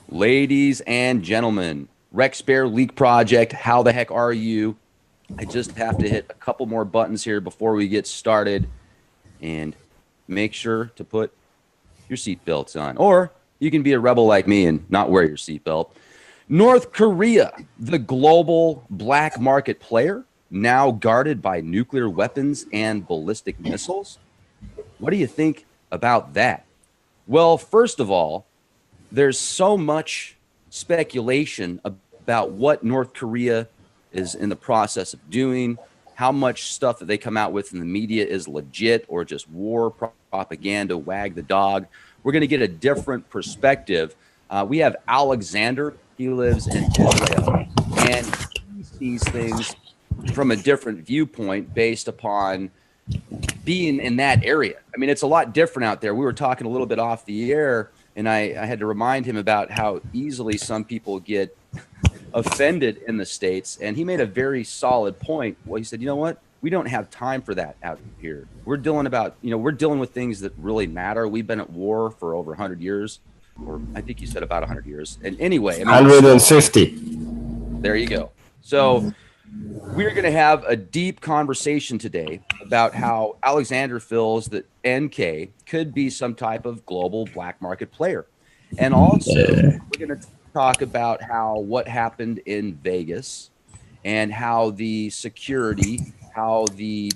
Ladies and gentlemen, Rex Bear Leak Project, how the heck are you? I just have to hit a couple more buttons here before we get started. And make sure to put your seatbelts on. Or you can be a rebel like me and not wear your seatbelt. North Korea, the global black market player, now guarded by nuclear weapons and ballistic missiles. What do you think about that? Well, first of all, there's so much speculation about what North Korea is in the process of doing, how much stuff that they come out with in the media is legit or just war propaganda, wag the dog. We're going to get a different perspective. We have Alexander. He lives in Israel, and he sees things from a different viewpoint based upon being in that area. I mean, it's a lot different out there. We were talking a little bit off the air, and I had to remind him about how easily some people get offended in the States. And he made a very solid point. Well, he said, you know what? We don't have time for that out here. We're dealing with things that really matter. We've been at war for over 100 years, or I think you said about 100 years. And anyway, I mean, 150. There you go. So we're going to have a deep conversation today about how Alexander feels that NK could be some type of global black market player. And also, we're going to talk about what happened in Vegas and how the security, how the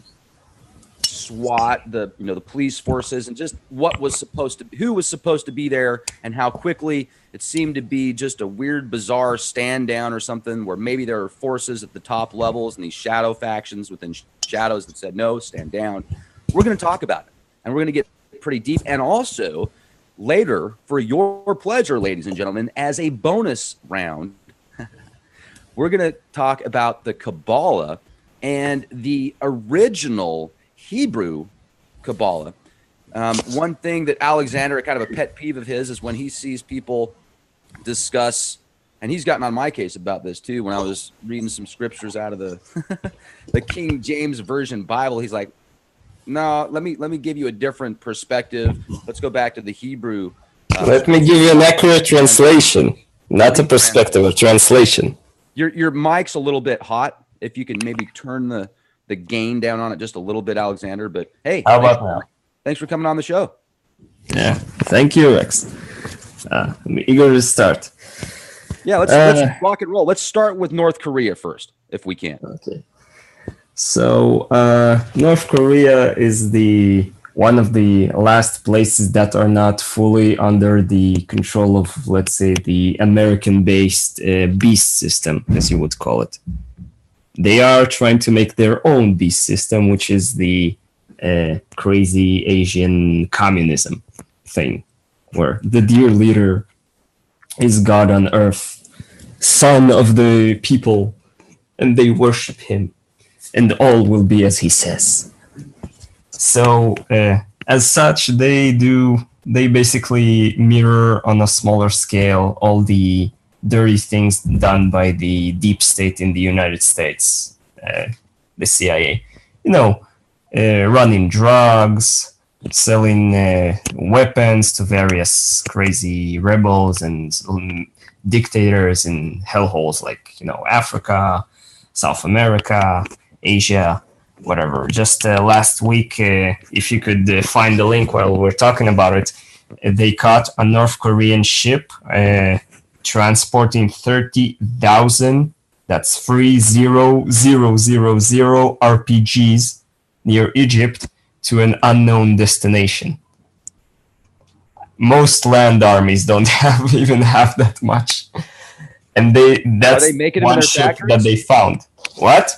SWAT, the police forces, and just who was supposed to be there, and how quickly it seemed to be just a weird, bizarre stand down or something, where maybe there are forces at the top levels and these shadow factions within shadows that said no, stand down. We're going to talk about it, and we're going to get pretty deep. And also later, for your pleasure, ladies and gentlemen, as a bonus round, we're going to talk about the Kabbalah and the original Hebrew Kabbalah. One thing that Alexander, kind of a pet peeve of his, is when he sees people discuss, and he's gotten on my case about this too, when I was reading some scriptures out of the the King James Version Bible. He's like, no, let me give you a different perspective. Let's go back to the Hebrew. Let me give you an accurate translation, not a perspective, a translation. Your mic's a little bit hot. If you can maybe turn the gain down on it just a little bit, Alexander. But hey, how about now? Thanks for coming on the show. Yeah, thank you, Rex. I'm eager to start. Yeah, let's rock and roll. Let's start with North Korea first, if we can. Okay. So North Korea is one of the last places that are not fully under the control of, let's say, the American-based beast system, as you would call it. They are trying to make their own beast system, which is the crazy Asian communism thing, where the dear leader is God on earth, son of the people, and they worship him, and all will be as he says. So, as such, they basically mirror on a smaller scale all the dirty things done by the deep state in the United States, the CIA. Running drugs, selling weapons to various crazy rebels and dictators in hellholes like, Africa, South America, Asia, whatever. Just last week, if you could find the link while we're talking about it, they caught a North Korean ship transporting 30,000, that's 30,000 RPGs near Egypt to an unknown destination. Most land armies don't even have that much. And that's one ship that they found. What?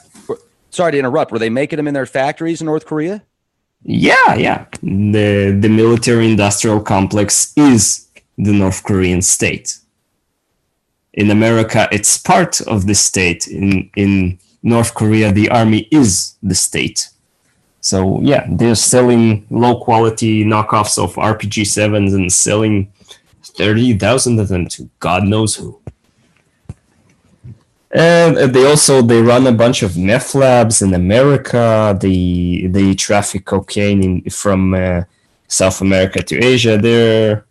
Sorry to interrupt. Were they making them in their factories in North Korea? Yeah. The military-industrial complex is the North Korean state. In America, it's part of the state. In North Korea, the army is the state. So, yeah, they're selling low-quality knockoffs of RPG-7s and selling 30,000 of them to God knows who. And they run a bunch of meth labs in America. They traffic cocaine from South America to Asia.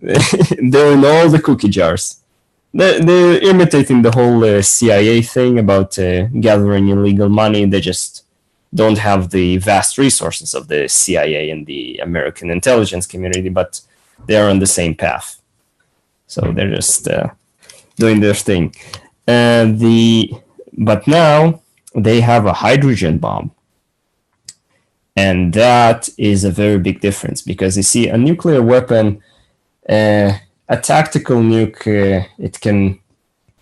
They're in all the cookie jars. They're imitating the whole CIA thing about gathering illegal money. They just don't have the vast resources of the CIA and the American intelligence community, but they are on the same path. So they're just doing their thing. But now they have a hydrogen bomb. And that is a very big difference because you see, a nuclear weapon, a tactical nuke, it can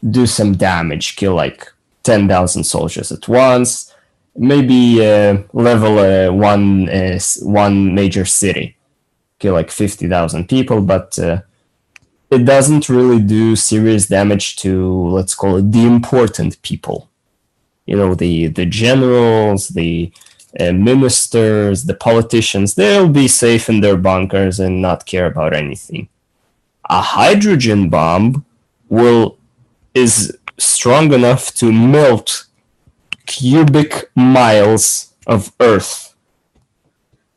do some damage, kill like 10,000 soldiers at once, maybe level one major city, kill like 50,000 people, but it doesn't really do serious damage to, let's call it, the important people. You know, the generals, the ministers, the politicians, they'll be safe in their bunkers and not care about anything. A hydrogen bomb is strong enough to melt cubic miles of earth.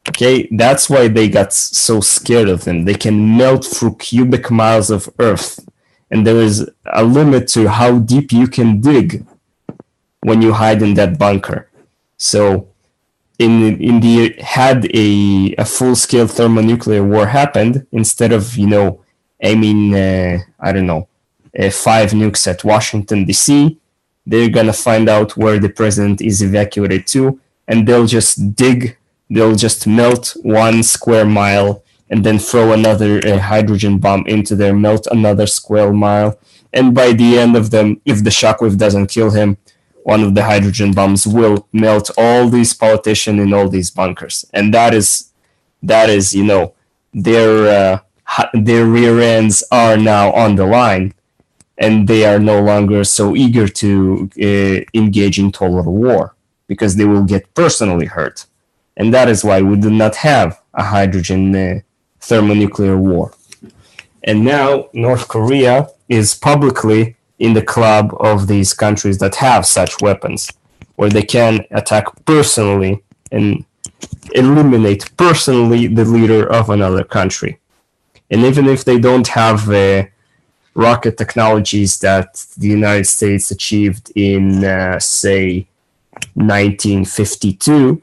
Okay, that's why they got so scared of them. They can melt through cubic miles of earth, and there is a limit to how deep you can dig when you hide in that bunker. So had a full-scale thermonuclear war happened, instead of, aiming, 5 nukes at Washington, D.C., they're going to find out where the president is evacuated to, and they'll just melt 1 square mile, and then throw another hydrogen bomb into there, melt another square mile, and by the end of them, if the shockwave doesn't kill him, one of the hydrogen bombs will melt all these politicians in all these bunkers. And that is, their rear ends are now on the line, and they are no longer so eager to engage in total war, because they will get personally hurt. And that is why we do not have a hydrogen thermonuclear war. And now North Korea is publicly in the club of these countries that have such weapons, where they can attack personally and eliminate personally the leader of another country. And even if they don't have rocket technologies that the United States achieved in, say, 1952,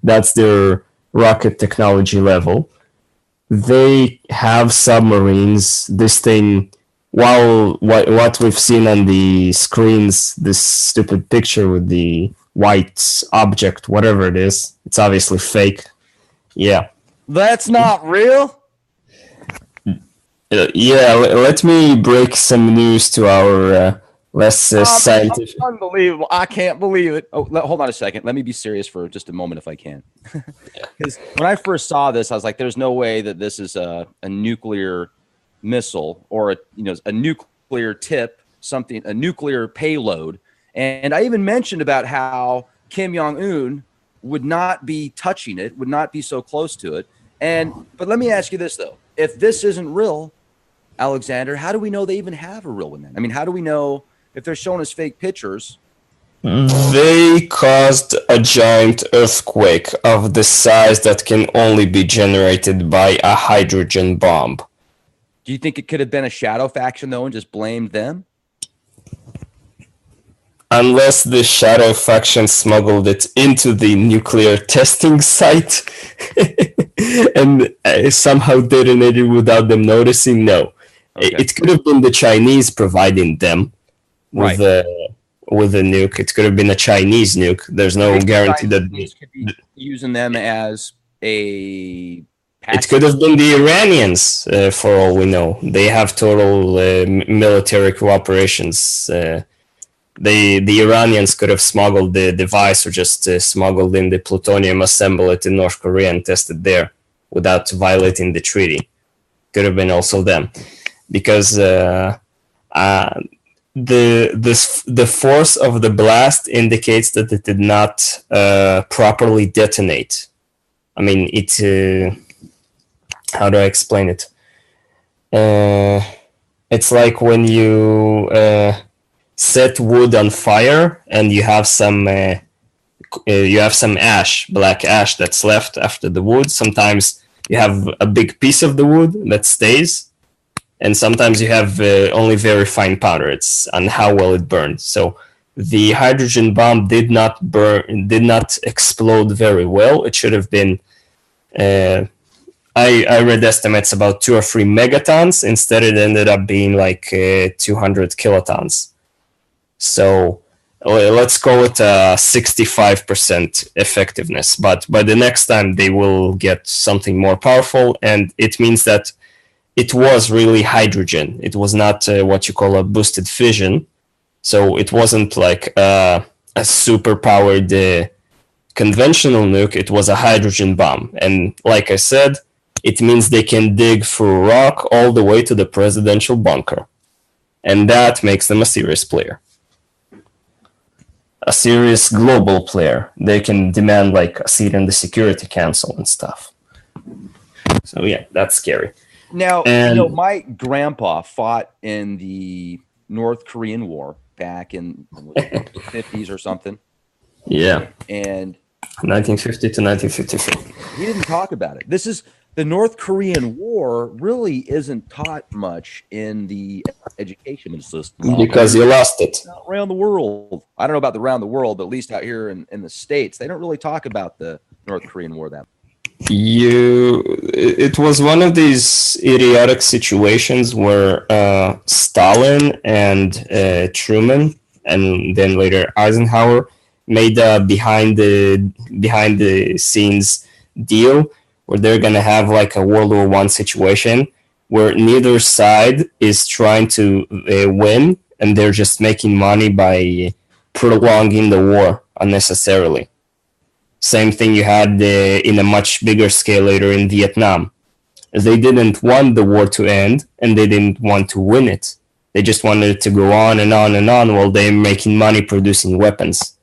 that's their rocket technology level, they have submarines. This thing, while what we've seen on the screens, this stupid picture with the white object, whatever it is, it's obviously fake. Yeah. That's not real? Yeah, let me break some news to our less scientific. Unbelievable. I can't believe it. Oh, hold on a second. Let me be serious for just a moment if I can. Because when I first saw this, I was like, there's no way that this is a nuclear missile or a nuclear tip, a nuclear payload. And I even mentioned about how Kim Jong-un would not be touching it, would not be so close to it. But let me ask you this, though. If this isn't real, Alexander, how do we know they even have a real one then? I mean, how do we know if they're showing us fake pictures? They caused a giant earthquake of the size that can only be generated by a hydrogen bomb. Do you think it could have been a shadow faction, though, and just blamed them? Unless the shadow faction smuggled it into the nuclear testing site and somehow detonated without them noticing, no. Okay. It could have been the Chinese providing them with the nuke. It could have been a Chinese nuke. There's no guarantee that they could be using them as a. It could have been the Iranians, for all we know. They have total military cooperations. The Iranians could have smuggled the device, or just smuggled in the plutonium, assemble it in North Korea, and test it there without violating the treaty. Could have been also them, because the force of the blast indicates that it did not properly detonate. I mean, it. How do I explain it? It's like when you set wood on fire and you have some ash, black ash that's left after the wood. Sometimes you have a big piece of the wood that stays, and sometimes you have only very fine powder. It's on how well it burns. So the hydrogen bomb did not explode very well. It should have been. I read estimates about 2 or 3 megatons. Instead, it ended up being like 200 kilotons. So let's call it 65% effectiveness. But by the next time, they will get something more powerful, and it means that it was really hydrogen. It was not what you call a boosted fission. So it wasn't like a super powered conventional nuke. It was a hydrogen bomb. And like I said, it means they can dig through rock all the way to the presidential bunker. And that makes them a serious player. A serious global player. They can demand like a seat in the Security Council and stuff. So yeah, that's scary. Now, my grandpa fought in the North Korean War back in the 50s or something. Yeah. And 1950 to 1953. He didn't talk about it. The North Korean War really isn't taught much in the education system. Because you lost it. Around the world. I don't know about around the world, but at least out here in the States, they don't really talk about the North Korean War that much. It was one of these idiotic situations where Stalin and Truman, and then later Eisenhower, made a behind the scenes deal where they're gonna have like a World War I situation where neither side is trying to win, and they're just making money by prolonging the war unnecessarily. Same thing you had in a much bigger scale later in Vietnam. They didn't want the war to end, and they didn't want to win it. They just wanted it to go on and on and on while they're making money producing weapons.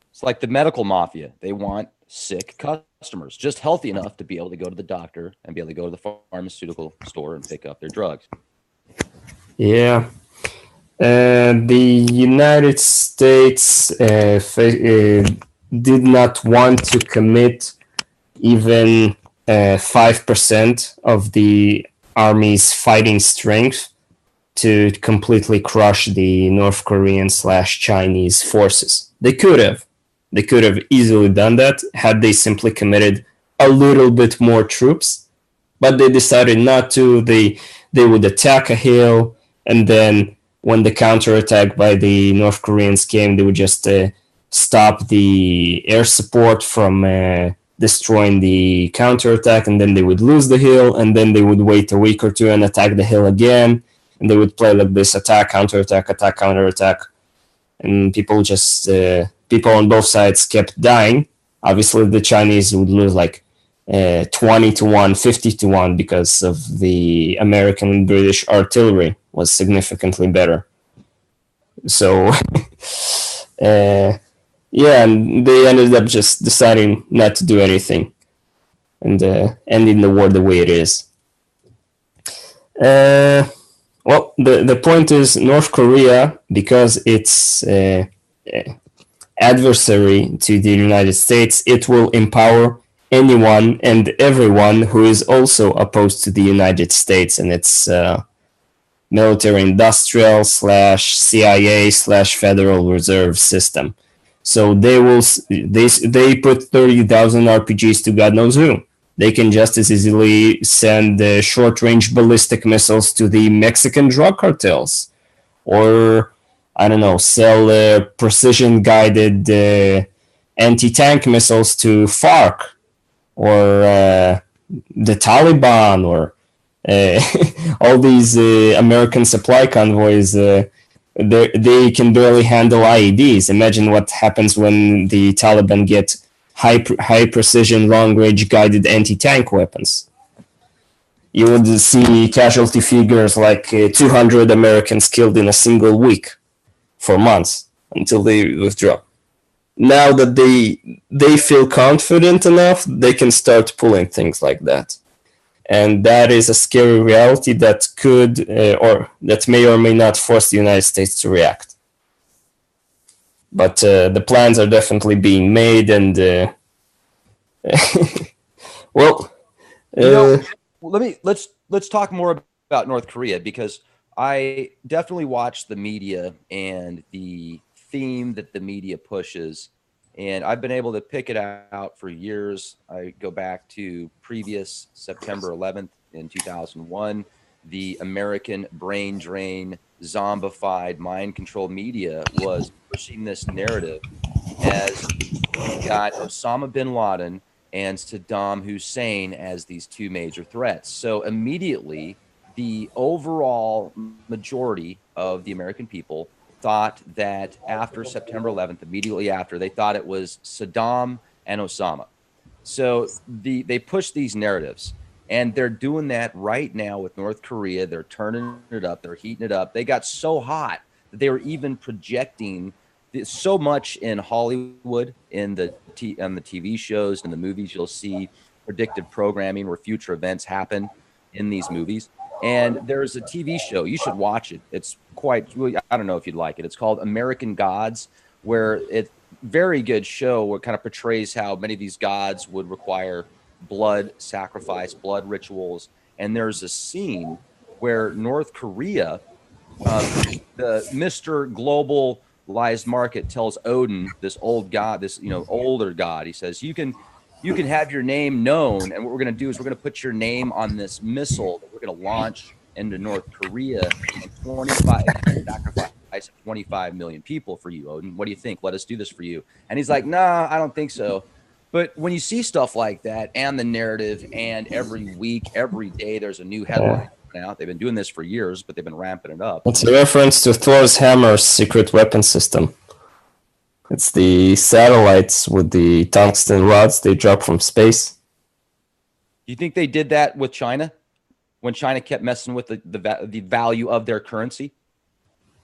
It's like the medical mafia. They want sick customers, just healthy enough to be able to go to the doctor and be able to go to the pharmaceutical store and pick up their drugs. Yeah. The United States did not want to commit even 5% of the army's fighting strength to completely crush the North Korean / Chinese forces. They could have easily done that had they simply committed a little bit more troops, but they decided not to. They would attack a hill, and then when the counterattack by the North Koreans came, they would just stop the air support from destroying the counterattack, and then they would lose the hill, and then they would wait a week or two and attack the hill again, and they would play like this: attack, counterattack, attack, counterattack, and people on both sides kept dying. Obviously, the Chinese would lose like 20-1, 50-1 because of the American and British artillery was significantly better. So, yeah, and they ended up just deciding not to do anything and ending the war the way it is. Well, the point is North Korea, because it's adversary to the United States, it will empower anyone and everyone who is also opposed to the United States and its military industrial / CIA / Federal Reserve system. So they put 30,000 RPGs to God knows who. They can just as easily send short-range ballistic missiles to the Mexican drug cartels, or I don't know, sell precision-guided anti-tank missiles to FARC, or the Taliban, or all these American supply convoys. They can barely handle IEDs. Imagine what happens when the Taliban get high precision, long-range guided anti-tank weapons. You would see casualty figures like 200 Americans killed in a single week for months until they withdraw. Now that they feel confident enough, they can start pulling things like that. And that is a scary reality that could, or that may or may not force the United States to react. But the plans are definitely being made, and Well, You know, let's talk more about North Korea because I definitely watch the media and the theme that the media pushes, and I've been able to pick it out for years. I go back to previous September 11th in 2001, the American brain drain, zombified, mind control media was pushing this narrative as you've got Osama bin Laden and Saddam Hussein as these two major threats. So immediately, the overall majority of the American people thought that after September 11th, immediately after, they thought it was Saddam and Osama. So they push these narratives, and they're doing that right now with North Korea. They're turning it up, they're heating it up. They got so hot that they were even projecting so much in Hollywood, in on the TV shows and the movies. You'll see predictive programming where future events happen in these movies. And there's a TV show, you should watch it. It's quite, I don't know if you'd like it. It's called American Gods, where it's very good show where it kind of portrays how many of these gods would require blood sacrifice, blood rituals. And there's a scene where North Korea, the Mr. Globalized Market tells Odin, this old god, this older god, he says, you can have your name known, and what we're going to do is we're going to put your name on this missile that we're going to launch into North Korea, and 25 sacrifice 25 million people for you, Odin. What do you think? Let us do this for you. And he's like, nah, I don't think so. But when you see stuff like that and the narrative, and every week, every day, there's a new headline out. They've been doing this for years, but they've been ramping it up. It's a reference to Thor's hammer's secret weapon system. It's the satellites with the tungsten rods they drop from space. Do you think they did that with China when China kept messing with the value of their currency?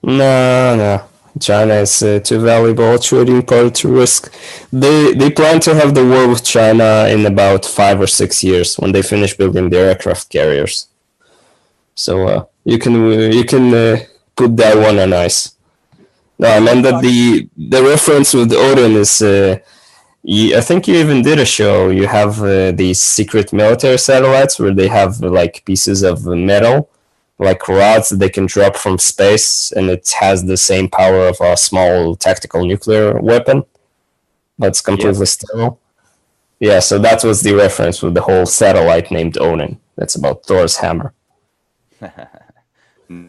No. China is too valuable a trading partner to risk. They plan to have the war with China in about 5 or 6 years when they finish building their aircraft carriers. So you can put that one on ice. No, I meant that the reference with Odin is. I think you even did a show. You have these secret military satellites where they have like pieces of metal, like rods that they can drop from space, and it has the same power of a small tactical nuclear weapon, but it's completely sterile. Yeah, so that was the reference with the whole satellite named Odin. That's about Thor's hammer.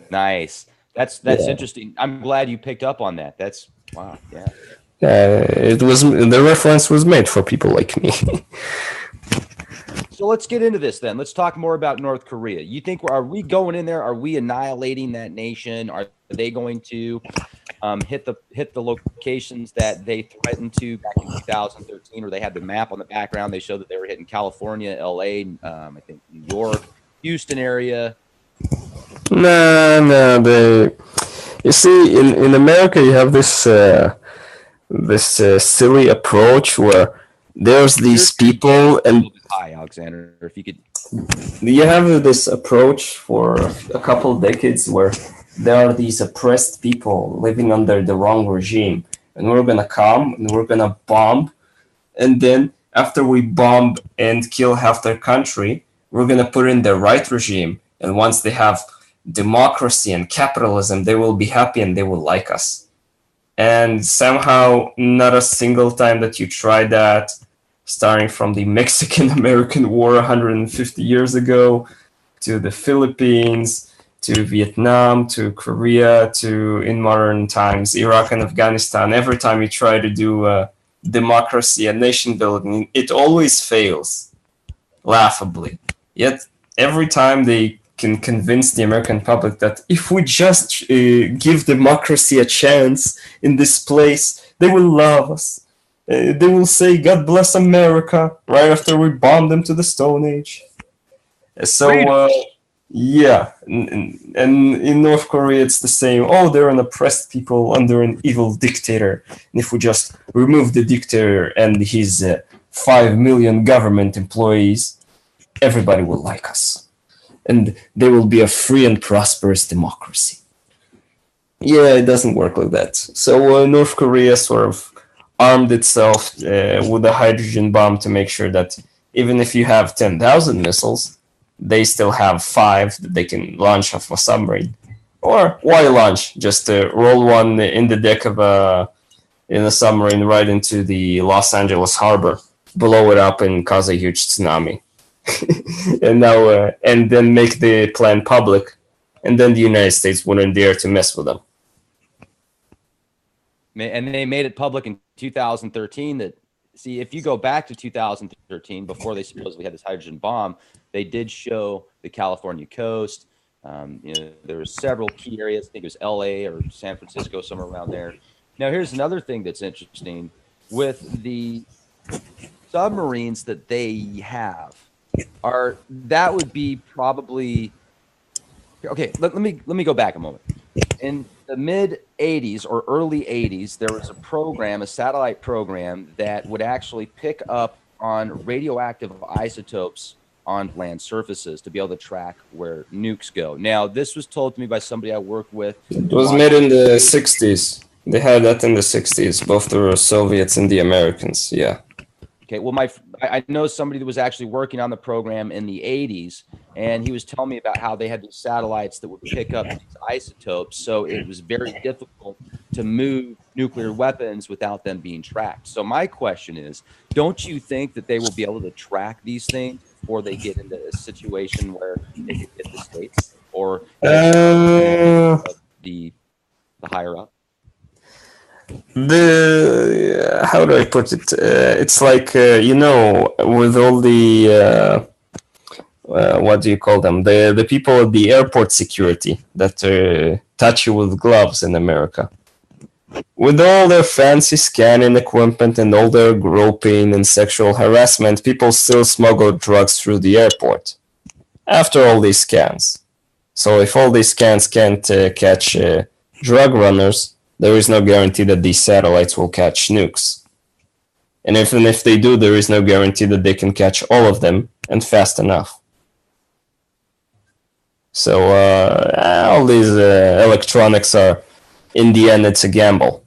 Nice. That's interesting. I'm glad you picked up on that. That's wow. Yeah. The reference was made for people like me. So let's get into this then. Let's talk more about North Korea. You think, are we going in there? Are we annihilating that nation? Are they going to hit the locations that they threatened to back in 2013, where they had the map on the background? They showed that they were hitting California, LA, I think New York, Houston area. No. You see, in America, you have this silly approach where there's these people, and hi, Alexander, if you could. You have this approach for a couple decades where there are these oppressed people living under the wrong regime, and we're gonna come and we're gonna bomb, and then after we bomb and kill half their country, we're gonna put in the right regime, and once they have democracy and capitalism, they will be happy and they will like us. And somehow, not a single time that you try that, starting from the Mexican-American War 150 years ago, to the Philippines, to Vietnam, to Korea, to, in modern times, Iraq and Afghanistan, every time you try to do democracy and nation building, it always fails, laughably. Yet, every time they can convince the American public that if we just give democracy a chance in this place, they will love us. They will say, God bless America, right after we bomb them to the Stone Age. So, yeah. And in North Korea, it's the same. Oh, they're an oppressed people under an evil dictator. And if we just remove the dictator and his 5 million government employees, everybody will like us. And there will be a free and prosperous democracy. Yeah, it doesn't work like that. So North Korea sort of armed itself with a hydrogen bomb to make sure that even if you have 10,000 missiles, they still have 5 that they can launch off a submarine. Or why launch? Just roll one in the deck of a submarine right into the Los Angeles harbor, blow it up, and cause a huge tsunami. And then make the plan public, and then the United States wouldn't dare to mess with them. And they made it public in 2013 that, see, if you go back to 2013, before they supposedly had this hydrogen bomb, they did show the California coast. There were several key areas. I think it was LA or San Francisco, somewhere around there. Now, here's another thing that's interesting with the submarines that they have. That would be probably okay. Let me go back a moment. In the mid 80s or early 80s, there was a satellite program that would actually pick up on radioactive isotopes on land surfaces to be able to track where nukes go. Now, this was told to me by somebody I worked with. It was made in the 60s. They had that in the 60s, both the Soviets and the Americans. Yeah. Okay, well, I know somebody that was actually working on the program in the 80s, and he was telling me about how they had these satellites that would pick up these isotopes, so it was very difficult to move nuclear weapons without them being tracked. So my question is, don't you think that they will be able to track these things before they get into a situation where they could hit the States or the higher up? How do I put it? It's like with all the what do you call them? The people at the airport security that touch you with gloves in America. With all their fancy scanning equipment and all their groping and sexual harassment, people still smuggle drugs through the airport after all these scans. So if all these scans can't catch drug runners, there is no guarantee that these satellites will catch nukes. And even if they do, there is no guarantee that they can catch all of them and fast enough. So all these electronics are, in the end, it's a gamble.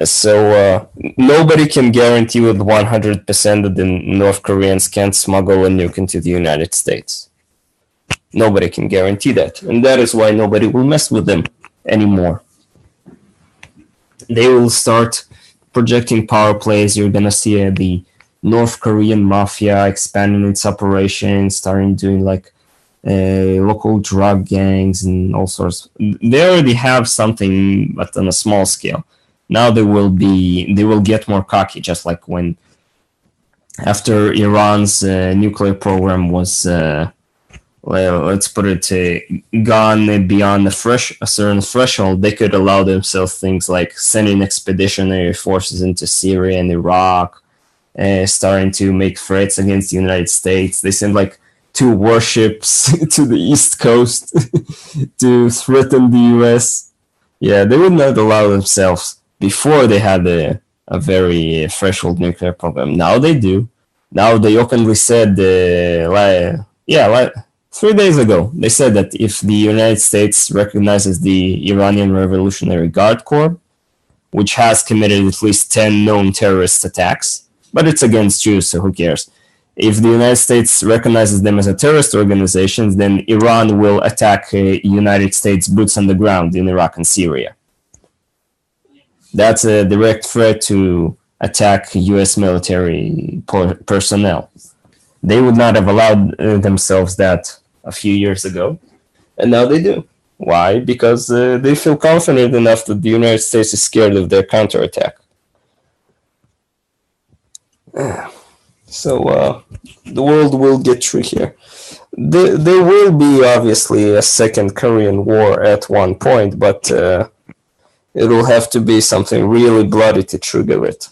So nobody can guarantee with 100% that the North Koreans can't smuggle a nuke into the United States. Nobody can guarantee that. And that is why nobody will mess with them anymore. They will start projecting power plays. You're going to see the North Korean mafia expanding its operations, starting doing like local drug gangs and all sorts. They already have something, but on a small scale. Now they will get more cocky, just like when after Iran's nuclear program was let's put it gone beyond a certain threshold, they could allow themselves things like sending expeditionary forces into Syria and Iraq, starting to make threats against the United States. They sent like 2 warships to the East Coast to threaten the US. Yeah, they would not allow themselves. Before they had a very threshold nuclear program. Now they do. Now they openly said, 3 days ago, they said that if the United States recognizes the Iranian Revolutionary Guard Corps, which has committed at least 10 known terrorist attacks, but it's against Jews, so who cares? If the United States recognizes them as a terrorist organization, then Iran will attack United States boots on the ground in Iraq and Syria. That's a direct threat to attack U.S. military personnel. They would not have allowed themselves that a few years ago, and now they do. Why? Because they feel confident enough that the United States is scared of their counterattack. So the world will get trickier. There will be obviously a second Korean War at one point, but it will have to be something really bloody to trigger it.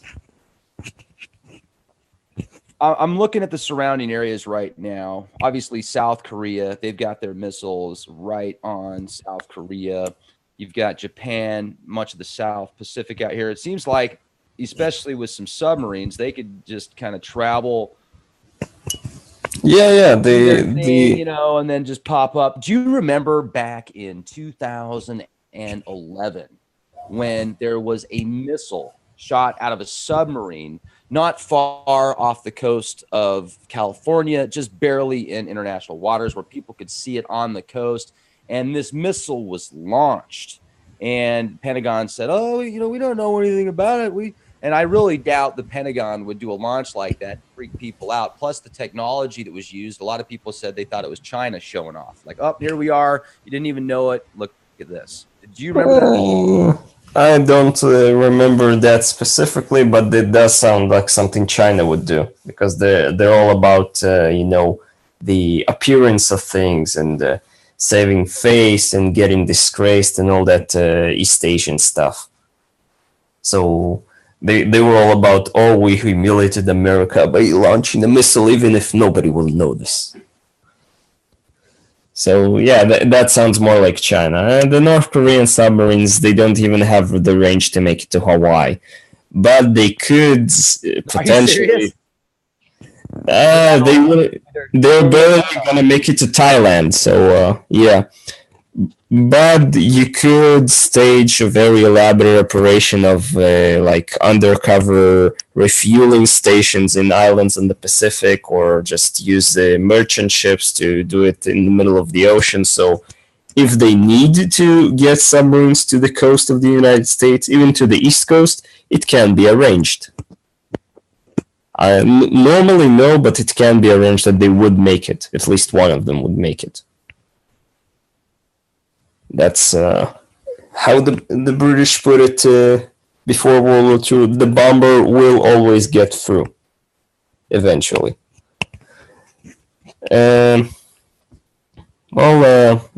I'm looking at the surrounding areas right now. Obviously, South Korea, they've got their missiles right on South Korea. You've got Japan, much of the South Pacific out here. It seems like, especially with some submarines, they could just kind of travel. Yeah, and then just pop up. Do you remember back in 2011 when there was a missile shot out of a submarine not far off the coast of California, just barely in international waters where people could see it on the coast. And this missile was launched. And Pentagon said, "Oh, we don't know anything about it. And I really doubt the Pentagon would do a launch like that to freak people out. Plus, the technology that was used, a lot of people said they thought it was China showing off. Like, oh, here we are. You didn't even know it. Look at this. Do you remember that? I don't remember that specifically, but it does sound like something China would do, because they're all about the appearance of things and saving face and getting disgraced and all that East Asian stuff. So they were all about, oh, we humiliated America by launching a missile, even if nobody will notice. So yeah, that sounds more like China. And the North Korean submarines, they don't even have the range to make it to Hawaii, but they could potentially. They're barely gonna make it to Thailand. So yeah, but you could stage a very elaborate operation of like undercover refueling stations in islands in the Pacific, or just use the merchant ships to do it in the middle of the ocean. So if they need to get submarines to the coast of the United States, even to the East Coast, it can be arranged. Normally no, but it can be arranged that they would make it. At least one of them would make it. That's how the British put it before World War II. The bomber will always get through, eventually. Well,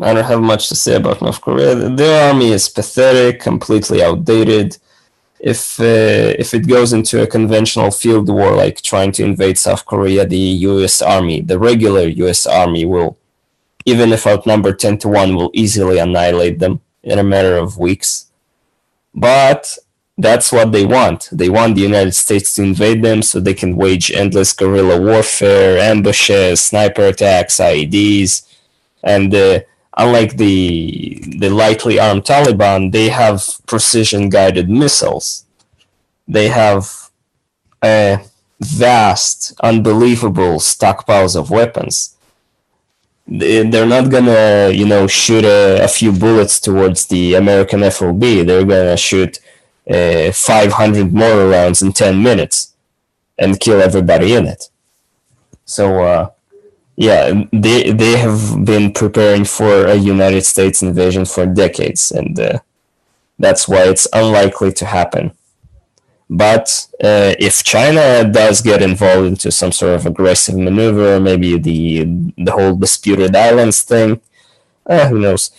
I don't have much to say about North Korea. Their army is pathetic, completely outdated. If it goes into a conventional field war, like trying to invade South Korea, the U.S. Army, the regular U.S. Army, will, even if outnumbered 10-1, will easily annihilate them in a matter of weeks. But that's what they want. They want the United States to invade them so they can wage endless guerrilla warfare, ambushes, sniper attacks, IEDs. And unlike the lightly armed Taliban, they have precision-guided missiles. They have vast, unbelievable stockpiles of weapons. They're not gonna, shoot a few bullets towards the American FOB. They're gonna shoot 500 mortar rounds in 10 minutes and kill everybody in it. So, yeah, they have been preparing for a United States invasion for decades, and that's why it's unlikely to happen. But if China does get involved into some sort of aggressive maneuver, maybe the whole disputed islands thing, who knows?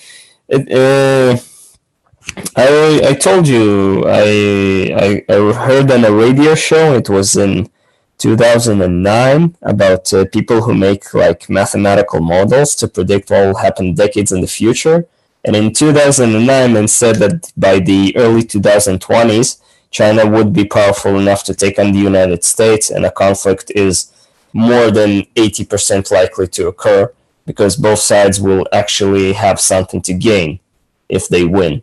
I told you I heard on a radio show. It was in 2009 about people who make like mathematical models to predict what will happen decades in the future. And in 2009, it said that by the early 2020s, China would be powerful enough to take on the United States, and a conflict is more than 80% likely to occur, because both sides will actually have something to gain if they win.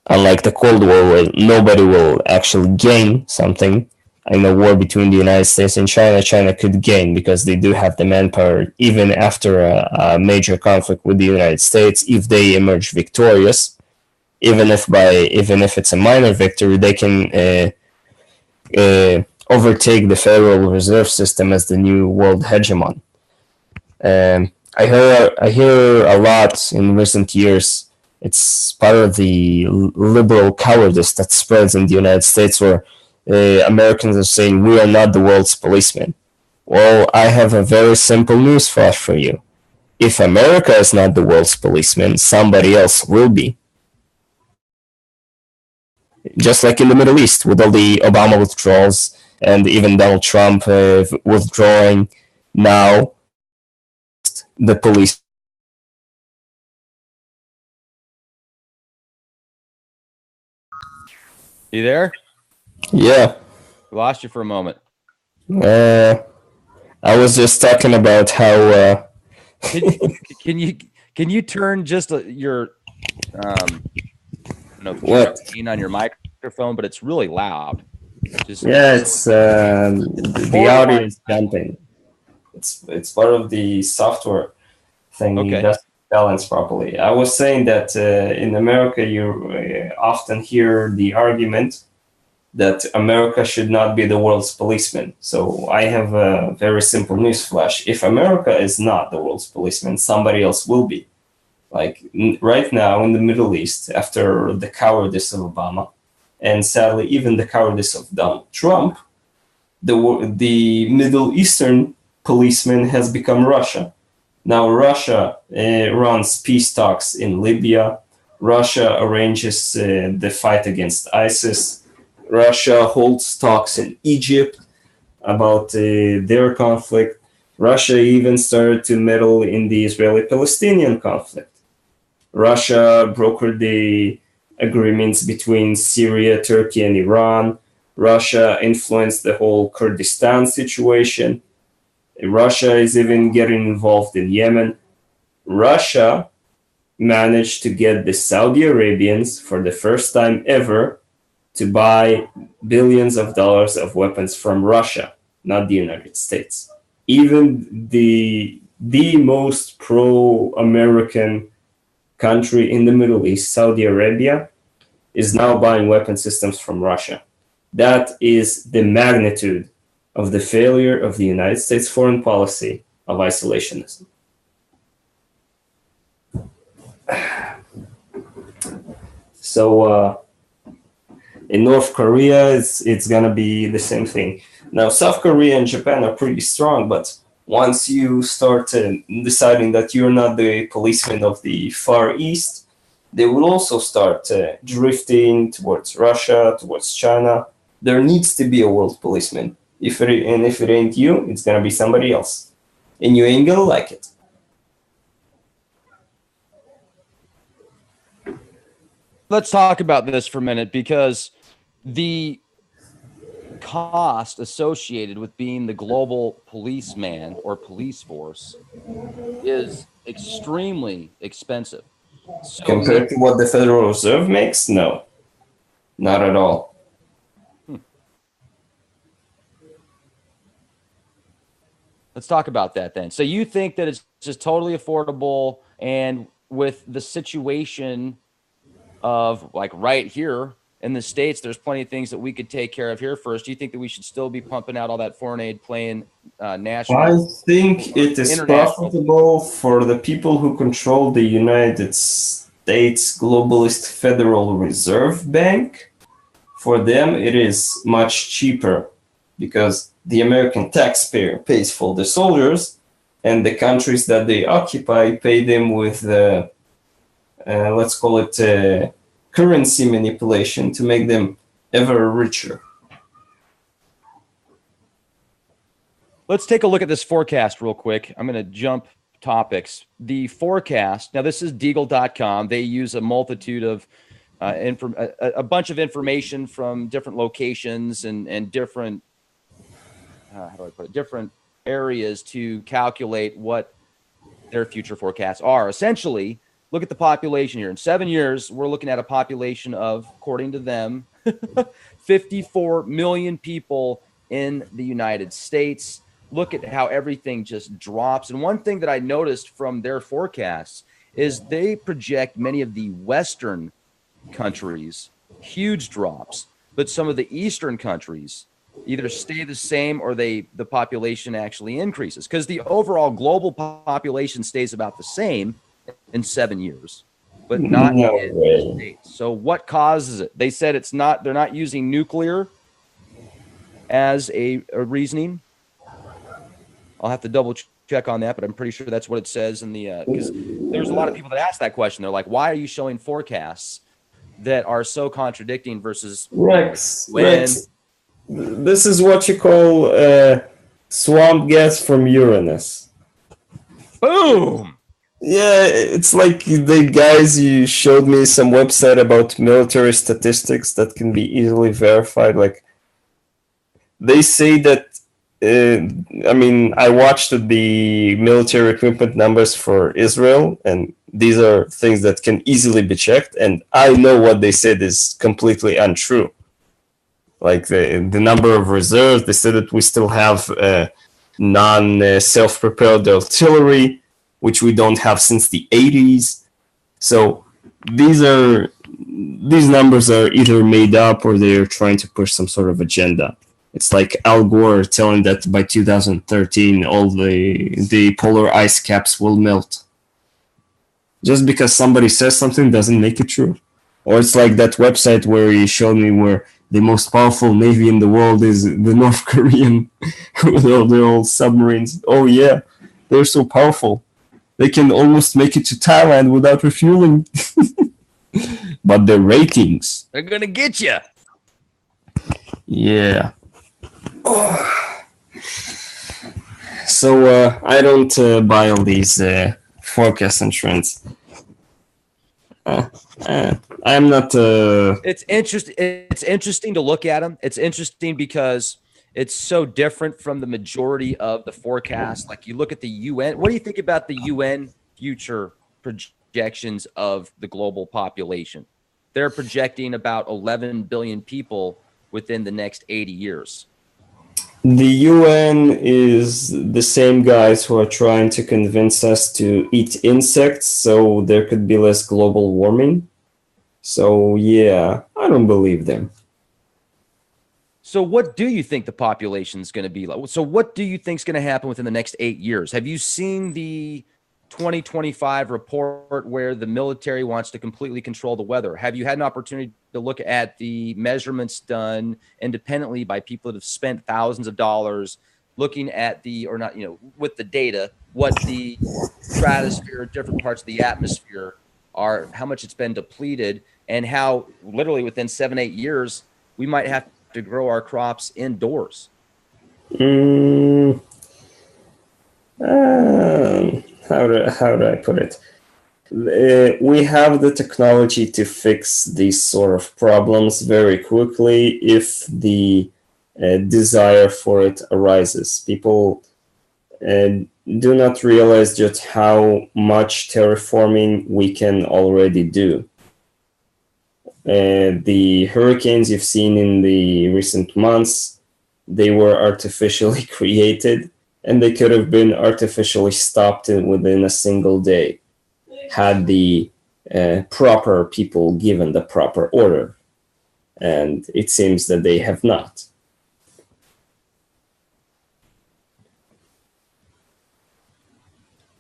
Unlike the Cold War, where nobody will actually gain something, in a war between the United States and China, China could gain because they do have the manpower, even after a major conflict with the United States. If they emerge victorious, even if it's a minor victory, they can overtake the Federal Reserve System as the new world hegemon. I hear a lot in recent years. It's part of the liberal cowardice that spreads in the United States, where Americans are saying we are not the world's policemen. Well, I have a very simple news flash for you. If America is not the world's policeman, somebody else will be. Just like in the Middle East, with all the Obama withdrawals and even Donald Trump withdrawing now, the police. You there? Yeah. Lost you for a moment. I was just talking about how. Can you turn just your what on your microphone? But it's really loud. Just Yeah, it's the audio borderline. is jumping. It's part of the software thing. It Okay. doesn't balance properly. I was saying that in America, you often hear the argument that America should not be the world's policeman. So I have a very simple news flash. If America is not the world's policeman, somebody else will be. Like right now in the Middle East, after the cowardice of Obama, and sadly even the cowardice of Donald Trump, the Middle Eastern policeman has become Russia. Now Russia runs peace talks in Libya. Russia arranges the fight against ISIS. Russia holds talks in Egypt about their conflict. Russia even started to meddle in the Israeli-Palestinian conflict. Russia brokered the agreements between Syria, Turkey, and Iran. Russia influenced the whole Kurdistan situation. Russia is even getting involved in Yemen. Russia managed to get the Saudi Arabians, for the first time ever, to buy billions of dollars of weapons from Russia, not the United States. Even the most pro-American country in the Middle East, Saudi Arabia, is now buying weapon systems from Russia. That is the magnitude of the failure of the United States foreign policy of isolationism. So in North Korea, it's gonna be the same thing. Now, South Korea and Japan are pretty strong, but once you start deciding that you're not the policeman of the Far East, they will also start drifting towards Russia, towards China. There needs to be a world policeman. If it ain't you, it's gonna be somebody else, and you ain't gonna like it. Let's talk about this for a minute, because the cost associated with being the global policeman or police force is extremely expensive. So Compared to what the Federal Reserve makes, no, not at all. let's talk about that then. So you think that it's just totally affordable, and with the situation of like right here in the States, there's plenty of things that we could take care of here first. Do you think that we should still be pumping out all that foreign aid playing national? I think it is profitable for the people who control the United States Globalist Federal Reserve Bank. For them, it is much cheaper because the American taxpayer pays for the soldiers, and the countries that they occupy pay them with, let's call it, currency manipulation to make them ever richer. Let's take a look at this forecast real quick. I'm going to jump topics. The forecast, now this is Deagle.com. They use a multitude of a bunch of information from different locations and different, how do I put it, different areas to calculate what their future forecasts are. Essentially, look at the population here. In 7 years, we're looking at a population of, according to them, 54 million people in the United States. Look at how everything just drops. And one thing that I noticed from their forecasts is they project many of the Western countries huge drops, but some of the Eastern countries either stay the same or the population actually increases, because the overall global population stays about the same in 7 years, but not in the States. So what causes it? They said they're not using nuclear as a reasoning. I'll have to double check on that, but I'm pretty sure that's what it says in the, because there's a lot of people that ask that question. They're like, why are you showing forecasts that are so contradicting versus Rex, this is what you call swamp gas from Uranus. Boom! Yeah, it's like the guys, you showed me some website about military statistics that can be easily verified. Like, they say that, I mean, I watched the military equipment numbers for Israel, and these are things that can easily be checked, and I know what they said is completely untrue. like the number of reserves. They said that we still have non-self-propelled artillery, which we don't have since the 80s. So these numbers are either made up or they're trying to push some sort of agenda. It's like Al Gore telling that by 2013 all the polar ice caps will melt. Just because somebody says something doesn't make it true. Or it's like that website where he showed me where the most powerful navy in the world is the North Korean with all their old submarines. Oh yeah, they're so powerful. They can almost make it to Thailand without refueling. But their ratings. They're going to get you. Yeah. So I don't buy all these forecasts and trends. I'm not. It's interesting. It's interesting to look at them. It's interesting because it's so different from the majority of the forecast. Like you look at the UN. What do you think about the UN future projections of the global population? They're projecting about 11 billion people within the next 80 years. The UN is the same guys who are trying to convince us to eat insects so there could be less global warming. So, yeah, I don't believe them. So what do you think the population is going to be like? So what do you think is going to happen within the next 8 years? Have you seen the 2025 report where the military wants to completely control the weather? Have you had an opportunity to look at the measurements done independently by people that have spent thousands of dollars looking at with the data, what the stratosphere, different parts of the atmosphere are, how much it's been depleted, and how literally within 7-8 years, we might have to grow our crops indoors? How do I put it? We have the technology to fix these sort of problems very quickly if the desire for it arises. People do not realize just how much terraforming we can already do. The hurricanes you've seen in the recent months, they were artificially created, and they could have been artificially stopped within a single day had the proper people given the proper order. And it seems that they have not.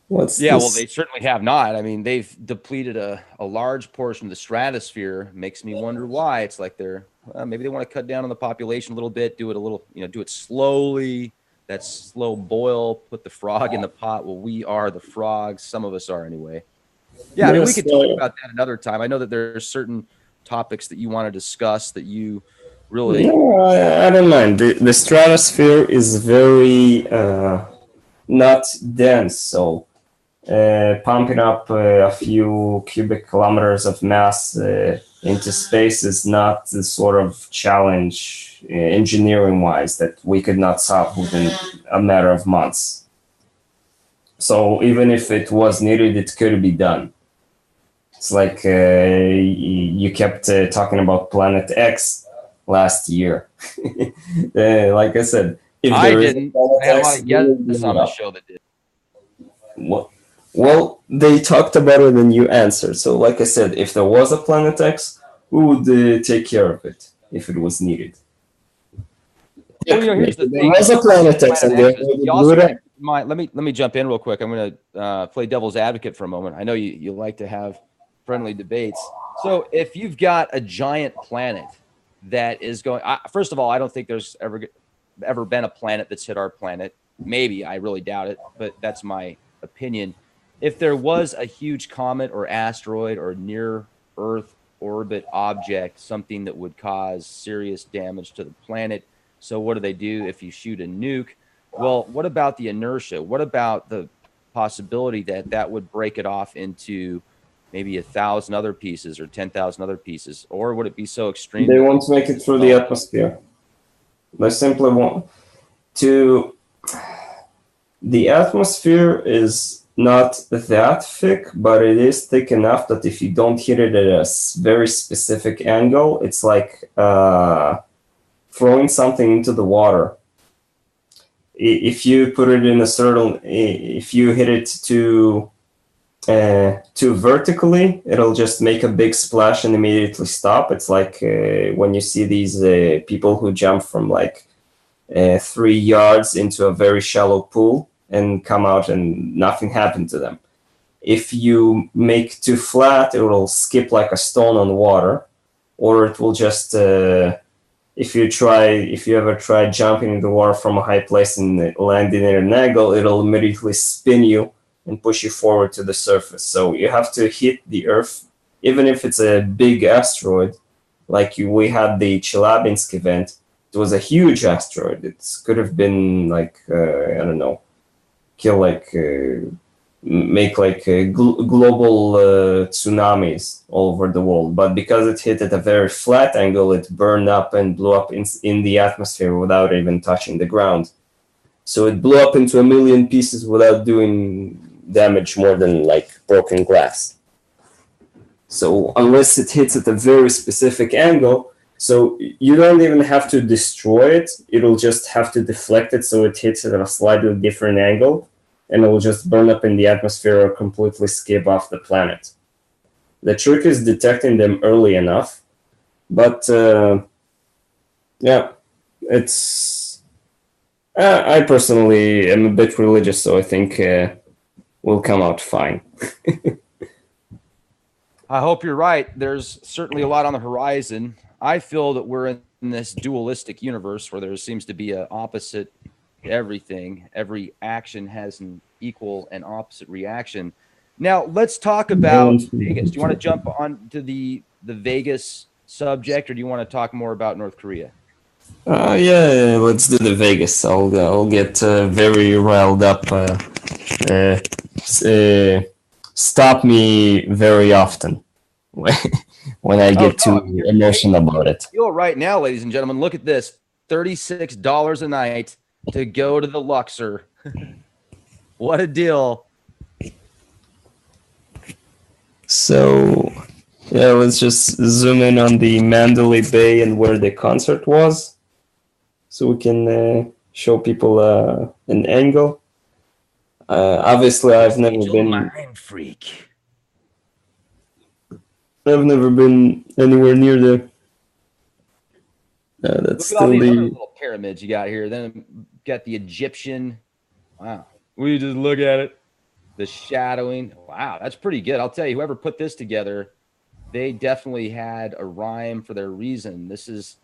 Well, they certainly have not. I mean, they've depleted a large portion of the stratosphere. Makes me wonder why. It's like maybe they want to cut down on the population a little bit, do it slowly. That slow boil, put the frog in the pot. Well, we are the frogs. Some of us are anyway. Yeah, I mean, we could talk about that another time. I know that there's certain topics that you want to discuss that you really... No, I don't mind. The stratosphere is very not dense, so pumping up a few cubic kilometers of mass into space is not the sort of challenge engineering-wise that we could not solve within a matter of months. So even if it was needed, it could be done. It's like you kept talking about Planet X last year. Like I said, if I didn't. I had a lot of guests on the show that did. Well, they talked about it and you answered. So like I said, if there was a Planet X, we would take care of it if it was needed. Well, here's the thing. There was a Planet X and let me jump in real quick. I'm going to play devil's advocate for a moment. I know you like to have friendly debates. So if you've got a giant planet that is going... first of all, I don't think there's ever been a planet that's hit our planet. Maybe. I really doubt it, but that's my opinion. If there was a huge comet or asteroid or near Earth orbit object, something that would cause serious damage to the planet, so what do if you shoot a nuke? Well, what about the inertia? What about the possibility that would break it off into maybe 1,000 other pieces or 10,000 other pieces? Or would it be so extreme? They won't make it through the atmosphere. They simply won't. The atmosphere is not that thick, but it is thick enough that if you don't hit it at a very specific angle, it's like throwing something into the water, if you put it in a certain, if you hit it too vertically, it'll just make a big splash and immediately stop. It's like when you see these people who jump from like 3 yards into a very shallow pool and come out and nothing happened to them. If you make too flat, it will skip like a stone on water, or it will just if you ever try jumping in the water from a high place and landing in an angle, it'll immediately spin you and push you forward to the surface. So you have to hit the Earth, even if it's a big asteroid, like we had the Chelyabinsk event. It was a huge asteroid. It could have been like, I don't know, kill like, make like global tsunamis all over the world. But because it hit at a very flat angle, it burned up and blew up in the atmosphere without even touching the ground. So it blew up into a million pieces without doing damage more than like broken glass. So unless it hits at a very specific angle, so you don't even have to destroy it, it'll just have to deflect it so it hits at a slightly different angle, and it will just burn up in the atmosphere or completely skip off the planet. The trick is detecting them early enough, but yeah, it's... I personally am a bit religious, so I think we'll come out fine. I hope you're right. There's certainly a lot on the horizon. I feel that we're in this dualistic universe where there seems to be an opposite everything. Every action has an equal and opposite reaction. Now, let's talk about Vegas. Do you want to jump on to the Vegas subject, or do you want to talk more about North Korea? Yeah, let's do the Vegas. I'll get very riled up. Stop me very often when I get too emotional about it. You're right now, ladies and gentlemen. Look at this: $36 a night to go to the Luxor. What a deal! So, yeah, let's just zoom in on the Mandalay Bay and where the concert was, so we can show people an angle. Obviously, I've never been. Mind freak. I've never been anywhere near there. That's Look at all still these the other little pyramids you got here. Then got the Egyptian. Wow, we just look at it. The shadowing. Wow, that's pretty good. I'll tell you, whoever put this together, they definitely had a rhyme for their reason. This is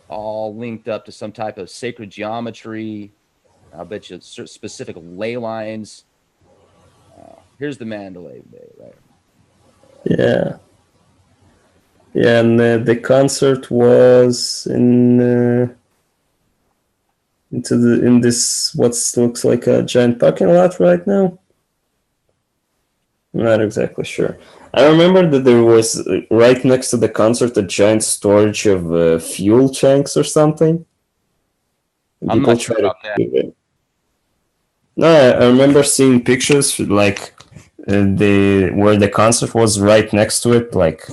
all linked up to some type of sacred geometry. I'll bet you specific ley lines. Here's the Mandalay Bay, right? Yeah. Yeah, and the concert was in this what looks like a giant parking lot right now. I'm not exactly sure. I remember that there was right next to the concert a giant storage of fuel tanks or something. I'm not sure about that. No, I remember seeing pictures like where the concert was right next to it, like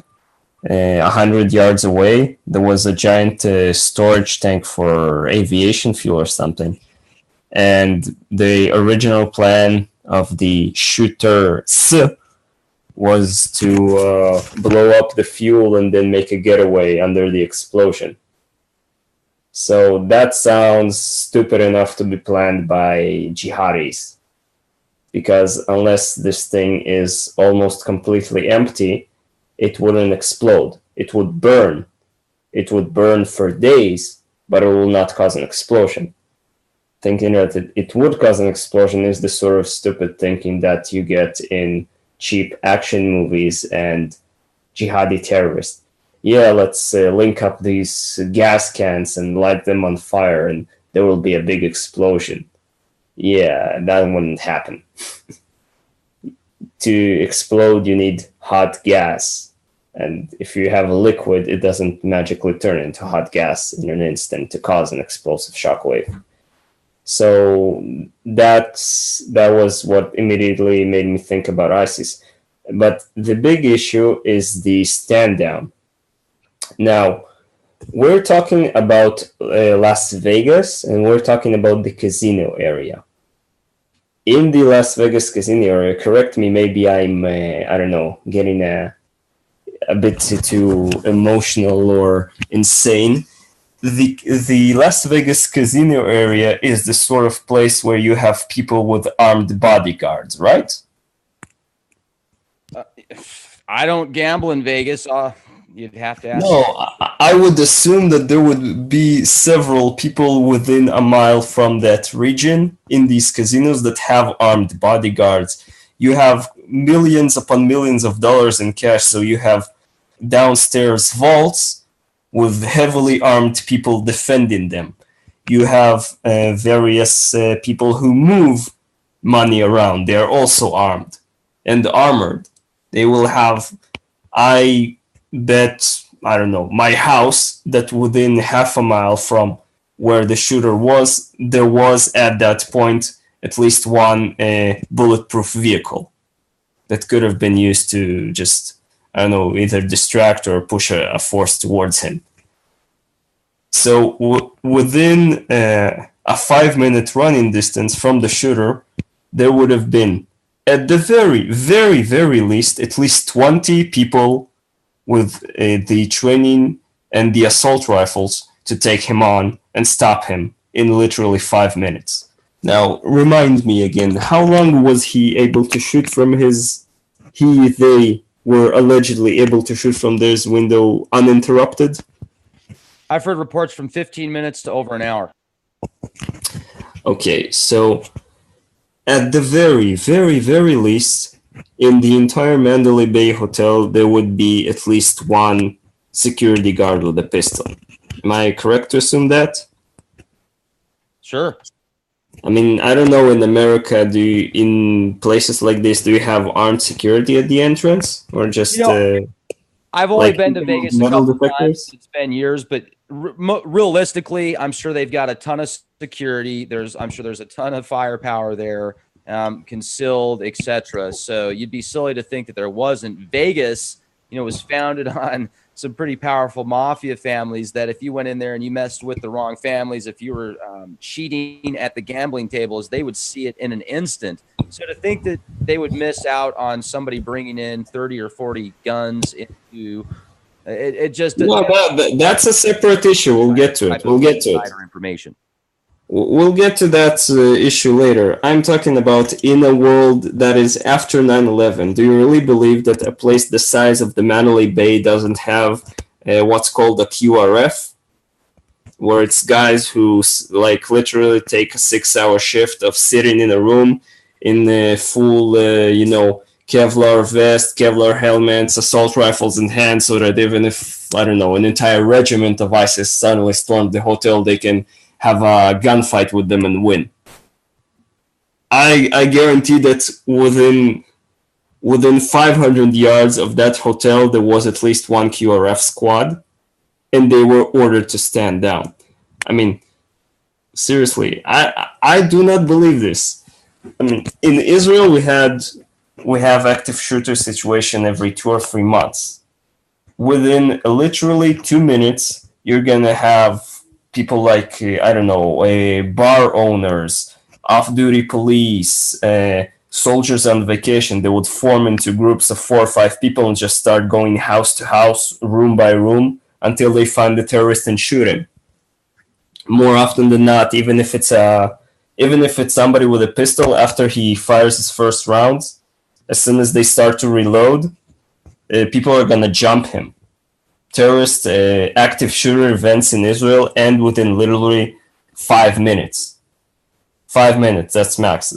100 yards away. There was a giant storage tank for aviation fuel or something, and the original plan of the shooters was to blow up the fuel and then make a getaway under the explosion. So that sounds stupid enough to be planned by jihadis, because unless this thing is almost completely empty, it wouldn't explode. It would burn. It would burn for days, but it will not cause an explosion. Thinking that it would cause an explosion is the sort of stupid thinking that you get in cheap action movies and jihadi terrorists. Yeah, let's link up these gas cans and light them on fire and there will be a big explosion. Yeah, that wouldn't happen. To explode, you need hot gas. And if you have a liquid, it doesn't magically turn into hot gas in an instant to cause an explosive shockwave. So that was what immediately made me think about ISIS. But the big issue is the stand down. Now, We're talking about Las Vegas, and we're talking about the casino area. In the Las Vegas casino area, correct me, maybe I'm, I don't know, getting a bit too emotional or insane. The Las Vegas casino area is the sort of place where you have people with armed bodyguards, right? I don't gamble in Vegas. You'd have to ask. No, I would assume that there would be several people within a mile from that region in these casinos that have armed bodyguards. You have millions upon millions of dollars in cash, so you have downstairs vaults with heavily armed people defending them. You have various people who move money around. They are also armed and armored. They will have, I bet, I don't know, my house that within half a mile from where the shooter was, there was at that point at least one bulletproof vehicle that could have been used to just, I don't know, either distract or push a force towards him. So within a 5-minute running distance from the shooter, there would have been, at the very, very, very least, at least 20 people with the training and the assault rifles to take him on and stop him in literally 5 minutes. Now, remind me again, how long was he able to shoot from his... They were allegedly able to shoot from this window uninterrupted? I've heard reports from 15 minutes to over an hour. Okay, so at the very, very, very least, in the entire Mandalay Bay Hotel, there would be at least one security guard with a pistol. Am I correct to assume that? Sure. I mean, I don't know, in America, in places like this, do you have armed security at the entrance? Or just... I've only like been to Vegas a metal couple detectors? times. It's been years, but realistically, I'm sure they've got a ton of security. I'm sure there's a ton of firepower there, concealed, etc. So you'd be silly to think that there wasn't. Vegas, was founded on some pretty powerful mafia families that if you went in there and you messed with the wrong families, if you were cheating at the gambling tables, they would see it in an instant. So to think that they would miss out on somebody bringing in 30 or 40 guns into it just... No, that's a separate issue. We'll get to it. We'll get to it. Information. We'll get to that issue later. I'm talking about in a world that is after 9/11. Do you really believe that a place the size of the Mandalay Bay doesn't have what's called a QRF, where it's guys who like literally take a 6-hour shift of sitting in a room in a full, Kevlar vest, Kevlar helmets, assault rifles in hand, so that even if, I don't know, an entire regiment of ISIS suddenly stormed the hotel, they can have a gunfight with them and win. I guarantee that within 500 yards of that hotel, there was at least one QRF squad, and they were ordered to stand down. I mean, seriously, I do not believe this. I mean, in Israel, we have active shooter situation every 2 or 3 months. Within literally 2 minutes, you're gonna have people like, I don't know, bar owners, off-duty police, soldiers on vacation. They would form into groups of 4 or 5 people and just start going house to house, room by room, until they find the terrorist and shoot him. More often than not, even if it's somebody with a pistol, after he fires his first rounds, as soon as they start to reload, people are gonna jump him. Terrorist active shooter events in Israel end within literally 5 minutes. 5 minutes, that's max.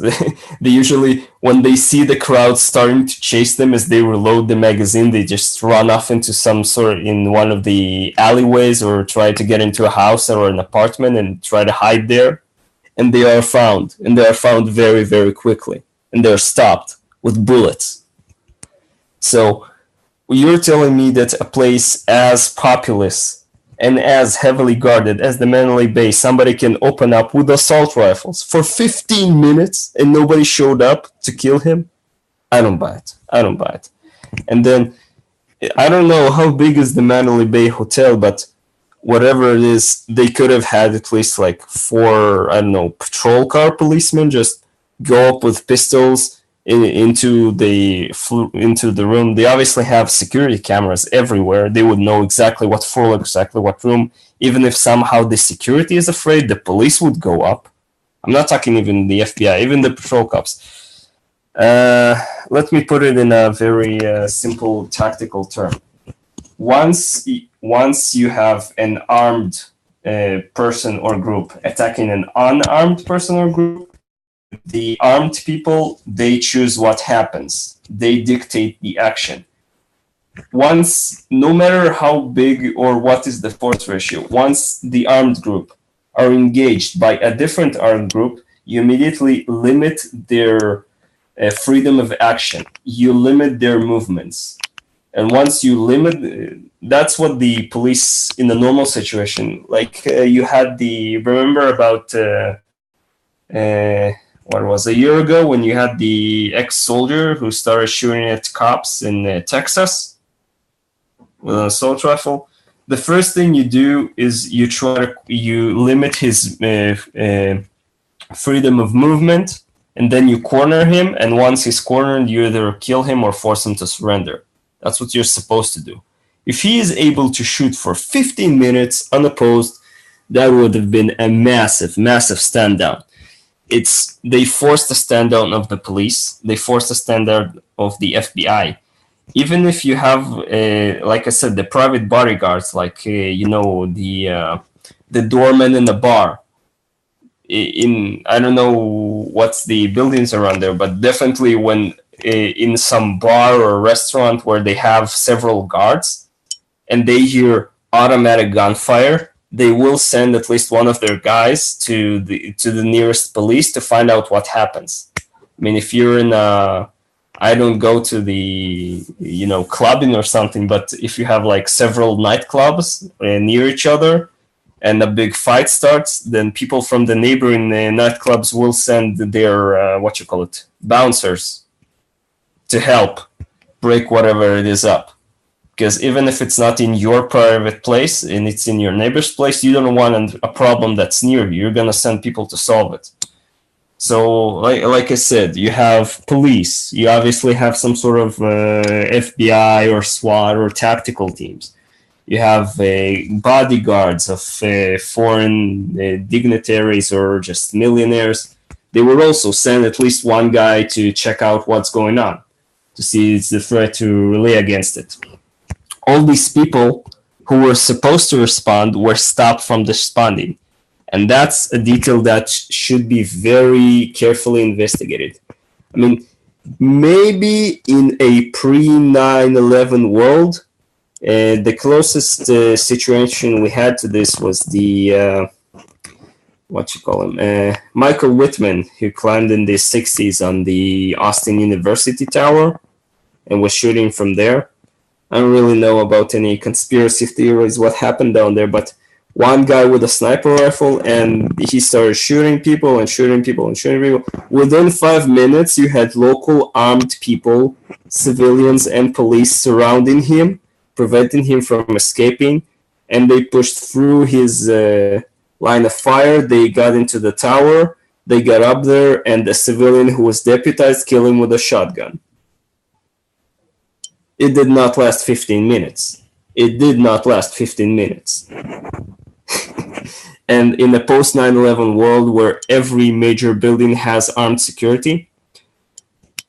They usually, when they see the crowd starting to chase them as they reload the magazine, they just run off into some sort in one of the alleyways or try to get into a house or an apartment and try to hide there. And they are found. And they are found very, very quickly. And they're stopped with bullets. So you're telling me that a place as populous and as heavily guarded as the Mandalay Bay, somebody can open up with assault rifles for 15 minutes and nobody showed up to kill him? I don't buy it. I don't buy it. And then, I don't know how big is the Mandalay Bay Hotel, but whatever it is, they could have had at least like 4, I don't know, patrol car policemen just go up with pistols into the room. They obviously have security cameras everywhere. They would know exactly what floor, exactly what room. Even if somehow the security is afraid, the police would go up. I'm not talking even the FBI, even the patrol cops. Let me put it in a very simple tactical term. Once you have an armed person or group attacking an unarmed person or group, the armed people, they choose what happens. They dictate the action. Once, no matter how big or what is the force ratio, once the armed group are engaged by a different armed group, you immediately limit their freedom of action. You limit their movements. And once you limit, that's what the police in a normal situation, like you had remember about, what was a year ago when you had the ex-soldier who started shooting at cops in Texas with an assault rifle. The first thing you do is you limit his freedom of movement, and then you corner him, and once he's cornered, you either kill him or force him to surrender. That's what you're supposed to do. If he is able to shoot for 15 minutes unopposed, that would have been a massive, massive stand down. They forced a stand down of the police. They forced a stand down of the FBI. Even if you have, like I said, the private bodyguards, like the doorman in the bar. I don't know what's the buildings around there, but definitely when in some bar or restaurant where they have several guards and they hear automatic gunfire, they will send at least one of their guys to the nearest police to find out what happens. I mean, if you're in I don't go to the clubbing or something, but if you have like several nightclubs near each other and a big fight starts, then people from the neighboring nightclubs will send their bouncers to help break whatever it is up. Because even if it's not in your private place and it's in your neighbor's place, you don't want a problem that's near you. You're going to send people to solve it. So, like I said, you have police. You obviously have some sort of FBI or SWAT or tactical teams. You have bodyguards of foreign dignitaries or just millionaires. They will also send at least one guy to check out what's going on, to see it's the threat to relay against it. All these people who were supposed to respond were stopped from responding. And that's a detail that should be very carefully investigated. I mean, maybe in a pre-9/11 world, the closest situation we had to this was the, Michael Whitman, who climbed in the 60s on the Austin University Tower and was shooting from there. I don't really know about any conspiracy theories what happened down there, but one guy with a sniper rifle, and he started shooting people and shooting people and shooting people. Within 5 minutes, you had local armed people, civilians and police surrounding him, preventing him from escaping, and they pushed through his line of fire. They got into the tower, they got up there, and the civilian who was deputized killed him with a shotgun. It did not last 15 minutes. It did not last 15 minutes. And in the post-9/11 world where every major building has armed security,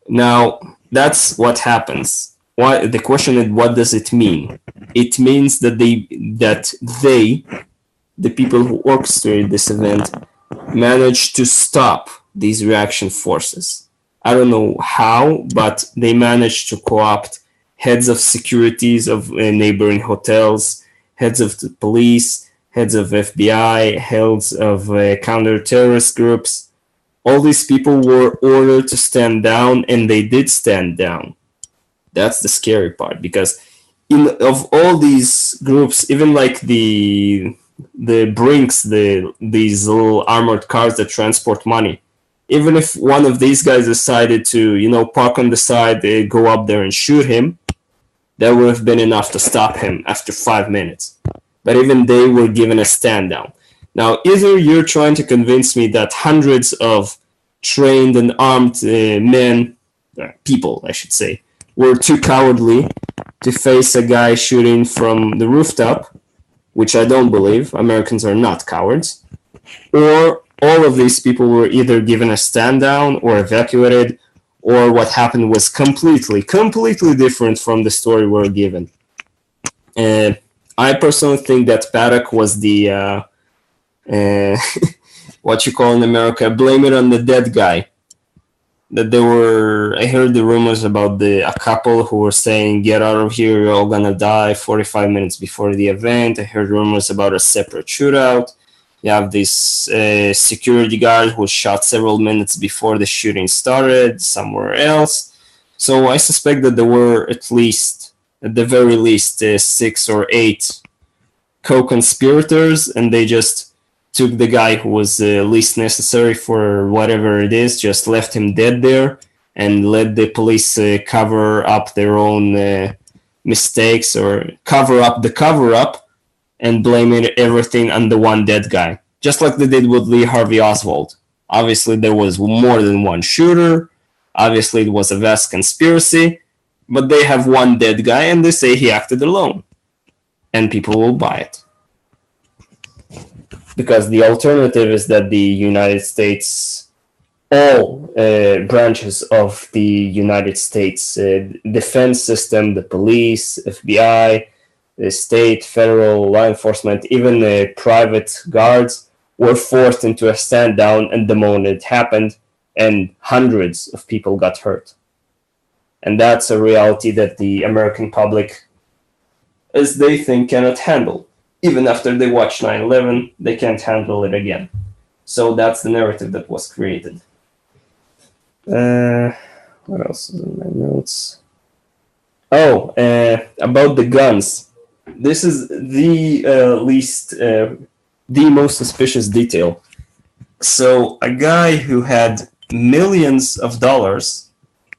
now that's what happens. The question is, what does it mean? It means that the people who orchestrated this event, managed to stop these reaction forces. I don't know how, but they managed to co-opt heads of securities of neighboring hotels, heads of the police, heads of FBI, heads of counter-terrorist groups. All these people were ordered to stand down, and they did stand down. That's the scary part, because of all these groups, even like the Brinks, these little armored cars that transport money, even if one of these guys decided to, park on the side, go up there and shoot him, that would have been enough to stop him after 5 minutes. but even they were given a stand down. Now, either you're trying to convince me that hundreds of trained and armed people, I should say, were too cowardly to face a guy shooting from the rooftop, which I don't believe. Americans are not cowards. Or all of these people were either given a stand down or evacuated, or what happened was completely different from the story we're given. And I personally think that Paddock was the what you call in America, blame it on the dead guy. That I heard the rumors about a couple who were saying, get out of here, you're all gonna die 45 minutes before the event. I heard rumors about a separate shootout. You have this security guard who was shot several minutes before the shooting started somewhere else. So I suspect that there were at the very least, 6 or 8 co-conspirators, and they just took the guy who was least necessary for whatever it is, just left him dead there, and let the police cover up their own mistakes, or cover up the cover-up, and blame everything on the one dead guy. Just like they did with Lee Harvey Oswald. Obviously, there was more than one shooter. Obviously, it was a vast conspiracy. But they have one dead guy, and they say he acted alone. And people will buy it. Because the alternative is that the United States, all branches of the United States defense system, the police, FBI, the state, federal, law enforcement, even private guards, were forced into a stand down, and the moment it happened, and hundreds of people got hurt. And that's a reality that the American public, as they think, cannot handle. Even after they watch 9/11, they can't handle it again. So that's the narrative that was created. What else is in my notes? Oh, about the guns. This is the most suspicious detail. So a guy who had millions of dollars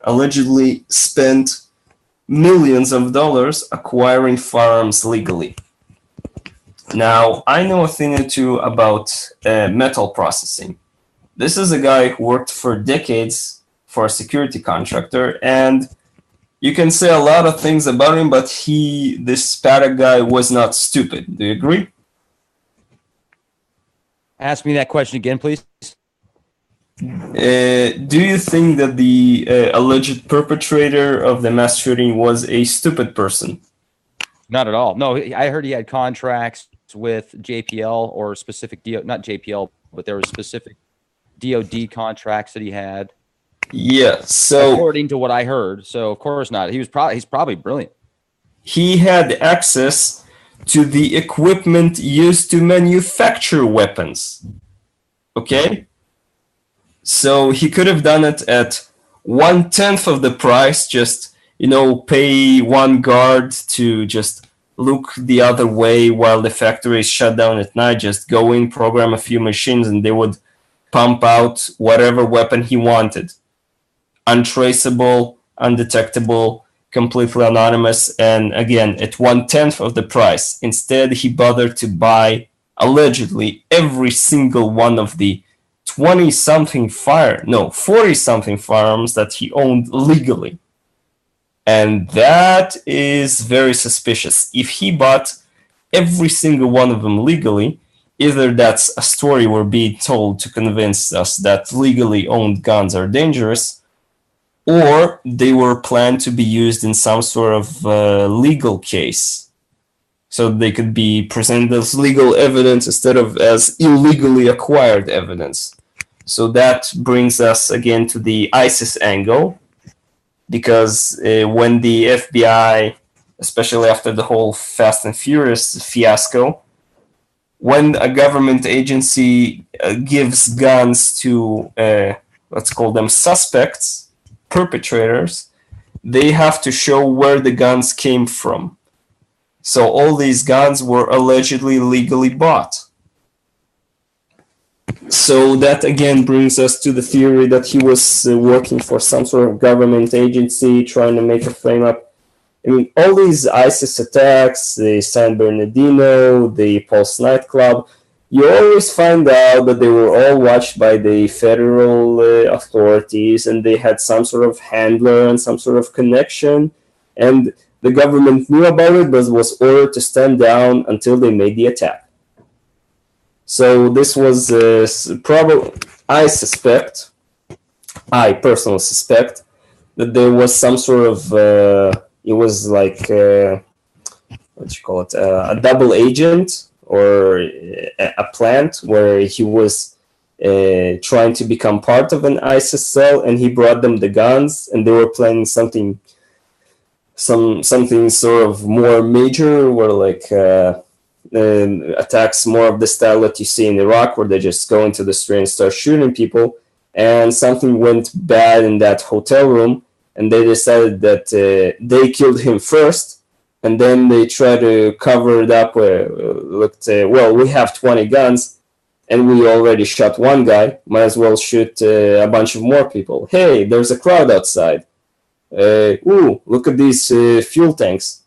allegedly spent millions of dollars acquiring firearms legally. Now, I know a thing or two about metal processing. This is a guy who worked for decades for a security contractor, and you can say a lot of things about him, but this Paddock guy was not stupid. Do you agree? Ask me that question again, please. Do you think that the alleged perpetrator of the mass shooting was a stupid person? Not at all. No, I heard he had contracts with JPL or specific not JPL, but there were specific DoD contracts that he had. Yeah. So according to what I heard, so of course not. He's probably brilliant. He had access to the equipment used to manufacture weapons. Okay. So he could have done it at 1/10 of the price, just, pay one guard to just look the other way while the factory is shut down at night, just go in, program a few machines, and they would pump out whatever weapon he wanted. Untraceable, undetectable, completely anonymous, and again, at 1/10 of the price. Instead, he bothered to buy, allegedly, every single one of the 40-something firearms that he owned legally. And that is very suspicious. If he bought every single one of them legally, either that's a story we're being told to convince us that legally owned guns are dangerous, or they were planned to be used in some sort of legal case. So they could be presented as legal evidence instead of as illegally acquired evidence. So that brings us again to the ISIS angle, because when the FBI, especially after the whole Fast and Furious fiasco, when a government agency gives guns to, let's call them suspects, perpetrators, they have to show where the guns came from. So all these guns were allegedly legally bought. So that again brings us to the theory that he was working for some sort of government agency, trying to make a frame up. I mean, all these ISIS attacks, the San Bernardino, the Pulse nightclub, you always find out that they were all watched by the federal authorities, and they had some sort of handler and some sort of connection, and the government knew about it, but was ordered to stand down until they made the attack. So this was probably, I personally suspect, that there was some sort of, it was like, what you call it, a double agent, or a plant where he was trying to become part of an ISIS cell, and he brought them the guns, and they were planning something sort of more major, where like attacks more of the style that you see in Iraq, where they just go into the street and start shooting people. And something went bad in that hotel room, and they decided that they killed him first, and then they tried to cover it up where well, we have 20 guns, and we already shot one guy, might as well shoot a bunch of more people. Hey, there's a crowd outside. Ooh, look at these fuel tanks.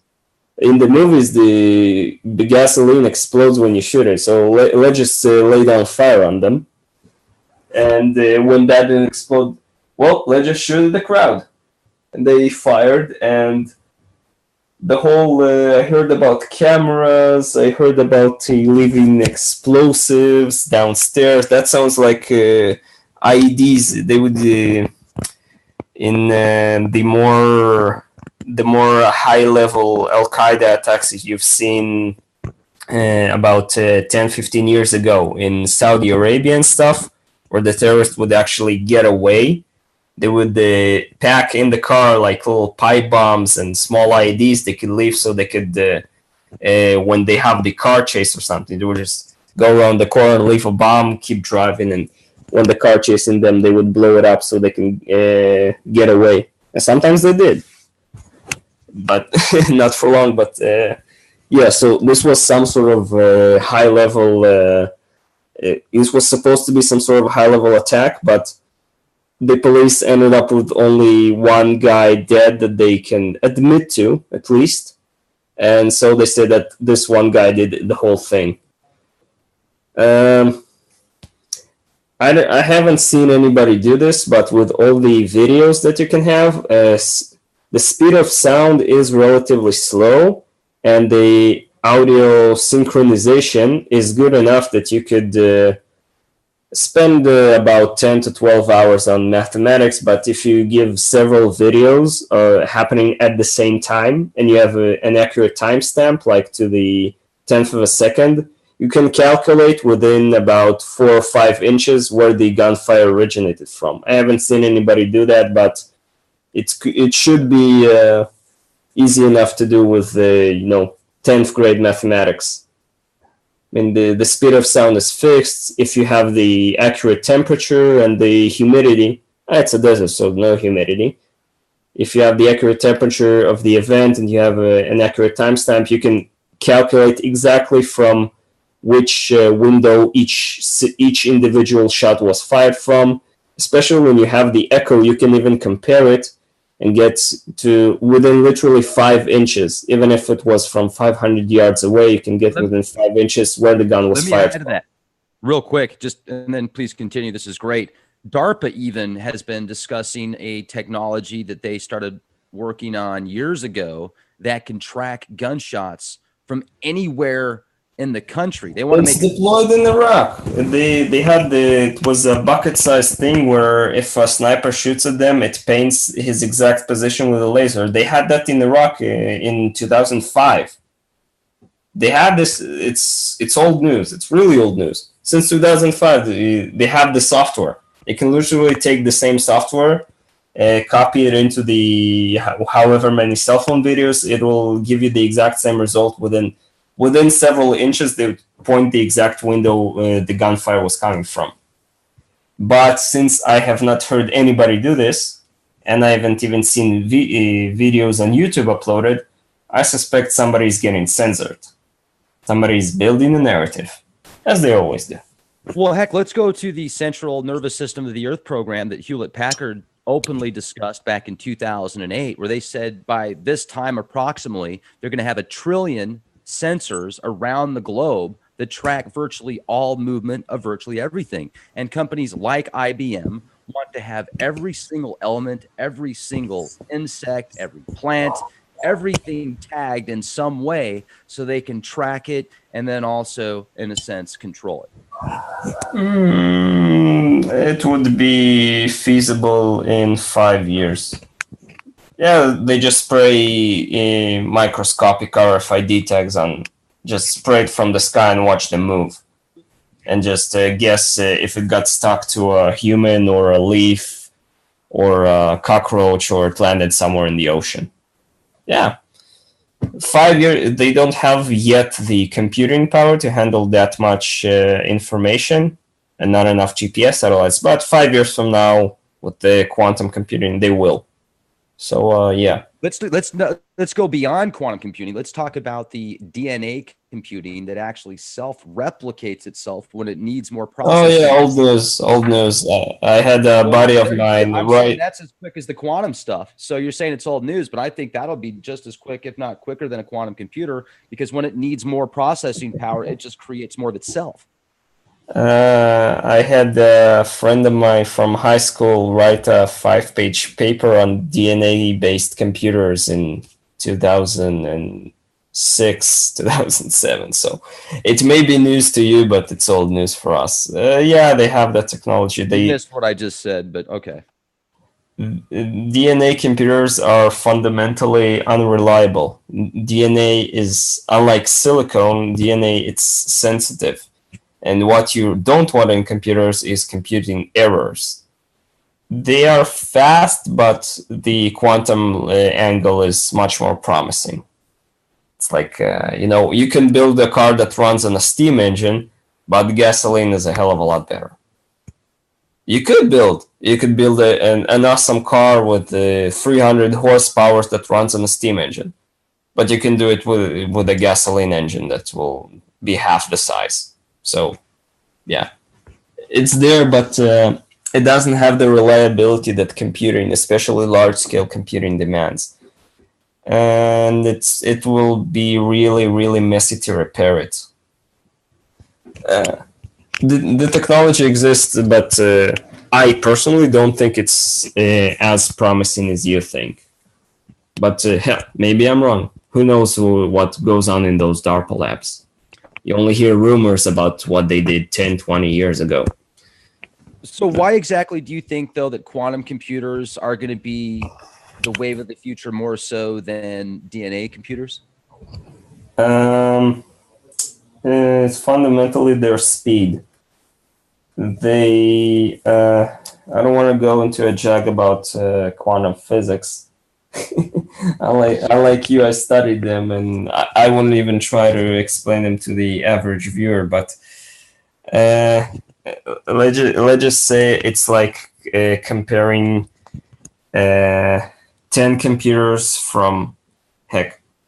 In the movies, the gasoline explodes when you shoot it, so let's just lay down fire on them. And when that didn't explode, well, let's just shoot at the crowd. And they fired, and the whole, I heard about cameras, I heard about leaving explosives downstairs. That sounds like IEDs. They would, in the more high-level Al-Qaeda attacks you've seen about 10, 15 years ago in Saudi Arabia and stuff, where the terrorists would actually get away. They would pack in the car like little pipe bombs and small IEDs they could leave, so they could, when they have the car chase or something, they would just go around the corner, leave a bomb, keep driving, and when the car chasing them, they would blow it up so they can get away. And sometimes they did, but not for long. But yeah, so this was some sort of high-level... It was supposed to be some sort of high-level attack, but the police ended up with only one guy dead that they can admit to, at least. And so they said that this one guy did the whole thing. I haven't seen anybody do this, but with all the videos that you can have, the speed of sound is relatively slow, and the audio synchronization is good enough that you could spend about 10 to 12 hours on mathematics, but if you give several videos happening at the same time, and you have an accurate timestamp, like to the 10th of a second, you can calculate within about 4 or 5 inches where the gunfire originated from. I haven't seen anybody do that, but it should be easy enough to do with 10th grade mathematics. I mean, the speed of sound is fixed. If you have the accurate temperature and the humidity, it's a desert, so no humidity. If you have the accurate temperature of the event and you have an accurate timestamp, you can calculate exactly from which window each individual shot was fired from. Especially when you have the echo, you can even compare it and get to within literally 5 inches. Even if it was from 500 yards away, you can get within 5 inches where the gun was fired. Let me add to that real quick, and then please continue. This is great. DARPA even has been discussing a technology that they started working on years ago that can track gunshots from anywhere in the country. They want to make it deployed in Iraq. They had it was a bucket-sized thing where if a sniper shoots at them, it paints his exact position with a laser. They had that in Iraq in 2005. They had this. It's old news. It's really old news. Since 2005, they have the software. They can literally take the same software, copy it into the however many cell phone videos. It will give you the exact same result within several inches. They would point the exact window the gunfire was coming from. But since I have not heard anybody do this, and I haven't even seen videos on YouTube uploaded, I suspect somebody's getting censored. Somebody's building a narrative, as they always do. Well, heck, let's go to the Central Nervous System of the Earth program that Hewlett-Packard openly discussed back in 2008, where they said by this time approximately, they're going to have 1 trillion sensors around the globe that track virtually all movement of virtually everything. And companies like IBM want to have every single element, every single insect, every plant, everything tagged in some way so they can track it and then also, in a sense, control it. It would be feasible in 5 years. Yeah, they just spray microscopic RFID tags on, just spray it from the sky and watch them move. And just guess if it got stuck to a human or a leaf or a cockroach or it landed somewhere in the ocean. Yeah. 5 years, they don't have yet the computing power to handle that much information and not enough GPS satellites. But 5 years from now, with the quantum computing, they will. So yeah. Let's go beyond quantum computing. Let's talk about the DNA computing that actually self-replicates itself when it needs more processing. Oh yeah, old news. I had a buddy of mine. I'm right. saying that's as quick as the quantum stuff. So you're saying it's old news, but I think that'll be just as quick, if not quicker, than a quantum computer, because when it needs more processing power, it just creates more of itself. I had a friend of mine from high school write a 5-page paper on DNA-based computers in 2006, 2007. So it may be news to you, but it's old news for us. Yeah, they have that technology. You missed what I just said, but okay. DNA computers are fundamentally unreliable. DNA is, unlike silicone, DNA, it's sensitive. And what you don't want in computers is computing errors. They are fast, but the quantum angle is much more promising. It's like, you can build a car that runs on a steam engine, but gasoline is a hell of a lot better. You could build an awesome car with 300 horsepower that runs on a steam engine, but you can do it with a gasoline engine that will be half the size. So, yeah, it's there, but it doesn't have the reliability that computing, especially large-scale computing, demands. And it will be really, really messy to repair it. The technology exists, but I personally don't think it's as promising as you think. But hell, maybe I'm wrong. Who knows what goes on in those DARPA labs? You only hear rumors about what they did 10, 20 years ago. So why exactly do you think, though, that quantum computers are going to be the wave of the future more so than DNA computers? It's fundamentally their speed. I don't want to go into a jag about quantum physics. Unlike you, I studied them, and I wouldn't even try to explain them to the average viewer. But let's just say it's like comparing 10 computers from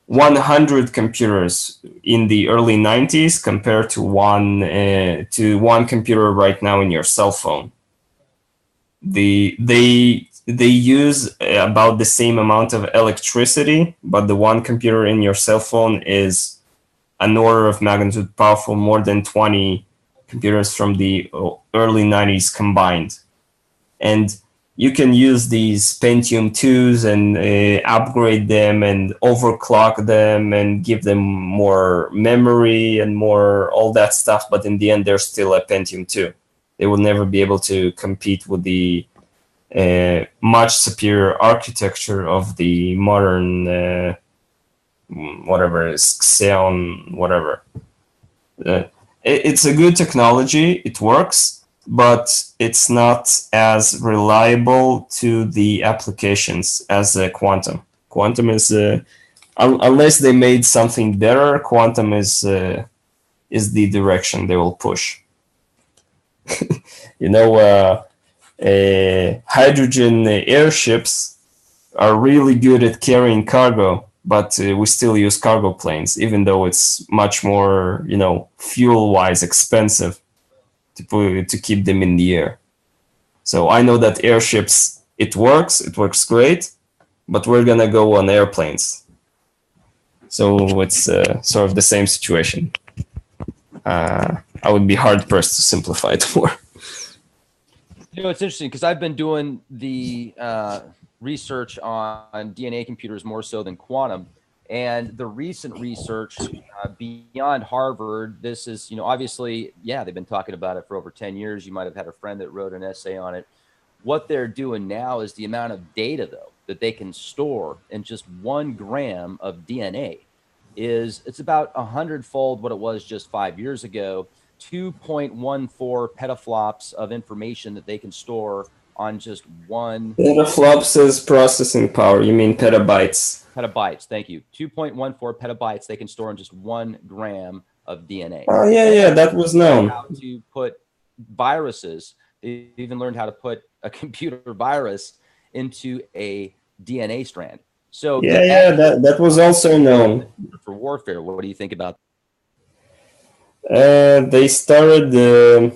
100 computers in the early 90s compared to one computer right now in your cell phone. They use about the same amount of electricity, but the one computer in your cell phone is an order of magnitude powerful, more than 20 computers from the early 90s combined. And you can use these Pentium 2s and upgrade them and overclock them and give them more memory and more all that stuff, but in the end, they're still a Pentium 2. They will never be able to compete with the much superior architecture of the modern Xeon, whatever. It's a good technology, it works, but it's not as reliable to the applications as quantum. Quantum is, unless they made something better, quantum is the direction they will push. Hydrogen airships are really good at carrying cargo, but we still use cargo planes, even though it's much more, fuel-wise expensive to keep them in the air. So I know that airships It works great, but we're gonna go on airplanes. So it's sort of the same situation. I would be hard pressed to simplify it more. You know, it's interesting because I've been doing the research on DNA computers more so than quantum. And the recent research beyond Harvard, this is, you know, obviously, yeah, they've been talking about it for over 10 years. You might have had a friend that wrote an essay on it. What they're doing now is the amount of data, though, that they can store in just 1 gram of DNA it's about 100-fold what it was just 5 years ago. 2.14 petaflops of information that they can store on just 1 Petaflops is processing power. You mean petabytes? Petabytes. Thank you. 2.14 petabytes they can store in just 1 gram of DNA. Oh yeah, that was known. How to put viruses? They even learned how to put a computer virus into a DNA strand. So that was also known for warfare. What do you think about? They started they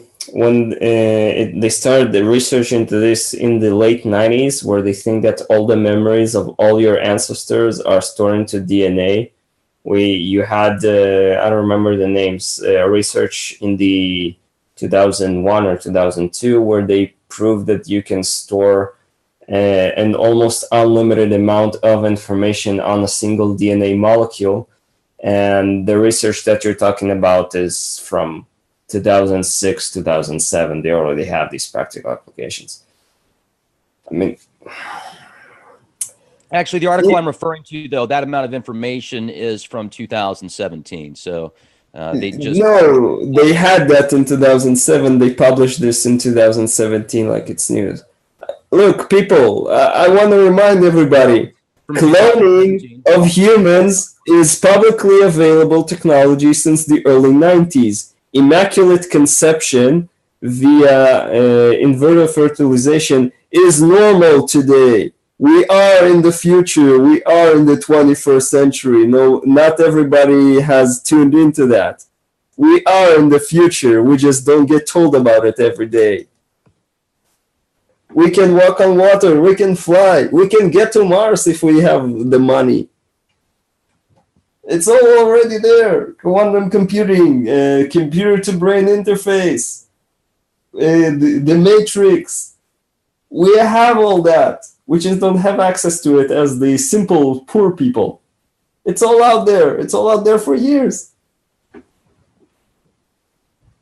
started the research into this in the late 90s, where they think that all the memories of all your ancestors are stored into DNA. You had I don't remember the names, research in the 2001 or 2002 where they proved that you can store an almost unlimited amount of information on a single DNA molecule. And the research that you're talking about is from 2006, 2007. They already have these practical applications. I mean, actually, the article I'm referring to, though, that amount of information is from 2017. So they just... No, they had that in 2007. They published this in 2017 like it's news. Look, people, I want to remind everybody, cloning of humans is publicly available technology since the early 90s. Immaculate conception via inverted fertilization is normal today. We are in the future. We are in the 21st century. No, not everybody has tuned into that. We are in the future. We just don't get told about it every day. We can walk on water. We can fly. We can get to Mars if we have the money. It's all already there. Quantum computing, computer-to-brain interface, the matrix. We have all that. We just don't have access to it as the simple, poor people. It's all out there. It's all out there for years.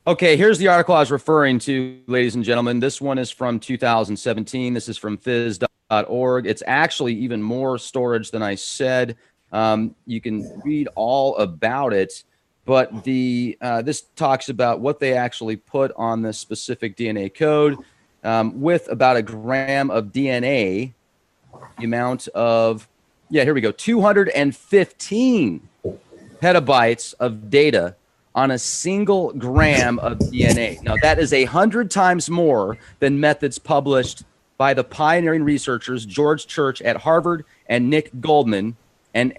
Okay, here's the article I was referring to, ladies and gentlemen. This one is from 2017. This is from phys.org. It's actually even more storage than I said. You can read all about it, but this talks about what they actually put on this specific DNA code with about 1 gram of DNA, the amount of, here we go, 215 petabytes of data on a single gram of DNA. Now, that is 100 times more than methods published by the pioneering researchers George Church at Harvard and Nick Goldman and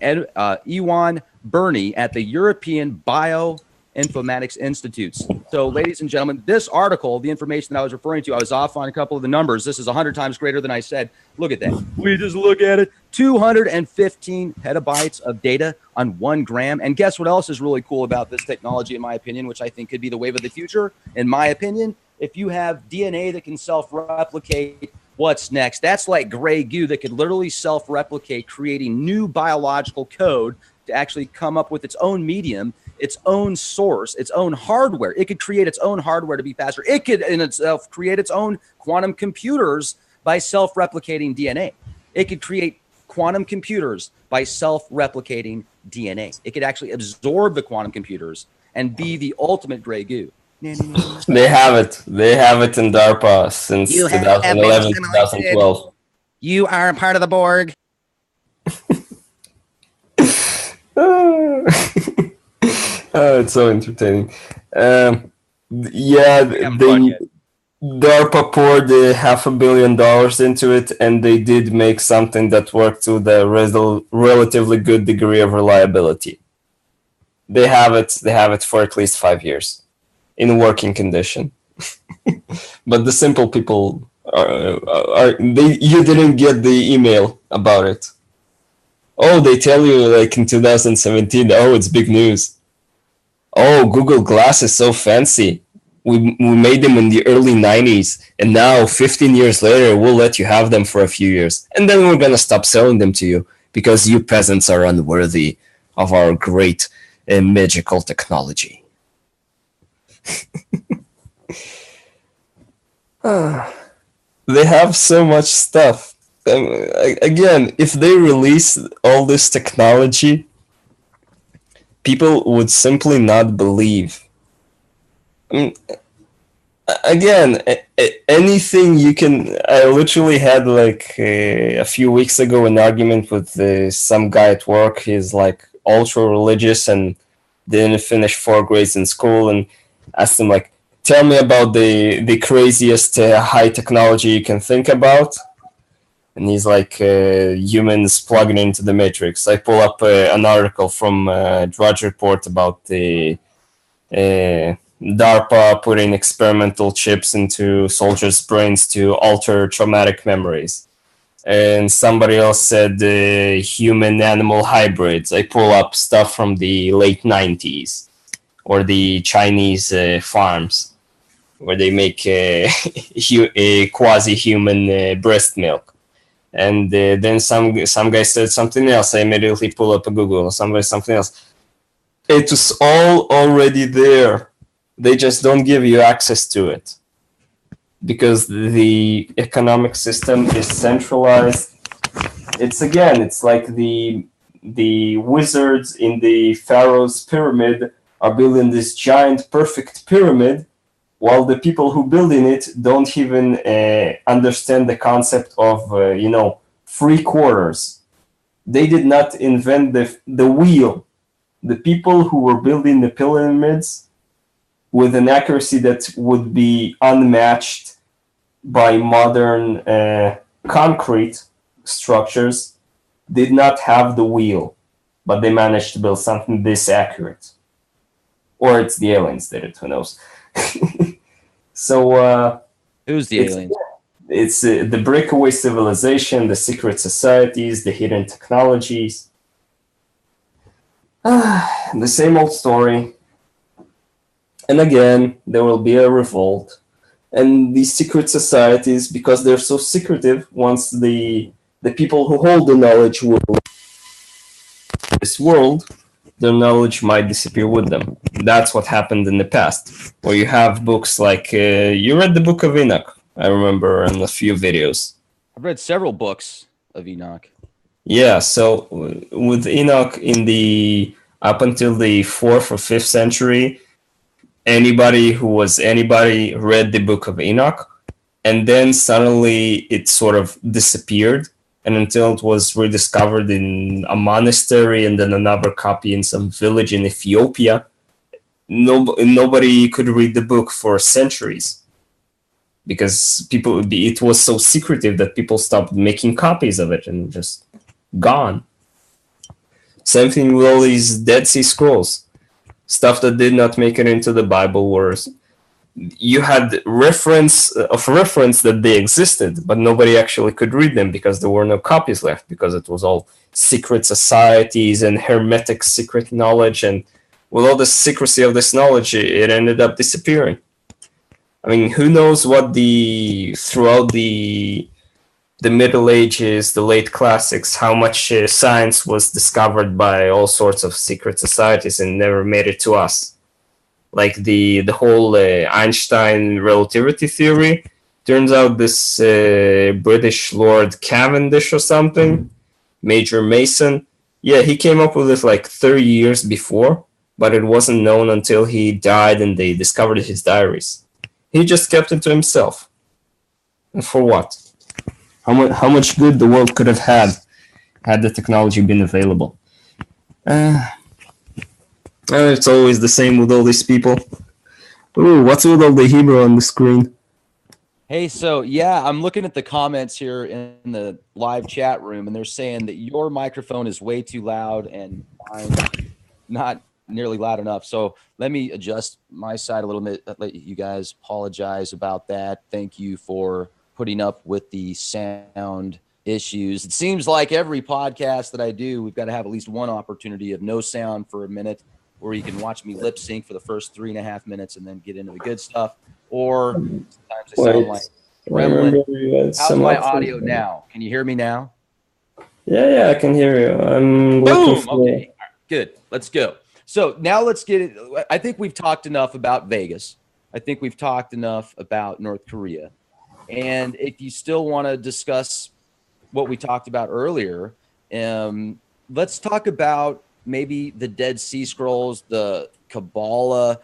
Ewan Burney at the European Bioinformatics Institutes. So, ladies and gentlemen, this article, the information that I was referring to, I was off on a couple of the numbers. This is 100 times greater than I said. Look at that. We just look at it. 215 petabytes of data on 1 gram. And guess what else is really cool about this technology, in my opinion, which I think could be the wave of the future, in my opinion? If you have DNA that can self-replicate, what's next? That's like gray goo that could literally self-replicate, creating new biological code to actually come up with its own medium, its own source, its own hardware. It could create its own hardware to be faster. It could in itself create its own quantum computers by self-replicating DNA. It could create quantum computers by self-replicating DNA. It could actually absorb the quantum computers and be the ultimate gray goo. They have it. They have it in DARPA since 2011, 2012. You are a part of the Borg. It's so entertaining. DARPA poured $500 million into it, and they did make something that worked to the relatively good degree of reliability. They have it. They have it for at least 5 years in working condition. But the simple people You didn't get the email about it. Oh, they tell you like in 2017. Oh, it's big news. Oh, Google Glass is so fancy. We made them in the early 90s, and now 15 years later, we'll let you have them for a few years. And then we're gonna stop selling them to you because you peasants are unworthy of our great and magical technology. They have so much stuff. Again, if they release all this technology, people would simply not believe. I mean, again, anything you can. I literally had like a few weeks ago an argument with some guy at work. He's like ultra religious and didn't finish 4 grades in school, and asked him like, tell me about the craziest high technology you can think about. And he's like, humans plugging into the matrix. I pull up an article from Drudge Report about the DARPA putting experimental chips into soldiers' brains to alter traumatic memories. And somebody else said human-animal hybrids. I pull up stuff from the late 90s or the Chinese farms where they make a quasi-human breast milk. And then some guy said something else. I immediately pull up a Google. Something else. It was all already there. They just don't give you access to it because the economic system is centralized. It's like the wizards in the pharaoh's pyramid are building this giant perfect pyramid, while the people who build in it don't even understand the concept of free quarters. They did not invent the wheel. The people who were building the pyramids with an accuracy that would be unmatched by modern concrete structures did not have the wheel, but they managed to build something this accurate. Or it's the aliens did it, who knows? So, who's the aliens? It's the breakaway civilization, the secret societies, the hidden technologies. The same old story. And again, there will be a revolt. And these secret societies, because they're so secretive, once the people who hold the knowledge will this world, their knowledge might disappear with them. That's what happened in the past, where you have books like you read the Book of Enoch, I remember, in a few videos. I've read several books of Enoch. Yeah, so with Enoch in the up until the 4th or 5th century, anybody read the Book of Enoch, and then suddenly it sort of disappeared. And until it was rediscovered in a monastery and then another copy in some village in Ethiopia, nobody could read the book for centuries because it was so secretive that people stopped making copies of it and just gone. Same thing with all these Dead Sea Scrolls, stuff that did not make it into the Bible, wars. You had reference that they existed, but nobody actually could read them because there were no copies left, because it was all secret societies and hermetic secret knowledge, and with all the secrecy of this knowledge, it ended up disappearing. I mean, who knows what throughout the Middle Ages, the late classics, how much science was discovered by all sorts of secret societies and never made it to us. Like the whole Einstein relativity theory. Turns out this British Lord Cavendish or something, Major Mason, yeah, he came up with it like 30 years before, but it wasn't known until he died and they discovered his diaries. He just kept it to himself. And for what? How much good the world could have had the technology been available. It's always the same with all these people. Ooh, what's with all the Hebrew on the screen? Hey, so yeah, I'm looking at the comments here in the live chat room, and they're saying that your microphone is way too loud and mine's not nearly loud enough. So let me adjust my side a little bit. Let you guys apologize about that. Thank you for putting up with the sound issues. It seems like every podcast that I do, we've got to have at least one opportunity of no sound for a minute, where you can watch me lip sync for the first 3.5 minutes and then get into the good stuff. Or sometimes I sound like gremlin. How's my audio now? Can you hear me now? Yeah, I can hear you. I'm looking for... Okay, good. Let's go. So now let's get it. I think we've talked enough about Vegas. I think we've talked enough about North Korea. And if you still want to discuss what we talked about earlier, let's talk about maybe the Dead Sea Scrolls, the Kabbalah,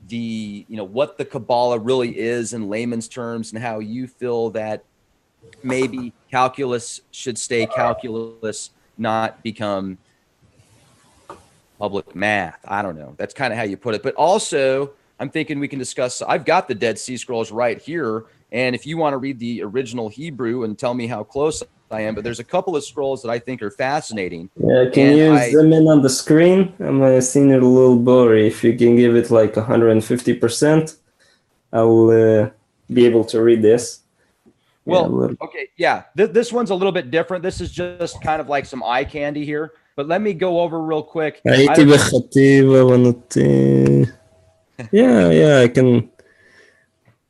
what the Kabbalah really is in layman's terms, and how you feel that maybe calculus should stay calculus, not become public math. I don't know. That's kind of how you put it. But also, I'm thinking we can discuss. I've got the Dead Sea Scrolls right here. And if you want to read the original Hebrew and tell me how close I am, but there's a couple of scrolls that I think are fascinating. Yeah, can you zoom in on the screen? I'm seeing it a little blurry. If you can give it like 150%, I'll be able to read this. Well, okay, yeah. This one's a little bit different. This is just kind of like some eye candy here. But let me go over real quick. Yeah, I can.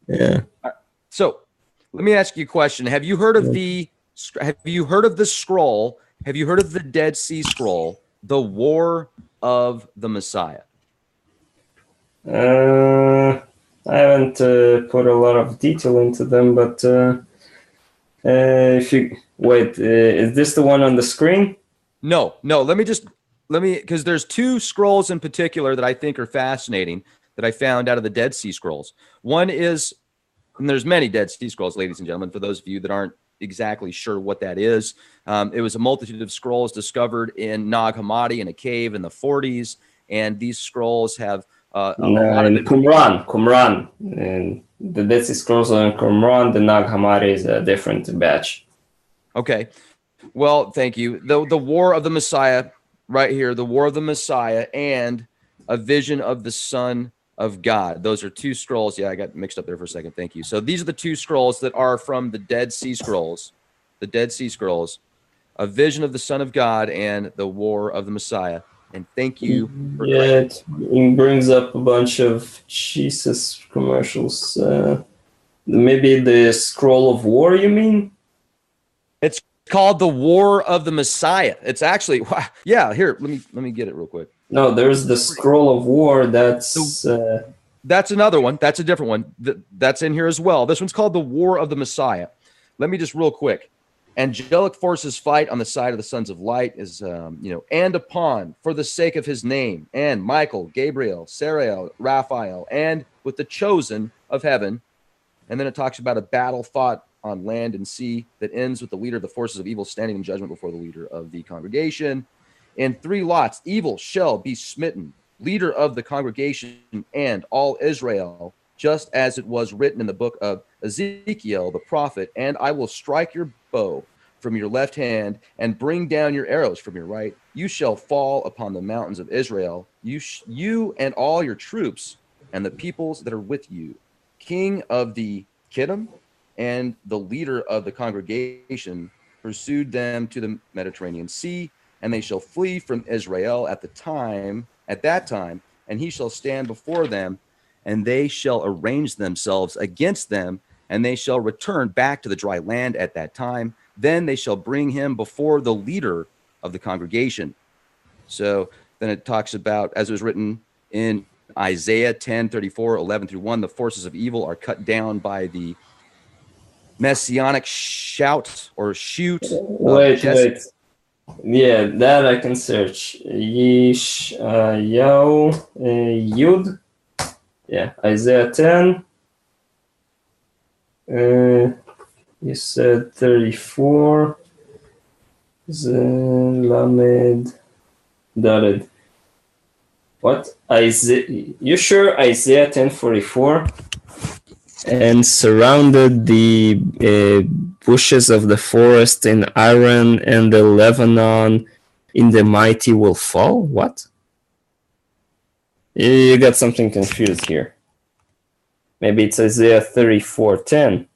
Yeah. So let me ask you a question. Have you heard of the scroll? Have you heard of the Dead Sea Scroll, the War of the Messiah? I haven't put a lot of detail into them, but if you wait, is this the one on the screen? No. Let me, because there's two scrolls in particular that I think are fascinating that I found out of the Dead Sea Scrolls. One is, and there's many Dead Sea Scrolls, ladies and gentlemen, for those of you that aren't exactly sure what that is. It was a multitude of scrolls discovered in Nag Hammadi in a cave in the 40s, and these scrolls have a lot of Qumran. And the Dead Sea Scrolls are in Qumran. The Nag Hammadi is a different batch. Okay. Well, thank you. The War of the Messiah, right here, the War of the Messiah, and a vision of the Son of God. Those are two scrolls. Yeah, I got mixed up there for a second. Thank you. So these are the two scrolls that are from the Dead Sea Scrolls. The Dead Sea Scrolls, a vision of the Son of God, and the War of the Messiah. And thank you. It brings up a bunch of Jesus commercials. Maybe the Scroll of War, you mean? It's called the War of the Messiah. It's actually, yeah. Here, let me get it real quick. No, there's the Scroll of War. That's another one. That's a different one. That's in here as well. This one's called the War of the Messiah. Let me just real quick. Angelic forces fight on the side of the sons of light, is and upon for the sake of his name, and Michael, Gabriel, Sariel, Raphael, and with the chosen of heaven. And then it talks about a battle fought on land and sea that ends with the leader of the forces of evil standing in judgment before the leader of the congregation. In 3 lots, evil shall be smitten, leader of the congregation and all Israel, just as it was written in the book of Ezekiel the prophet. And I will strike your bow from your left hand and bring down your arrows from your right. You shall fall upon the mountains of Israel, you and all your troops and the peoples that are with you. King of the Kittim and the leader of the congregation pursued them to the Mediterranean Sea, and they shall flee from Israel at that time, and he shall stand before them, and they shall arrange themselves against them, and they shall return back to the dry land at that time. Then they shall bring him before the leader of the congregation. So then it talks about, as it was written in Isaiah 10:34, 11 through 1, the forces of evil are cut down by the messianic shout or shoot. Wait. Yeah, that I can search. Yud. Yeah, Isaiah 10. You said 34. Lamed. Dared. What? Isaiah? You sure Isaiah 10:44? And surrounded the bushes of the forest in Aran and the Lebanon in the mighty will fall? What? You got something confused here. Maybe it's Isaiah 34:10.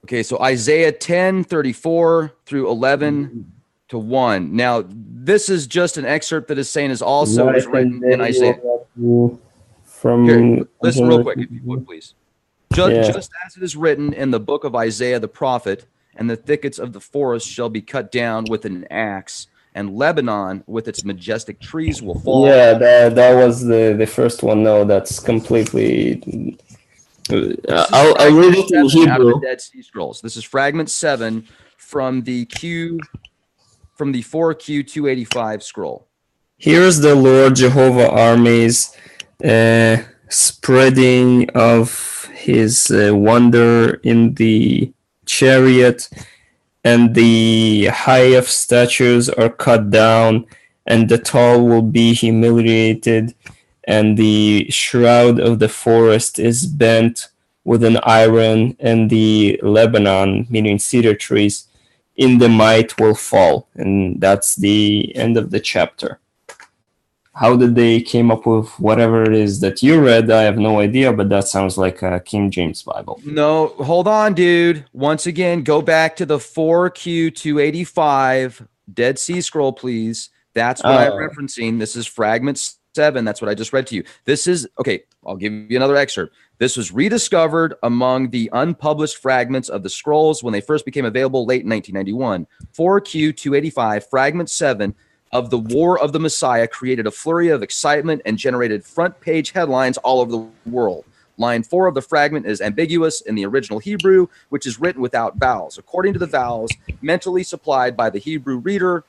Okay, so Isaiah 10:34 through 11 to 1. Now, this is just an excerpt that is saying is also was Night and written in day Isaiah. Here, from listen real quick, if you would, please. yeah. Just as it is written in the book of Isaiah the prophet, and the thickets of the forest shall be cut down with an axe, and Lebanon with its majestic trees will fall. Yeah, that was the first one. No, that's completely. I'll read Fragment it in 7 out of the Hebrew. Dead Sea Scrolls. This is fragment 7 from the 4Q 285 scroll. Here's the Lord Jehovah armies, spreading of his wonder in the chariot, and the high of statues are cut down, and the tall will be humiliated, and the shroud of the forest is bent with an iron, and the Lebanon, meaning cedar trees, in the might will fall. And that's the end of the chapter. How did they came up with whatever it is that you read? I have no idea, but that sounds like a King James Bible. No, hold on, dude. Once again, go back to the 4Q 285 Dead Sea Scroll, please. That's what I'm referencing. This is fragment 7. That's what I just read to you. This is, okay, I'll give you another excerpt. This was rediscovered among the unpublished fragments of the scrolls when they first became available late in 1991. 4Q 285, fragment 7 of the War of the Messiah created a flurry of excitement and generated front-page headlines all over the world. Line 4 of the fragment is ambiguous in the original Hebrew, which is written without vowels. According to the vowels mentally supplied by the Hebrew reader,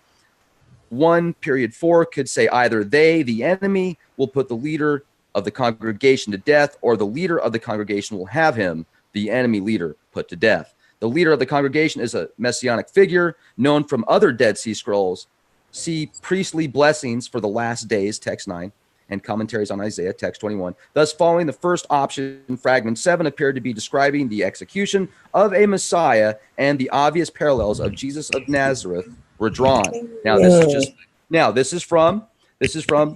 1:4 could say either they, the enemy, will put the leader of the congregation to death, or the leader of the congregation will have him, the enemy leader, put to death. The leader of the congregation is a messianic figure known from other Dead Sea Scrolls. See priestly blessings for the last days, text 9, and commentaries on Isaiah, text 21. Thus, following the first option, fragment 7 appeared to be describing the execution of a Messiah, and the obvious parallels of Jesus of Nazareth were drawn. Now, this is from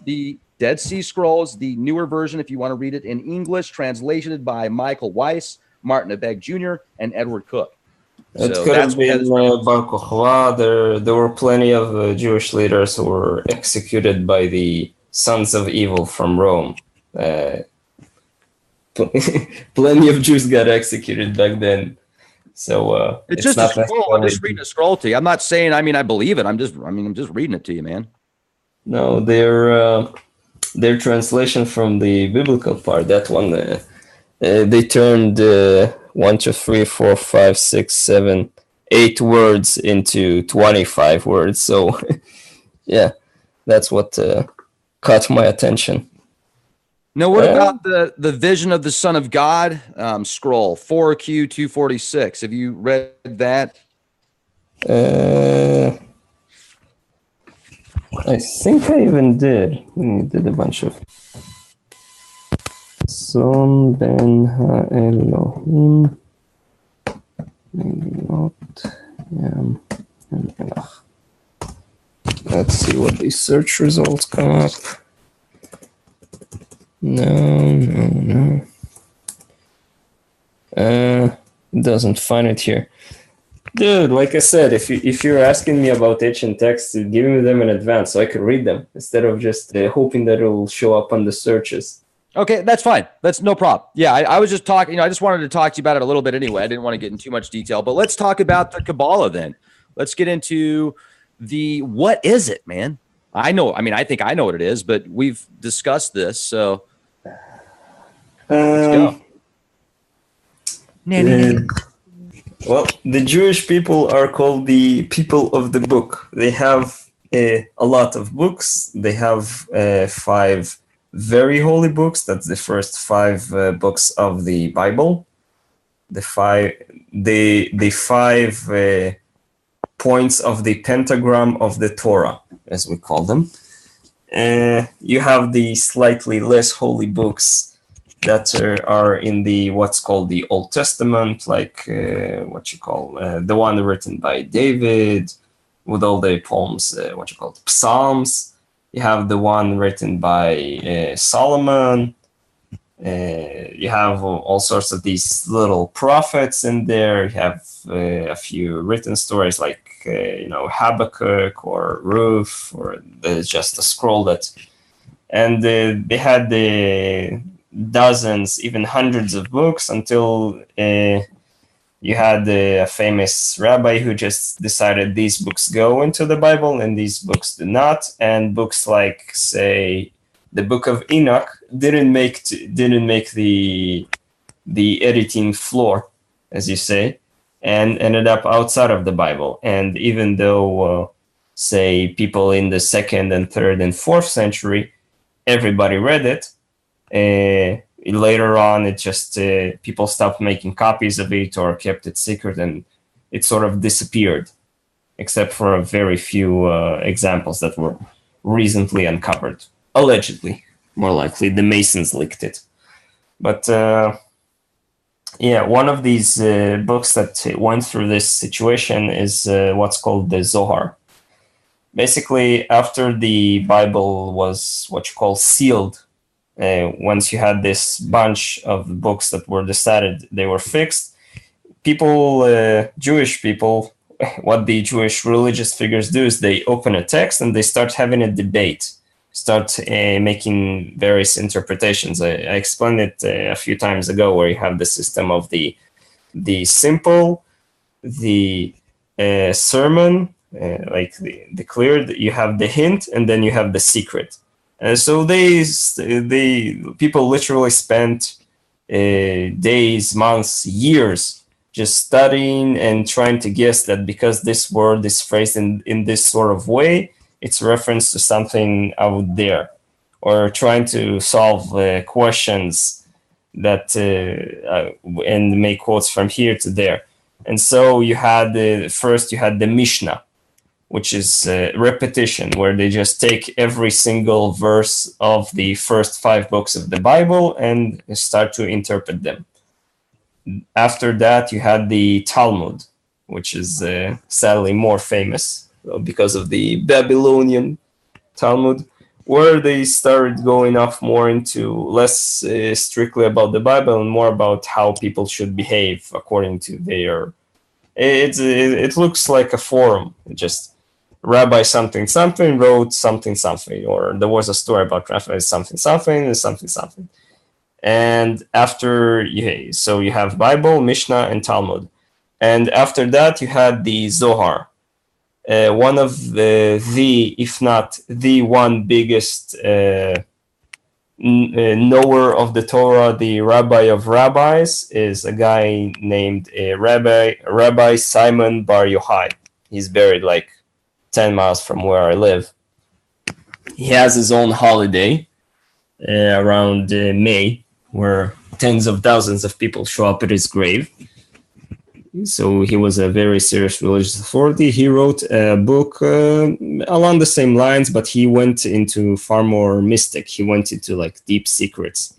the Dead Sea Scrolls, the newer version, if you want to read it in English, translated by Michael Weiss, Martin Abegg Jr., and Edward Cook. It could have been Bar Kokhba. There were plenty of Jewish leaders who were executed by the sons of evil from Rome. Plenty of Jews got executed back then. So it's just not a scroll. I'm just reading a scroll to you. I'm not saying, I believe it. I'm just reading it to you, man. No, their translation from the biblical part, that one, they turned 1, 2, 3, 4, 5, 6, 7, 8 words into 25 words. So, yeah, that's what caught my attention. Now, what about the vision of the Son of God scroll, 4Q 246? Have you read that? I think I even did. We did a bunch of. Son ben ha-Elohim. Maybe not. Yeah. Let's see what the search results come up. No. It doesn't find it here. Dude, like I said, if you're asking me about ancient texts, give me them in advance so I can read them instead of just hoping that it'll show up on the searches. Okay, that's fine. That's no problem. Yeah, I was just talking, I just wanted to talk to you about it a little bit anyway. I didn't want to get in too much detail, but let's talk about the Kabbalah then. Let's get into what is it, man? I think I know what it is, but we've discussed this, so let's go. Well, the Jewish people are called the people of the book. They have a lot of books. They have 5 very holy books. That's the first 5 books of the Bible. The 5 points of the pentagram of the Torah, as we call them. You have the slightly less holy books that are in the what's called the Old Testament, like the one written by David, with all the poems, Psalms. You have the one written by Solomon, You have all sorts of these little prophets in there. You have a few written stories like Habakkuk or Ruth, or just a scroll that. And they had dozens, even hundreds of books until you had a famous rabbi who just decided these books go into the Bible and these books do not. And books like, say, the Book of Enoch didn't make the editing floor, as you say, and ended up outside of the Bible. And even though, say, people in the 2nd and 3rd and 4th century, everybody read it, later on it just people stopped making copies of it or kept it secret, and it sort of disappeared, except for a very few examples that were recently uncovered. Allegedly, more likely, the Masons leaked it. But one of these books that went through this situation is what's called the Zohar. Basically, after the Bible was what you call sealed, once you had this bunch of books that were decided they were fixed, people, Jewish people, what the Jewish religious figures do is they open a text and they start having a debate, start making various interpretations. I explained it a few times ago, where you have the system of the simple, the sermon, like the clear, you have the hint, and then you have the secret. And so they people literally spent days, months, years just studying and trying to guess that because this word is phrased in this sort of way, it's reference to something out there, or trying to solve questions that and make quotes from here to there. And so you had first you had the Mishnah, which is repetition, where they just take every single verse of the first 5 books of the Bible and start to interpret them. After that, you had the Talmud, which is sadly more famous because of the Babylonian Talmud, where they started going off more into less strictly about the Bible and more about how people should behave according to their. It looks like a forum. Just Rabbi something something wrote something something, or there was a story about Rabbi something something and something something. And after so you have Bible, Mishnah, and Talmud, and after that you had the Zohar. One of the if not the one biggest knower of the Torah, the Rabbi of Rabbis, is a guy named Rabbi Simon Bar Yochai. He's buried like 10 miles from where I live. He has his own holiday around May, where tens of thousands of people show up at his grave. So he was a very serious religious authority. He wrote a book along the same lines, but he went into far more mystic. He went into like deep secrets.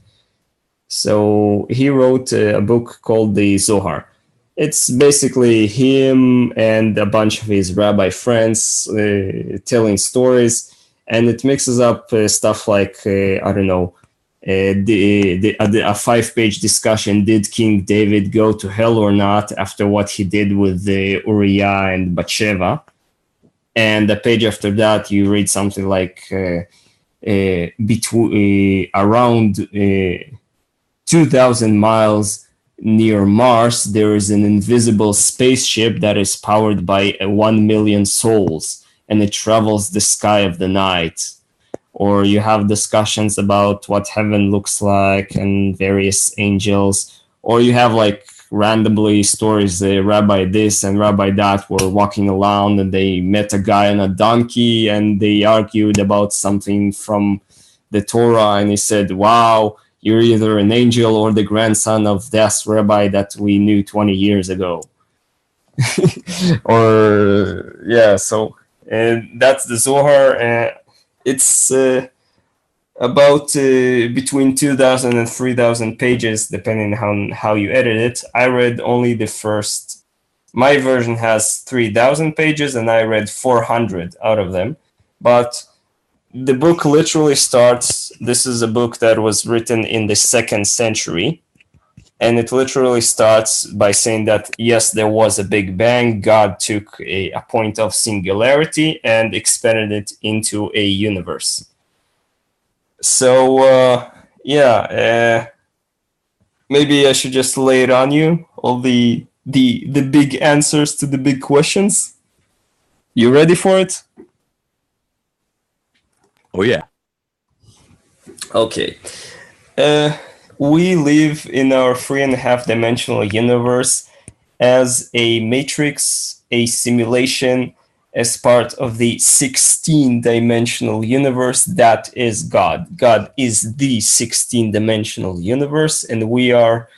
So he wrote a book called the Zohar. It's basically him and a bunch of his rabbi friends telling stories, and it mixes up stuff like, I don't know, a 5-page discussion: did King David go to hell or not after what he did with Uriah and Bathsheba? And a page after that, you read something like around 2,000 miles near Mars, there is an invisible spaceship that is powered by 1 million souls, and it travels the sky of the night. Or you have discussions about what heaven looks like and various angels. Or you have like randomly stories, Rabbi this and Rabbi that were walking around and they met a guy on a donkey and they argued about something from the Torah, and he said, wow, you're either an angel or the grandson of that rabbi that we knew 20 years ago. Or so that's the Zohar. It's about between 2,000 and 3,000 pages, depending on how you edit it. I read only the first. My version has 3,000 pages, and I read 400 out of them. But the book literally starts. This is a book that was written in the 2nd century, and it literally starts by saying that yes, there was a big bang. God took a point of singularity and expanded it into a universe. So yeah, maybe I should just lay it on you, all the big answers to the big questions. You ready for it? Oh yeah. Okay. We live in our 3.5-dimensional universe as a matrix, a simulation, as part of the 16-dimensional universe that is God. God is the 16-dimensional universe, and we are,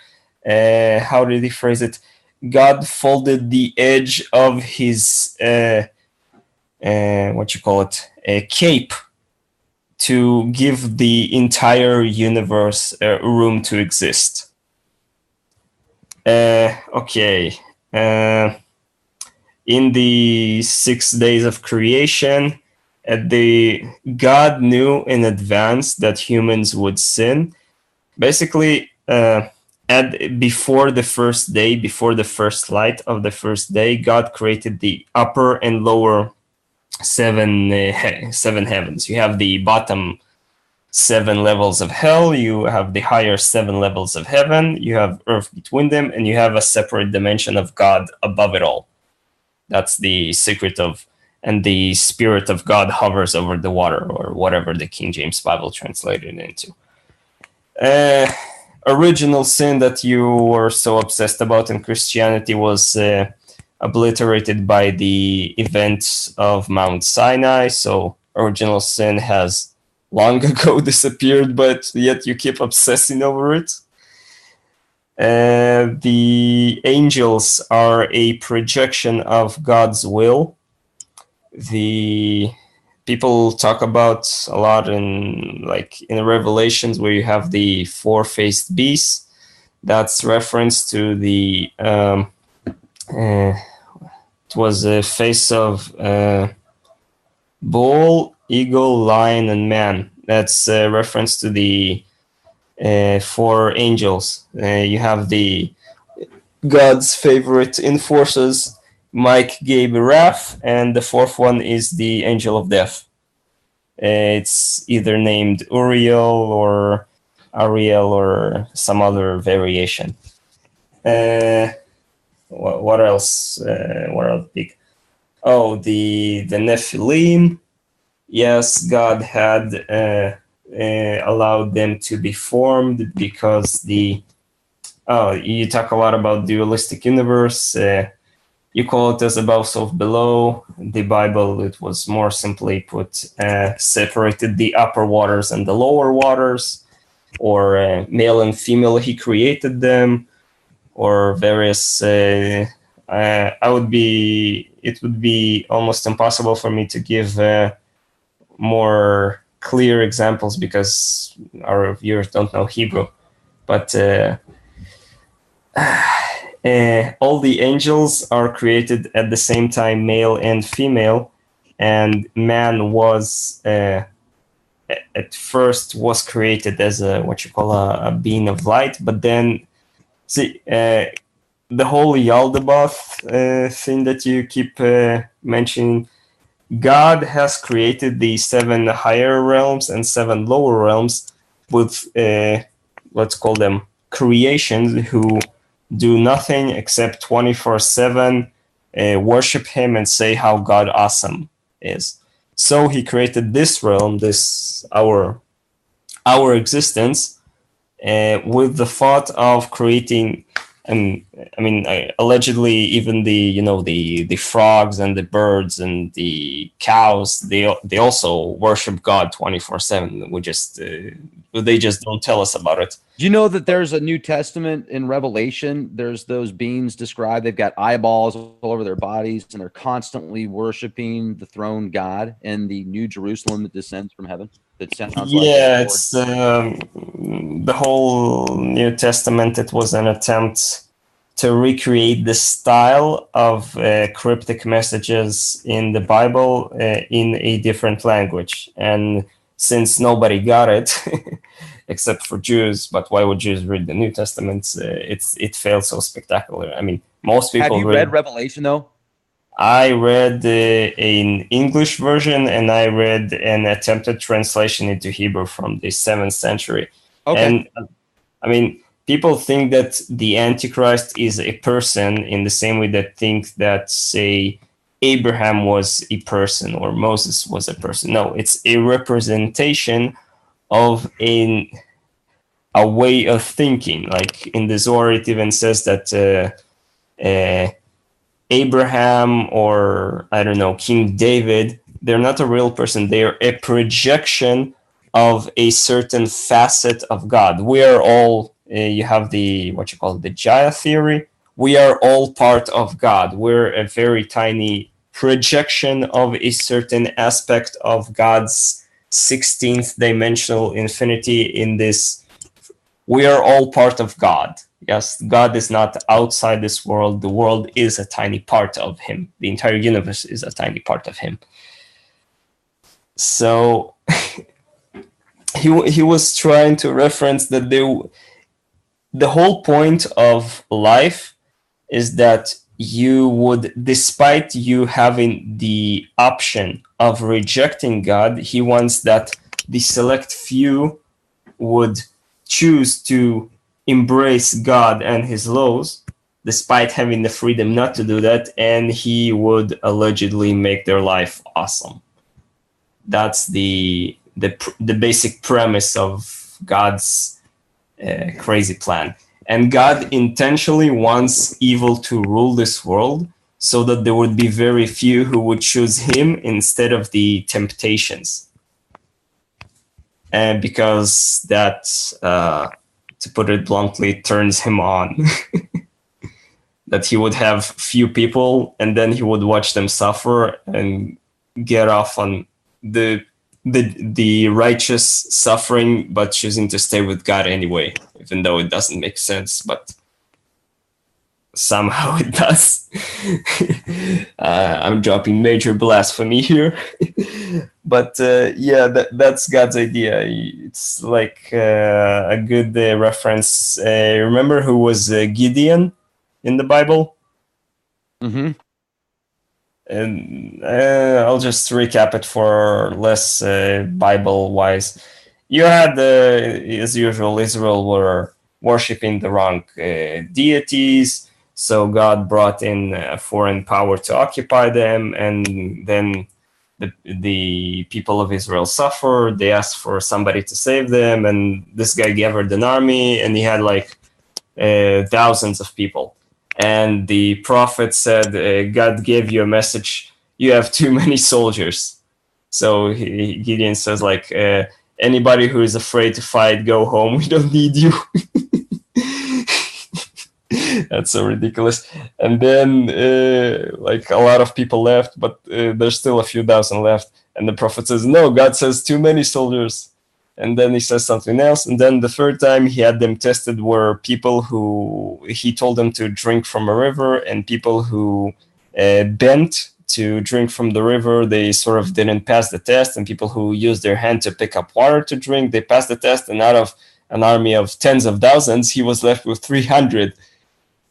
how did he phrase it? God folded the edge of his, what you call it, a cape, to give the entire universe room to exist. Okay. In the 6 days of creation, God knew in advance that humans would sin. Basically, before the first day, before the first light of the first day, God created the upper and lower seven heavens. You have the bottom 7 levels of hell, you have the higher 7 levels of heaven, you have earth between them, and you have a separate dimension of God above it all. That's the secret of, and the spirit of God hovers over the water, or whatever the King James Bible translated it into. Original sin that you were so obsessed about in Christianity was obliterated by the events of Mount Sinai. So original sin has long ago disappeared, but yet you keep obsessing over it. The angels are a projection of God's will. The people talk about a lot in Revelations, where you have the 4-faced beast. That's reference to the it was a face of bull, eagle, lion, and man. That's a reference to the 4 angels. You have the God's favorite enforcers, Mike, Gabe, Raph, and the 4th one is the angel of death. It's either named Uriel or Ariel or some other variation. What else? What else big? Oh, the Nephilim. Yes, God had allowed them to be formed because you talk a lot about dualistic universe. You call it as above, so below. The Bible, it was more simply put, separated the upper waters and the lower waters, or male and female, he created them, or various. It would be almost impossible for me to give more clear examples because our viewers don't know Hebrew, but all the angels are created at the same time, male and female, and man was at first was created as a being of light, but then see the whole Yaldabaoth thing that you keep mentioning. God has created the 7 higher realms and 7 lower realms with, let's call them creations, who do nothing except 24/7 worship him and say how God awesome is. So he created this realm, this our existence, with the thought of creating. Allegedly, even the frogs and the birds and the cows, they also worship God 24/7. They just don't tell us about it. Do you know that there's a New Testament in Revelation? There's those beings described. They've got eyeballs all over their bodies, and they're constantly worshiping the throne God in the New Jerusalem that descends from heaven. That sounds like it's the whole New Testament. It was an attempt to recreate the style of cryptic messages in the Bible in a different language. And since nobody got it, except for Jews, but why would Jews read the New Testament? It failed so spectacular. I mean, most people Have you read Revelation though? I read an English version, and I read an attempted translation into Hebrew from the 7th century. Okay. And I mean, people think that the Antichrist is a person in the same way that think that, say, Abraham was a person or Moses was a person. No, it's a representation of a way of thinking. Like in the Zohar, it even says that Abraham or, I don't know, King David, they're not a real person. They are a projection of a certain facet of God. We are all, you have the, what you call it, the Jaya theory. We are all part of God. We're a very tiny projection of a certain aspect of God's 16th dimensional infinity in this. We are all part of God. Yes, God is not outside this world. The world is a tiny part of him. The entire universe is a tiny part of him. So he was trying to reference that the whole point of life is that you would, despite you having the option of rejecting God, he wants that the select few would choose to embrace God and his laws, despite having the freedom not to do that, and he would allegedly make their life awesome. That's the basic premise of God's crazy plan. And God intentionally wants evil to rule this world so that there would be very few who would choose him instead of the temptations. And because that, to put it bluntly, turns him on. That he would have few people and then he would watch them suffer and get off on the righteous suffering, but choosing to stay with God anyway, even though it doesn't make sense, but somehow it does. I'm dropping major blasphemy here. But yeah, that's God's idea. It's like a good reference. Remember who was Gideon in the Bible? Mm-hmm. And I'll just recap it for less Bible-wise. You had, as usual, Israel were worshipping the wrong deities, so God brought in a foreign power to occupy them, and then the people of Israel suffered. They asked for somebody to save them, and this guy gathered an army, and he had like thousands of people. And the prophet said, God gave you a message, you have too many soldiers. So Gideon says, like, anybody who is afraid to fight, go home, we don't need you. That's so ridiculous. And then like a lot of people left, but there's still a few thousand left. And the prophet says, no, God says too many soldiers. And then he says something else. And then the third time he had them tested were people who he told them to drink from a river, and people who bent to drink from the river, they sort of didn't pass the test. And people who used their hand to pick up water to drink, they passed the test. And out of an army of tens of thousands, he was left with 300.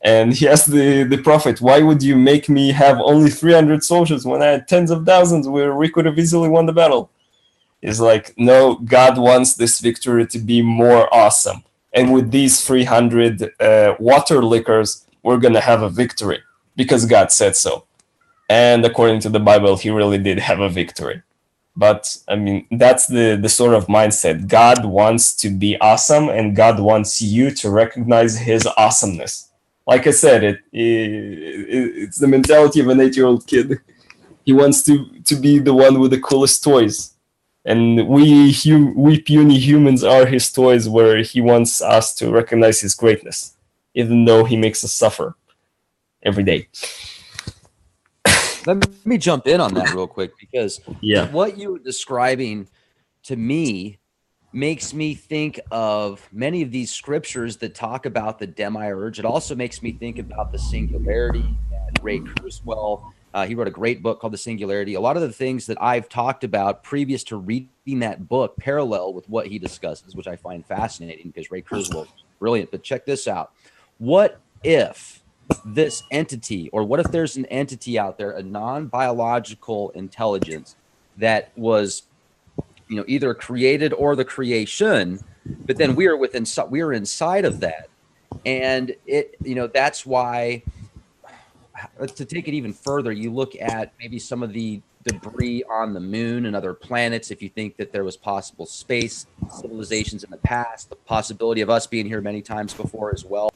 And he asked the prophet, why would you make me have only 300 soldiers when I had tens of thousands where we could have easily won the battle? Is like, no, God wants this victory to be more awesome. And with these 300 water liquors, we're going to have a victory because God said so. And according to the Bible, he really did have a victory. But I mean, that's the sort of mindset. God wants to be awesome, and God wants you to recognize his awesomeness. Like I said, it's the mentality of an 8-year-old kid. He wants to be the one with the coolest toys. And we puny humans are his toys, where he wants us to recognize his greatness, even though he makes us suffer every day. Let me jump in on that real quick, because Yeah. what you were describing to me makes me think of many of these scriptures that talk about the demiurge. It also makes me think about the singularity that Ray Kurzweil, he wrote a great book called The Singularity. A lot of the things that I've talked about previous to reading that book parallel with what he discusses, which I find fascinating because Ray Kurzweil is brilliant. But check this out. What if this entity, or what if there's an entity out there, a non-biological intelligence that was, either created or the creation, but then we are inside of that. And that's why, to take it even further, you look at maybe some of the debris on the moon and other planets. If you think that there was possible space civilizations in the past, the possibility of us being here many times before as well.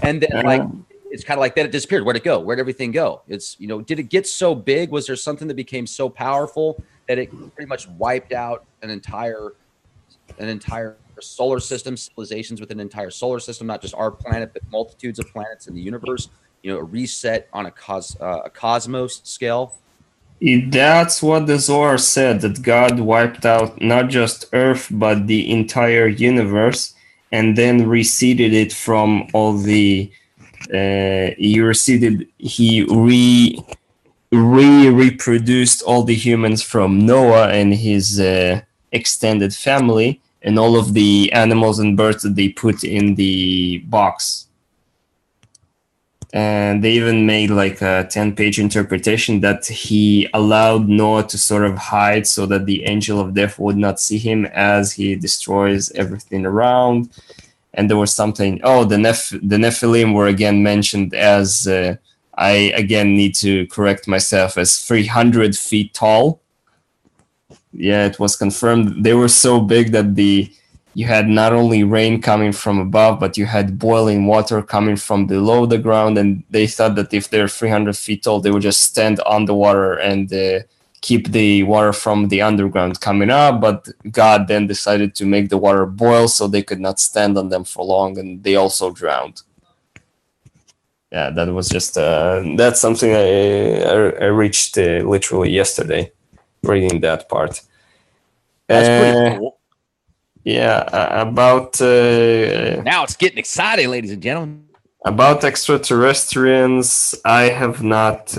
And then it's kind of like that. It disappeared. Where'd it go? Where'd everything go? It's, did it get so big? Was there something that became so powerful that it pretty much wiped out an entire solar system, civilizations within an entire solar system, not just our planet, but multitudes of planets in the universe, a reset on a cosmos scale? That's what the Zohar said, that God wiped out not just Earth, but the entire universe, and then reseeded it from all the he reproduced all the humans from Noah and his extended family, and all of the animals and birds that they put in the box. And they even made like a 10-page interpretation that he allowed Noah to sort of hide so that the angel of death would not see him as he destroys everything around. And there was something, the Nephilim were again mentioned as, I again need to correct myself, as 300 feet tall. Yeah, it was confirmed. They were so big that you had not only rain coming from above, but you had boiling water coming from below the ground. And they thought that if they're 300 feet tall, they would just stand on the water and keep the water from the underground coming up. But God then decided to make the water boil so they could not stand on them for long, and they also drowned. Yeah, that was just that's something I reached literally yesterday, reading that part. That's pretty cool. Yeah, about now it's getting exciting, ladies and gentlemen. About extraterrestrians, I have not.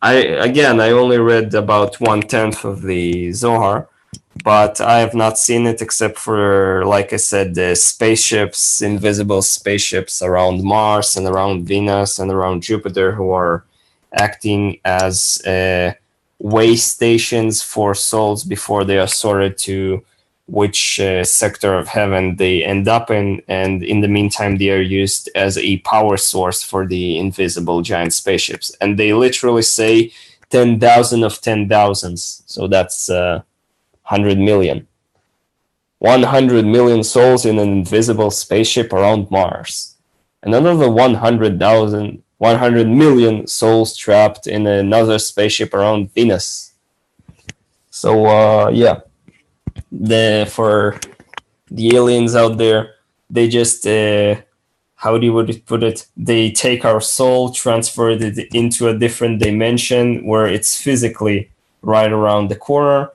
I only read about 1/10 of the Zohar, but I have not seen it except for, like I said, the spaceships, invisible spaceships around Mars and around Venus and around Jupiter, who are acting as way stations for souls before they are sorted to which sector of heaven they end up in, and in the meantime they are used as a power source for the invisible giant spaceships. And they literally say 10,000 of 10,000s, so that's 100 million. 100 million souls in an invisible spaceship around Mars, and another 100 million souls trapped in another spaceship around Venus. So yeah, for the aliens out there, they just how do you put it? They take our soul, transfer it into a different dimension where it's physically right around the corner,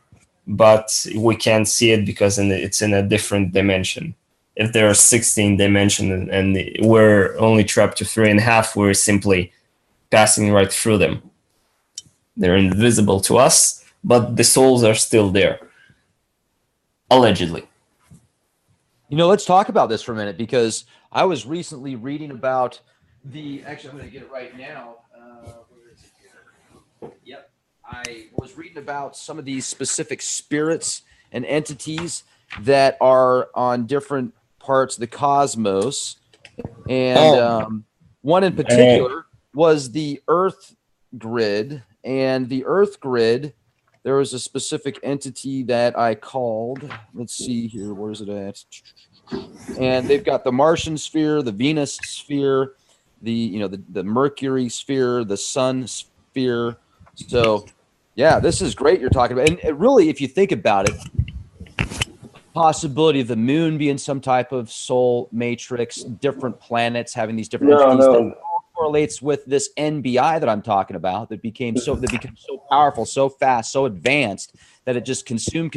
but we can't see it because it's in a different dimension. If there are 16 dimensions and we're only trapped to 3.5, we're simply passing right through them. They're invisible to us, but the souls are still there. Allegedly. Let's talk about this for a minute, because I was recently reading about actually, I'm going to get it right now. Where is it here? Yep. I was reading about some of these specific spirits and entities that are on different parts of the cosmos. And one in particular was the Earth grid. And the Earth grid, there was a specific entity that I called. Let's see here. Where's it at? And they've got the Martian sphere, the Venus sphere, the Mercury sphere, the Sun sphere. So, yeah, this is great you're talking about. And really, if you think about it, the possibility of the moon being some type of soul matrix, different planets having these different entities. correlates with this NBI that I'm talking about that becomes so powerful, so fast, so advanced that it just consume,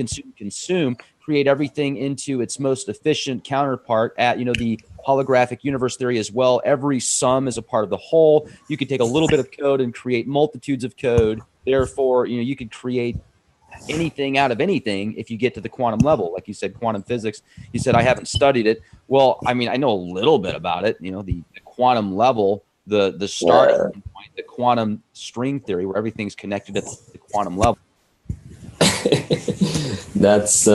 create everything into its most efficient counterpart at, the holographic universe theory as well. Every sum is a part of the whole. You could take a little bit of code and create multitudes of code. Therefore, you could create anything out of anything if you get to the quantum level. Like you said, quantum physics. You said, I haven't studied it. Well, I mean, I know a little bit about it, the quantum level, the starting point, the quantum string theory, where everything's connected at the quantum level. That's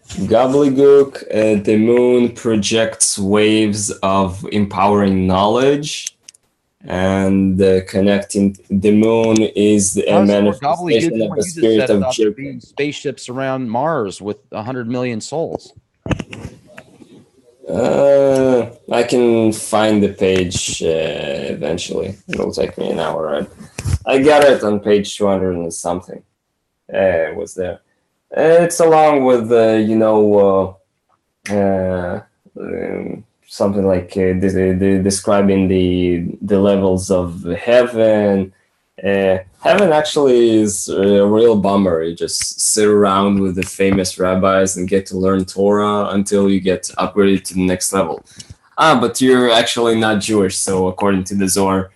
gobbledygook. The moon projects waves of empowering knowledge, and connecting the moon is a manifestation of the spirit of Jacob. Spaceships around Mars with 100 million souls. I can find the page eventually. It'll take me an hour. Right? I got it on page 200 and something. It was there. It's along with something like describing the levels of heaven. Heaven actually is a real bummer. You just sit around with the famous rabbis and get to learn Torah until you get upgraded to the next level. But you're actually not Jewish, so according to the Zohar,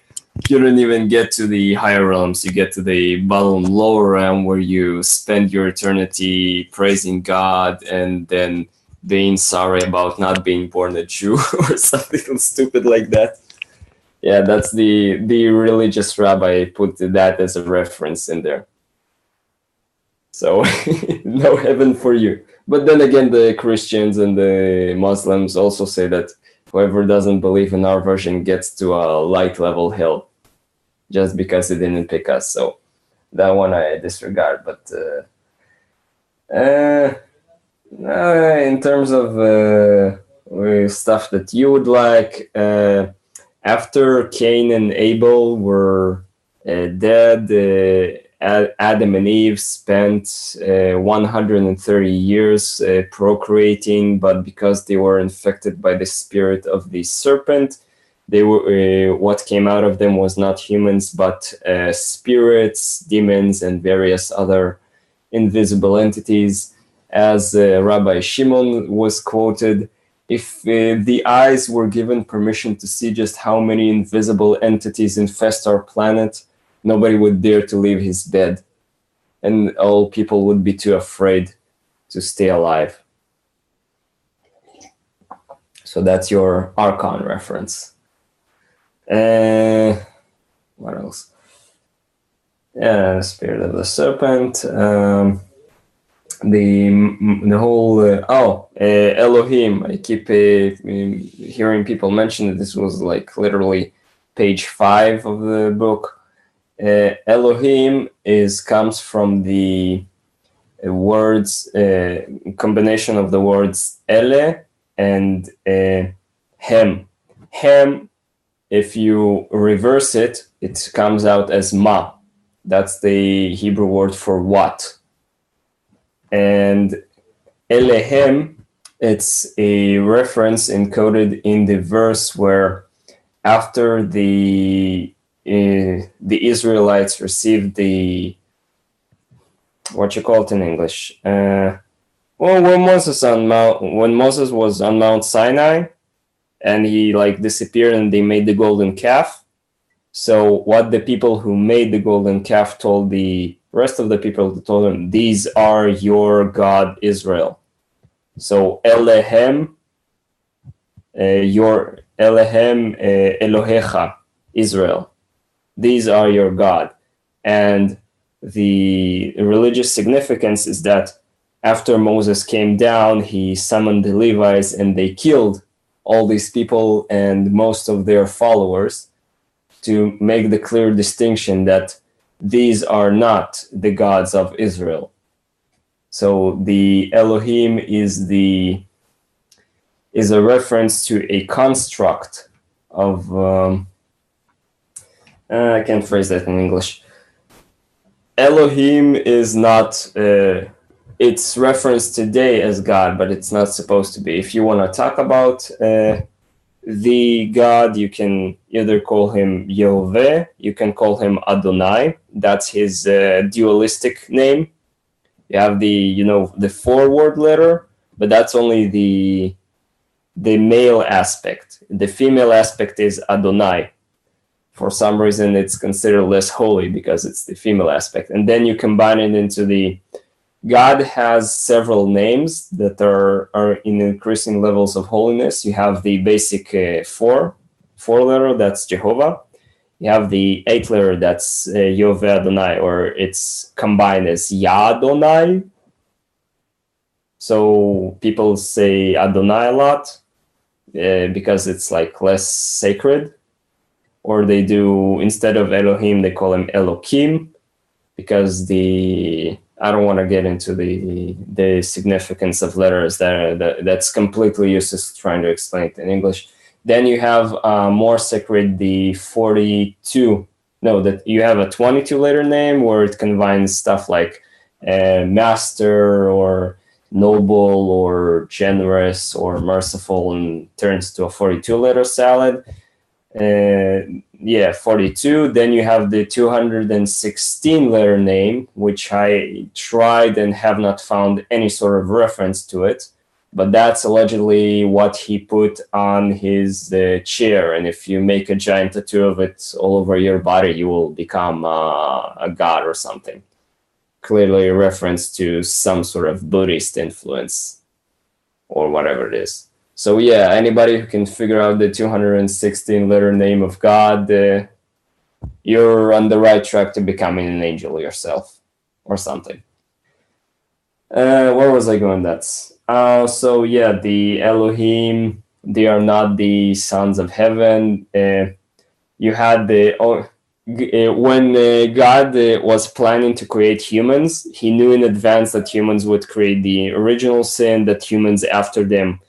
you don't even get to the higher realms. You get to the bottom lower realm where you spend your eternity praising God and then being sorry about not being born a Jew or something stupid like that. Yeah, that's the religious rabbi put that as a reference in there. So no heaven for you. But then again, the Christians and the Muslims also say that whoever doesn't believe in our version gets to a light level hell just because it didn't pick us. So that one I disregard. But in terms of stuff that you would like, after Cain and Abel were dead, Adam and Eve spent 130 years procreating, but because they were infected by the spirit of the serpent, they were what came out of them was not humans, but spirits, demons, and various other invisible entities. As Rabbi Shimon was quoted, if the eyes were given permission to see just how many invisible entities infest our planet, nobody would dare to leave his bed, and all people would be too afraid to stay alive. So that's your Archon reference. What else? Yeah, the spirit of the serpent. The whole Elohim. I keep hearing people mention that this was like literally page 5 of the book. Elohim comes from the words combination of the words ele and hem. Hem, if you reverse it, it comes out as ma. That's the Hebrew word for what. And Elehem, it's a reference encoded in the verse where after the Israelites received the, what you call it in English? When Moses was on Mount Sinai, and he disappeared, and they made the golden calf. So what the people who made the golden calf told the rest of the people, told them, these are your God Israel. So Elehem, your Elehem Elohecha, Israel. These are your God. And the religious significance is that after Moses came down, he summoned the Levites and they killed all these people and most of their followers to make the clear distinction that these are not the gods of Israel. So the Elohim is a reference to a construct of I can't phrase that in English. Elohim is not it's referenced today as God, but it's not supposed to be. If you want to talk about the God, you can either call him Yehovah, you can call him Adonai. That's his dualistic name. You have the forward letter, but that's only the male aspect. The female aspect is Adonai. For some reason, it's considered less holy because it's the female aspect. And then you combine it into the God has several names that are in increasing levels of holiness. You have the basic four letter, that's Jehovah. You have the 8 letter, that's Yoveh Adonai, or it's combined as Yah Adonai. So people say Adonai a lot because it's like less sacred. Or they do, instead of Elohim, they call him Elohim, because I don't want to get into the significance of letters that's completely useless trying to explain it in English. Then you have more sacred, the 42. No, that you have a 22 letter name where it combines stuff like master or noble or generous or merciful and turns to a 42 letter salad. 42. Then you have the 216 letter name, which I tried and have not found any sort of reference to it, but that's allegedly what he put on his chair, and if you make a giant tattoo of it all over your body, you will become a god or something. Clearly a reference to some sort of Buddhist influence or whatever it is. So yeah, anybody who can figure out the 216 letter name of God, you're on the right track to becoming an angel yourself or something. Where was I going? So yeah, the Elohim, they are not the sons of heaven. You had when God was planning to create humans, he knew in advance that humans would create the original sin, that humans after them,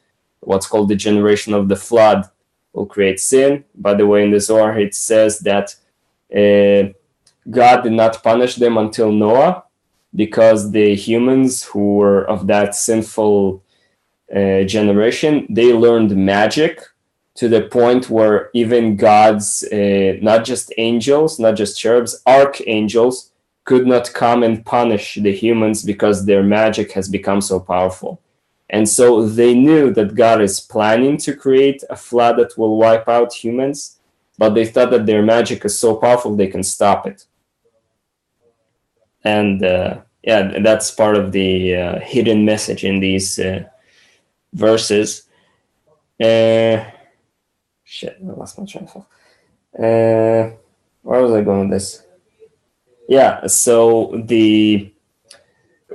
what's called the generation of the flood, will create sin. By the way, in the Zohar, it says that God did not punish them until Noah, because the humans who were of that sinful generation, they learned magic to the point where even gods, not just angels, not just cherubs, archangels, could not come and punish the humans because their magic has become so powerful. And so they knew that God is planning to create a flood that will wipe out humans, but they thought that their magic is so powerful they can stop it. And that's part of the hidden message in these verses. Shit, I lost my train of thought. Where was I going with this? Yeah, so the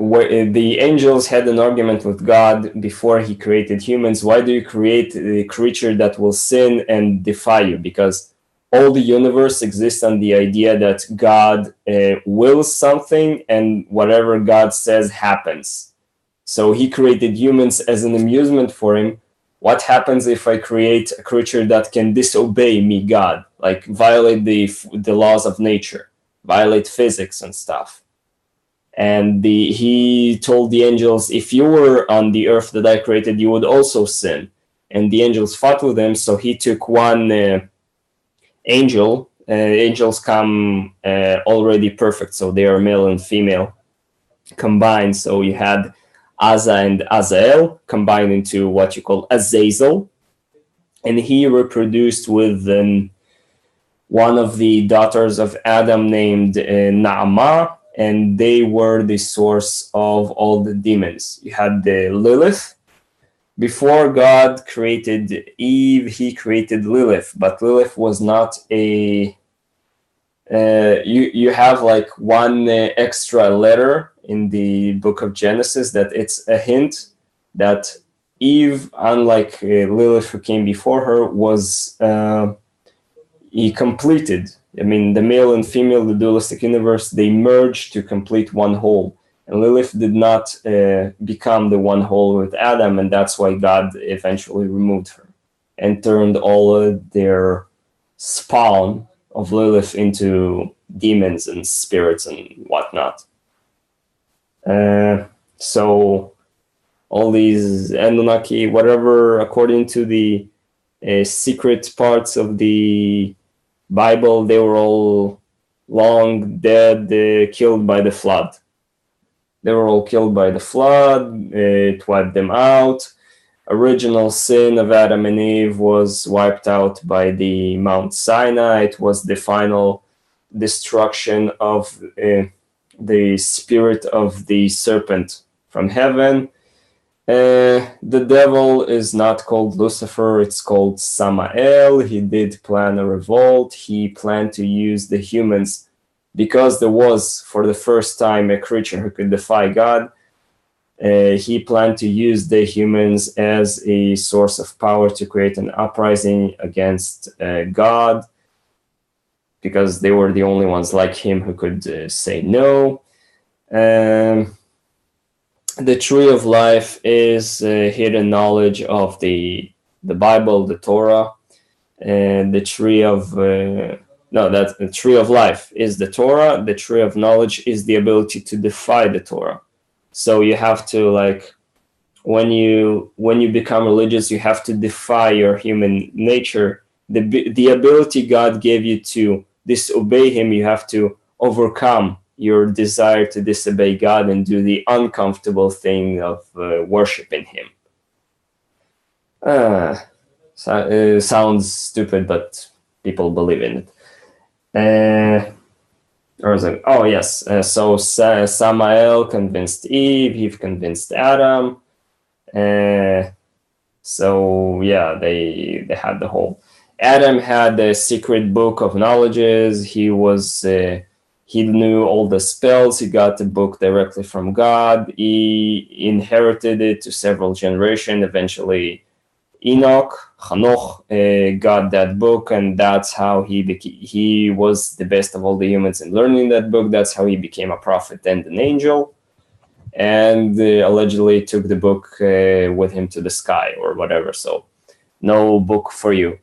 angels had an argument with God before he created humans. Why do you create a creature that will sin and defy you? Because all the universe exists on the idea that God wills something, and whatever God says happens. So he created humans as an amusement for him. What happens if I create a creature that can disobey me, God, like violate the laws of nature, violate physics and stuff? And he told the angels, if you were on the earth that I created, you would also sin. And the angels fought with him, so he took one angel. Angels come already perfect, so they are male and female combined. So you had Asa and Azael combined into what you call Azazel. And he reproduced with one of the daughters of Adam named Naamah, and they were the source of all the demons. You had the Lilith. Before God created Eve, he created Lilith, but Lilith was not a... you have like one extra letter in the book of Genesis that it's a hint that Eve, unlike Lilith who came before her, was he completed. I mean, the male and female, the dualistic universe, they merged to complete one whole. And Lilith did not become the one whole with Adam, and that's why God eventually removed her and turned all their spawn of Lilith into demons and spirits and whatnot. So all these Anunnaki, whatever, according to the secret parts of the Bible, they were all long dead, killed by the flood. They were all killed by the flood. It wiped them out. Original sin of Adam and Eve was wiped out by the Mount Sinai. It was the final destruction of the spirit of the serpent from heaven. The devil is not called Lucifer, it's called Samael. He did plan a revolt. He planned to use the humans because there was, for the first time, a creature who could defy God. He planned to use the humans as a source of power to create an uprising against God, because they were the only ones like him who could say no. The tree of life is hidden knowledge of the Bible, the Torah, and the tree of that's the tree of life is the Torah. The tree of knowledge is the ability to defy the Torah. So you have to, like, when you become religious, you have to defy your human nature. The ability God gave you to disobey Him, you have to overcome your desire to disobey God and do the uncomfortable thing of worshiping Him. Sounds stupid, but people believe in it. Or is it? Oh, yes. So Samael convinced Eve, Eve convinced Adam. So yeah, they had the whole. Adam had the secret book of knowledges. He knew all the spells. He got the book directly from God. He inherited it to several generations. Eventually, Hanoch got that book, and that's how he was the best of all the humans in learning that book. That's how he became a prophet and an angel, and allegedly took the book with him to the sky or whatever. So no book for you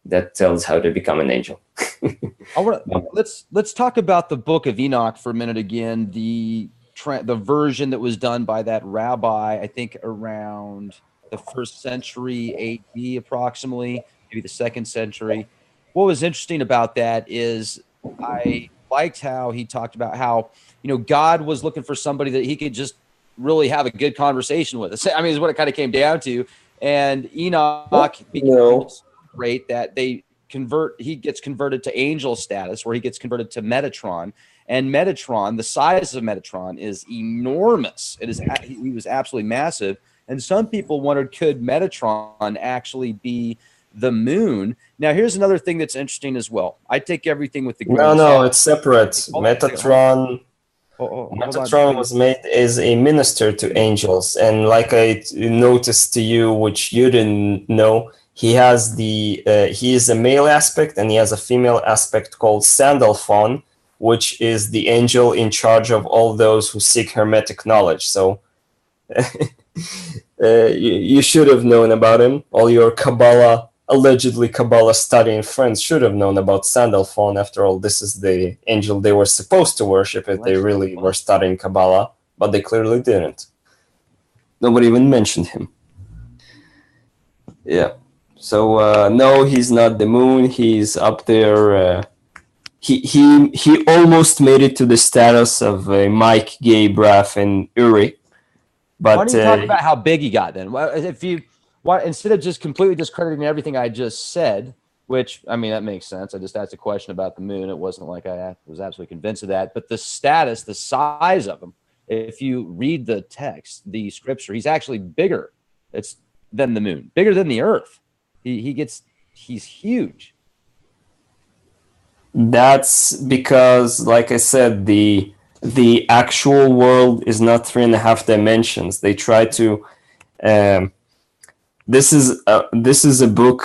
that tells how to become an angel. Let's talk about the Book of Enoch for a minute again. The version that was done by that rabbi, I think around the 1st century AD, approximately, maybe the 2nd century. What was interesting about that is I liked how he talked about how, God was looking for somebody that he could just really have a good conversation with. I mean, is what it kind of came down to. And Enoch becomes great that he gets converted to angel status, where he gets converted to Metatron. And Metatron, the size of Metatron is enormous. He was absolutely massive. And some people wondered, could Metatron actually be the moon? Now, here's another thing that's interesting as well. I take everything with the grain of salt. No, it's separate. Metatron was made as a minister to angels. And like I noticed to you, which you didn't know, he is a male aspect and he has a female aspect called Sandalphon, which is the angel in charge of all those who seek hermetic knowledge. So you should have known about him. All your allegedly Kabbalah studying friends should have known about Sandalphon. After all, this is the angel they were supposed to worship if they really were studying Kabbalah, but they clearly didn't. Nobody even mentioned him. Yeah. So no, he's not the moon. He's up there. He almost made it to the status of Mike, Gabe, Raph, and Uri. But why don't you talk about how big he got then? Instead of just completely discrediting everything I just said, which, I mean, that makes sense. I just asked a question about the moon. It wasn't like I was absolutely convinced of that. But the status, the size of him, if you read the text, the scripture, he's actually bigger than the moon, bigger than the earth. He's huge. That's because, like I said, the actual world is not 3.5 dimensions. They try to. This is a book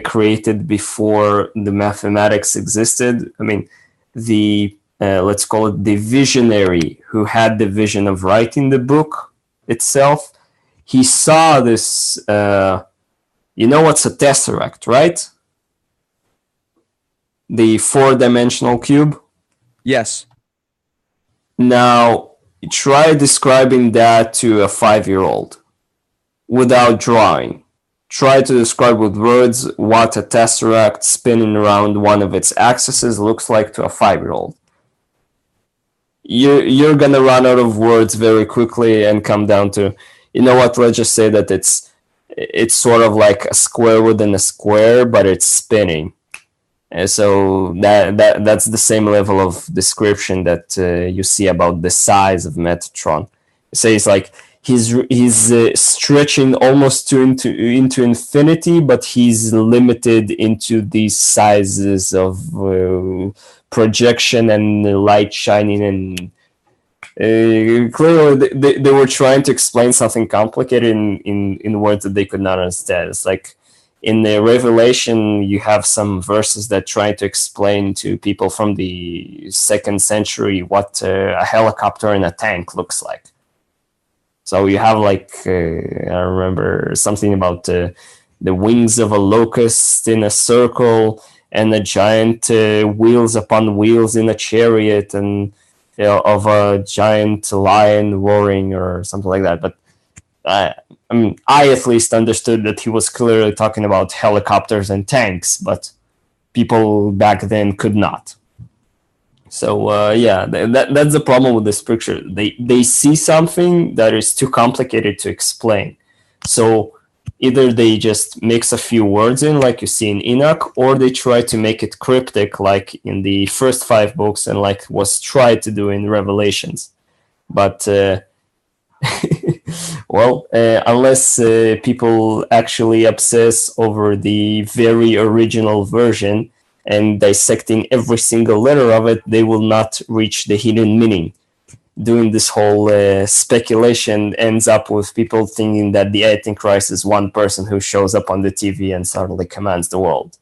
created before the mathematics existed. I mean, let's call it the visionary who had the vision of writing the book itself. He saw this. You know what's a tesseract, right? The 4-dimensional cube? Yes. Now, try describing that to a 5-year-old without drawing. try to describe with words what a tesseract spinning around one of its axes looks like to a 5-year-old. You're gonna run out of words very quickly and come down to, you know what, let's just say that it's sort of like a square within a square, but it's spinning. And so that's the same level of description that you see about the size of Metatron. It says like he's stretching almost into infinity, but he's limited into these sizes of projection and light shining, and clearly they were trying to explain something complicated in words that they could not understand. It's like in the Revelation, you have some verses that try to explain to people from the 2nd century what a helicopter and a tank looks like. So you have like, I remember something about the wings of a locust in a circle and the giant wheels upon wheels in a chariot, and of a giant lion roaring or something like that. But I mean, I at least understood that he was clearly talking about helicopters and tanks, but people back then could not. So yeah, that's the problem with this picture. They see something that is too complicated to explain. So either they just mix a few words in, like you see in Enoch, or they try to make it cryptic, like in the first 5 books, and like was tried to do in Revelations. But well, unless people actually obsess over the very original version and dissecting every single letter of it, they will not reach the hidden meaning. Doing this whole speculation ends up with people thinking that the Antichrist is one person who shows up on the TV and suddenly commands the world.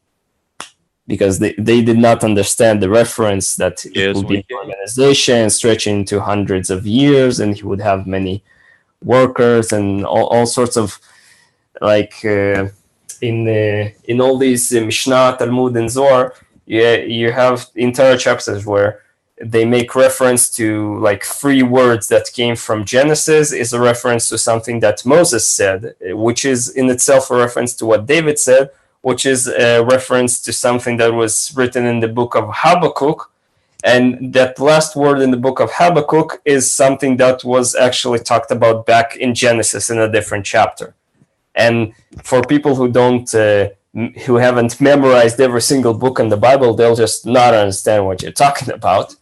Because they did not understand the reference that it would be an organization stretching to hundreds of years, and he would have many workers and all sorts of, like in all these Mishnah, Talmud, and Zohar, you have entire chapters where they make reference to like 3 words that came from Genesis is a reference to something that Moses said, which is in itself a reference to what David said, which is a reference to something that was written in the book of Habakkuk. And that last word in the book of Habakkuk is something that was actually talked about back in Genesis in a different chapter. And for people who who haven't memorized every single book in the Bible, they'll just not understand what you're talking about.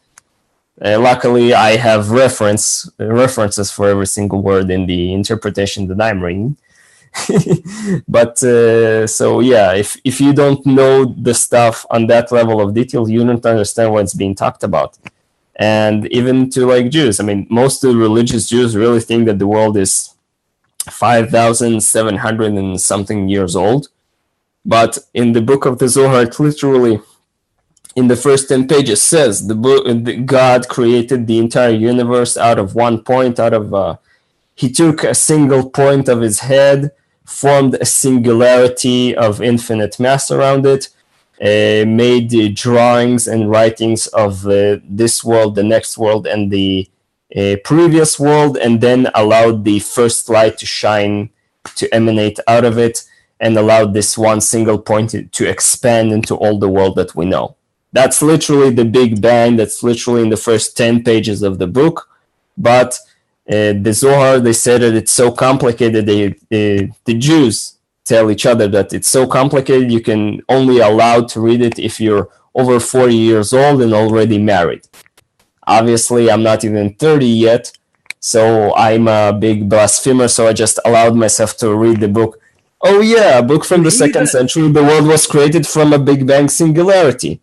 Luckily, I have references for every single word in the interpretation that I'm reading. But so yeah, if you don't know the stuff on that level of detail, you don't understand what's being talked about. And even to like Jews, I mean, most of the religious Jews really think that the world is 5,700 and something years old. But in the book of the Zohar, it literally, in the first 10 pages, says God created the entire universe out of one point. He took a single point of his head, formed a singularity of infinite mass around it, made the drawings and writings of this world, the next world, and the previous world, and then allowed the first light to shine, to emanate out of it, and allowed this one single point to expand into all the world that we know. That's literally the Big Bang. That's literally in the first 10 pages of the book. But the Zohar, they say that it's so complicated. The Jews tell each other that it's so complicated you can only allowed to read it if you're over 40 years old and already married. Obviously, I'm not even 30 yet, so I'm a big blasphemer, so I just allowed myself to read the book. Oh yeah, a book from the 2nd century. The world was created from a Big Bang singularity.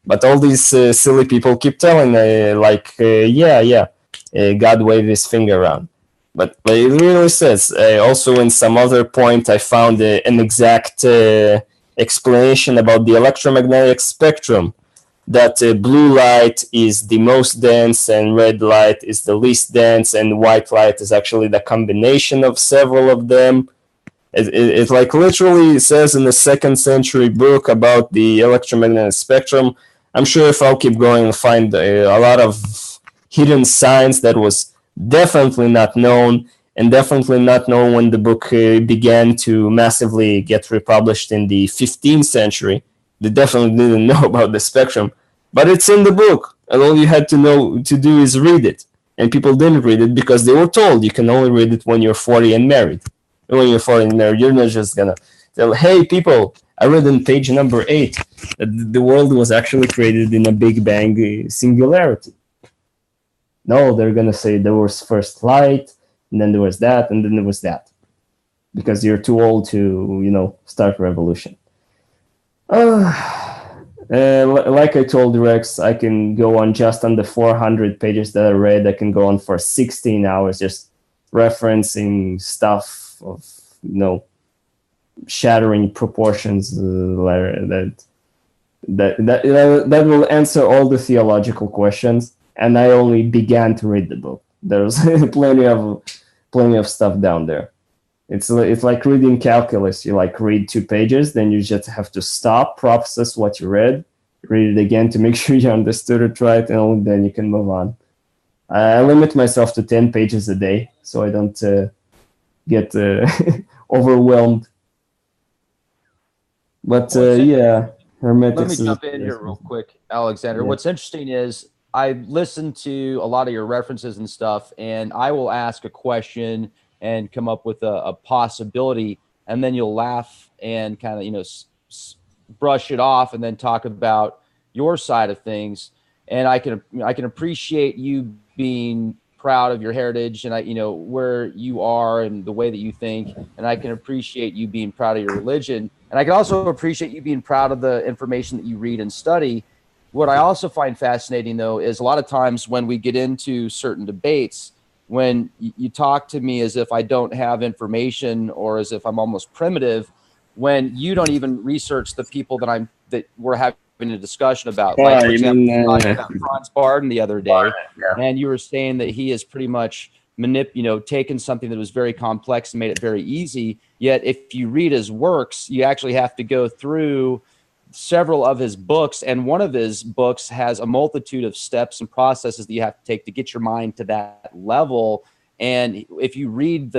But all these silly people keep telling, God waved his finger around. But it really says, also in some other point, I found an exact explanation about the electromagnetic spectrum, that blue light is the most dense and red light is the least dense, and white light is actually the combination of several of them. It like literally says in the 2nd century book about the electromagnetic spectrum. I'm sure if I'll keep going, I'll find a lot of hidden science that was definitely not known, and definitely not knowing when the book began to massively get republished in the 15th century. They definitely didn't know about the spectrum, but it's in the book, and all you had to do is read it. And people didn't read it because they were told you can only read it when you're 40 and married. And when you're 40 and married, you're not just gonna tell, hey, people, I read on page number 8 that the world was actually created in a Big Bang singularity. No, they're gonna say there was first light, and then there was that, and then there was that, because you're too old to, start revolution. Like I told Rex, I can go on just on the 400 pages that I read. I can go on for 16 hours just referencing stuff of, shattering proportions that will answer all the theological questions. And I only began to read the book. There's plenty of stuff down there. It's like reading calculus. You read 2 pages, then you just have to stop, process what you read it again to make sure you understood it right, and then you can move on. I limit myself to 10 pages a day so I don't get overwhelmed. But yeah, Hermetics. Let me jump in here real quick, Alexander. Yeah. What's interesting is I listened to a lot of your references and stuff, and I will ask a question and come up with a possibility, and then you'll laugh and kind of, brush it off and then talk about your side of things. And I can appreciate you being proud of your heritage and where you are and the way that you think. And I can appreciate you being proud of your religion. And I can also appreciate you being proud of the information that you read and study. What I also find fascinating, though, is a lot of times when we get into certain debates, when you talk to me as if I don't have information or as if I'm almost primitive, when you don't even research the people that we're having a discussion about. Like, for example, talking about Franz Barden the other day, and you were saying that he has pretty much taken something that was very complex and made it very easy. Yet, if you read his works, you actually have to go through several of his books, and one of his books has a multitude of steps and processes that you have to take to get your mind to that level. And if you read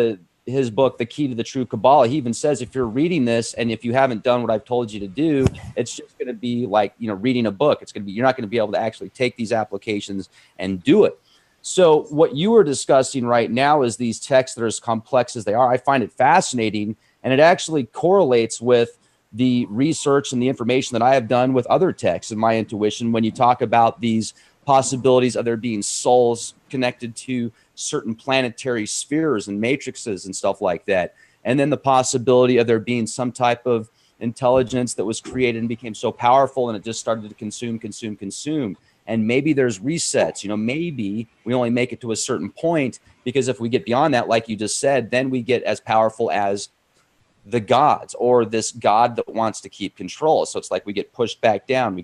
his book, The Key to the True Kabbalah, he even says, if you're reading this and if you haven't done what I've told you to do, it's just going to be like, reading a book. You're not going to be able to actually take these applications and do it. So what you were discussing right now is these texts that are as complex as they are. I find it fascinating, and it actually correlates with the research and the information that I have done with other texts in my intuition. When you talk about these possibilities of there being souls connected to certain planetary spheres and matrices and stuff like that. And then the possibility of there being some type of intelligence that was created and became so powerful and it just started to consume. And maybe there's resets, maybe we only make it to a certain point, because if we get beyond that, like you just said, then we get as powerful as the gods or this God that wants to keep control. So it's like we get pushed back down.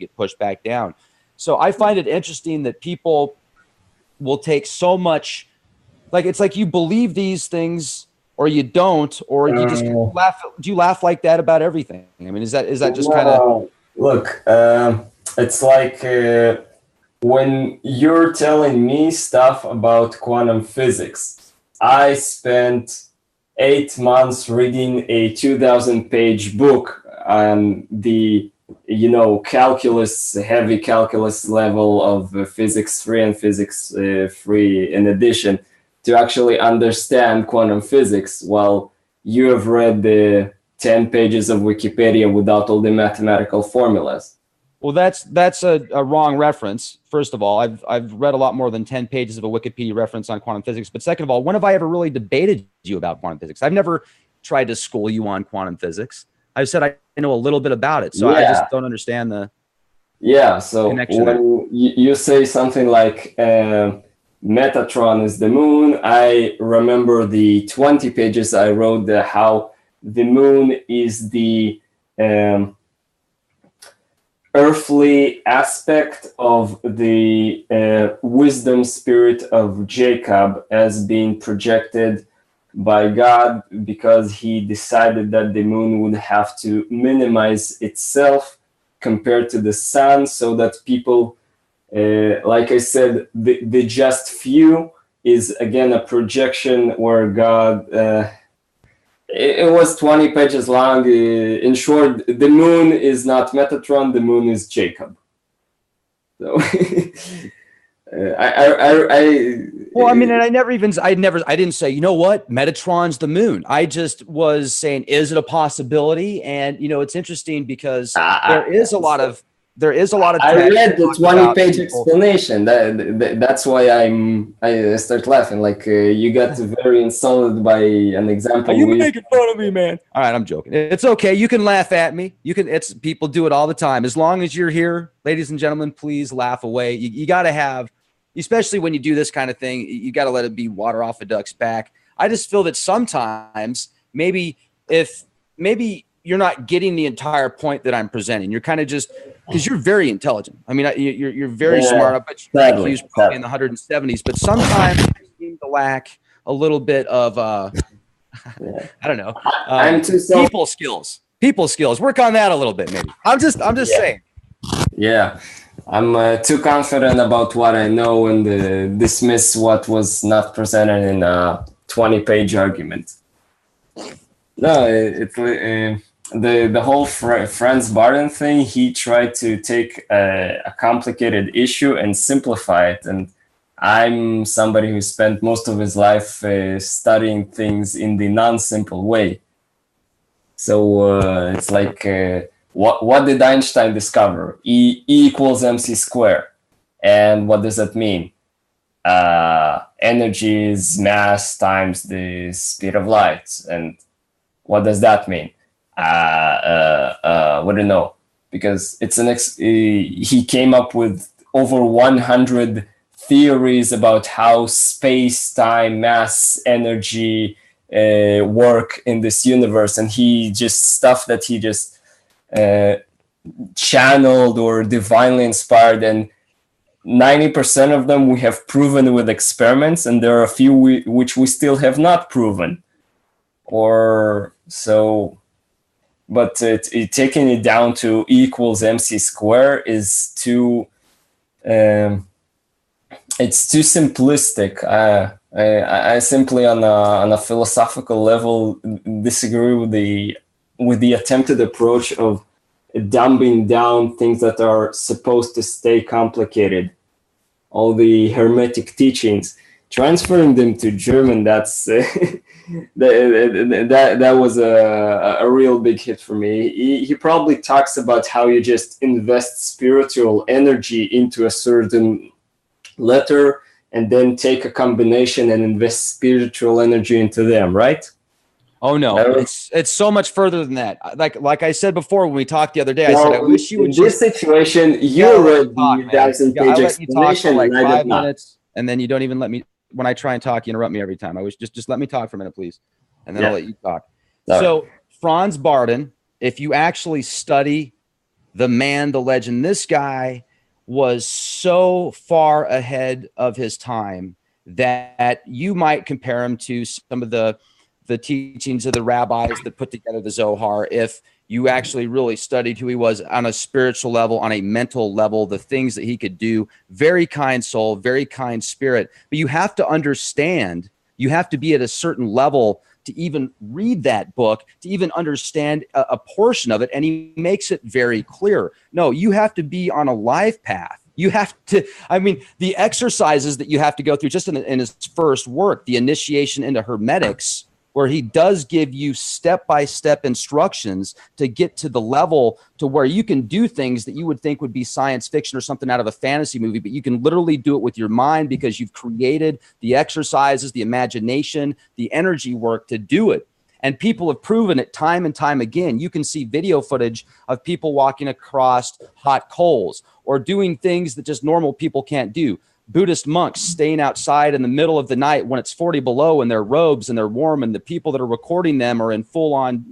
So I find it interesting that people will take so much, like, it's like you believe these things or you don't, or you just laugh. Do you laugh like that about everything? I mean, is that just kind of... Look, it's like when you're telling me stuff about quantum physics, I spent 8 months reading a 2,000-page book on the heavy calculus level of physics 3 and physics 3 in addition to actually understand quantum physics, while you have read the 10 pages of Wikipedia without all the mathematical formulas. Well, that's a wrong reference. First of all, I've read a lot more than 10 pages of a Wikipedia reference on quantum physics. But second of all, when have I ever really debated you about quantum physics? I've never tried to school you on quantum physics. I've said I know a little bit about it, so I just don't understand the connection. When you say something like Metatron is the moon, I remember the 20 pages I wrote how the moon is the earthly aspect of the wisdom spirit of Jacob as being projected by God, because he decided that the moon would have to minimize itself compared to the sun, so that people, like I said, the just few is again a projection where God. It was 20 pages long. In short, the moon is not Metatron. The moon is Jacob. So, well, I mean, and I didn't say, you know what, Metatron's the moon. I just was saying, is it a possibility? And it's interesting because there is a lot of I read the 20-page explanation. That's why I start laughing. Like you got very insulted by an example. Are you making fun of me, man? All right, I'm joking. It's okay. You can laugh at me. It's people do it all the time. As long as you're here, ladies and gentlemen, please laugh away. You got to have, especially when you do this kind of thing, you got to let it be water off a duck's back. I just feel that sometimes maybe you're not getting the entire point that I'm presenting. You're kind of just because you're very intelligent. I mean, you're very smart. I bet your IQ is probably in the 170s, but sometimes you seem to lack a little bit of I don't know, people skills. People skills. Work on that a little bit, maybe. I'm just saying. Yeah, I'm too confident about what I know and dismiss what was not presented in a 20-page argument. No, it's the whole Franz Barton thing. He tried to take a complicated issue and simplify it. And I'm somebody who spent most of his life studying things in the non-simple way. So it's like, what did Einstein discover? E equals mc squared. And what does that mean? Energy is mass times the speed of light. And what does that mean? We don't know, because it's he came up with over 100 theories about how space, time, mass, energy work in this universe, and stuff that he just channeled or divinely inspired, and 90% of them we have proven with experiments, and there are a few which we still have not proven. Or so, but taking it down to E equals mc squared is too it's too simplistic. I simply on a philosophical level disagree with the attempted approach of dumbing down things that are supposed to stay complicated. All the Hermetic teachings, transferring them to German, that's that was a real big hit for me. He probably talks about how you just invest spiritual energy into a certain letter and then take a combination and invest spiritual energy into them, right? Oh no, it's so much further than that. Like I said before when we talked the other day, I said I wish you would. In this situation, you read the 1,000-page explanation, like and I 5 did not. minutes, and then you don't even let me. When I try and talk, you interrupt me every time. I wish just let me talk for a minute, please, and then I'll let you talk. Sorry. So Franz Barton, if you actually study the man, the legend, this guy was so far ahead of his time that you might compare him to some of the teachings of the rabbis that put together the Zohar. If you actually really studied who he was on a spiritual level, on a mental level, the things that he could do, very kind soul, very kind spirit. But you have to understand, you have to be at a certain level to even read that book, to even understand a portion of it. And he makes it very clear. No, you have to be on a life path. You have to, I mean, the exercises that you have to go through just in his first work, the initiation into Hermetics, where he does give you step-by-step instructions to get to the level to where you can do things that you would think would be science fiction or something out of a fantasy movie, but you can literally do it with your mind because you've created the exercises, the imagination, the energy work to do it. And people have proven it time and time again. You can see video footage of people walking across hot coals or doing things that just normal people can't do. Buddhist monks staying outside in the middle of the night when it's 40 below in their robes and they're warm, and the people that are recording them are in full on,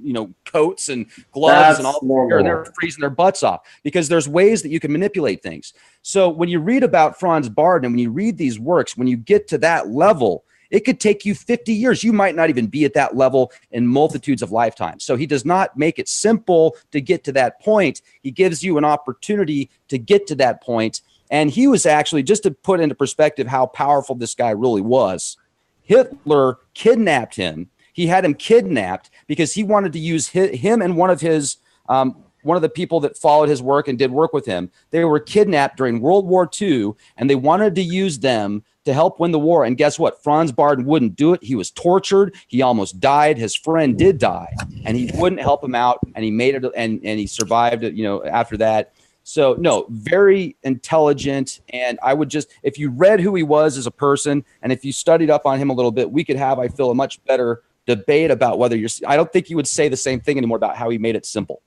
coats and gloves and all, and they're freezing their butts off because there's ways that you can manipulate things. So when you read about Franz Barton and when you read these works, when you get to that level, it could take you 50 years. You might not even be at that level in multitudes of lifetimes. So he does not make it simple to get to that point. He gives you an opportunity to get to that point. And he was actually, just to put into perspective how powerful this guy really was, Hitler kidnapped him. He had him kidnapped because he wanted to use him and one of the people that followed his work and did work with him. They were kidnapped during World War II, and they wanted to use them to help win the war. And guess what? Franz Barden wouldn't do it. He was tortured. He almost died. His friend did die, and he wouldn't help him out. And he made it, and he survived it, after that. So no, very intelligent. And I would just, if you read who he was as a person, and if you studied up on him a little bit, we could have, I feel, a much better debate about whether I don't think you would say the same thing anymore about how he made it simple.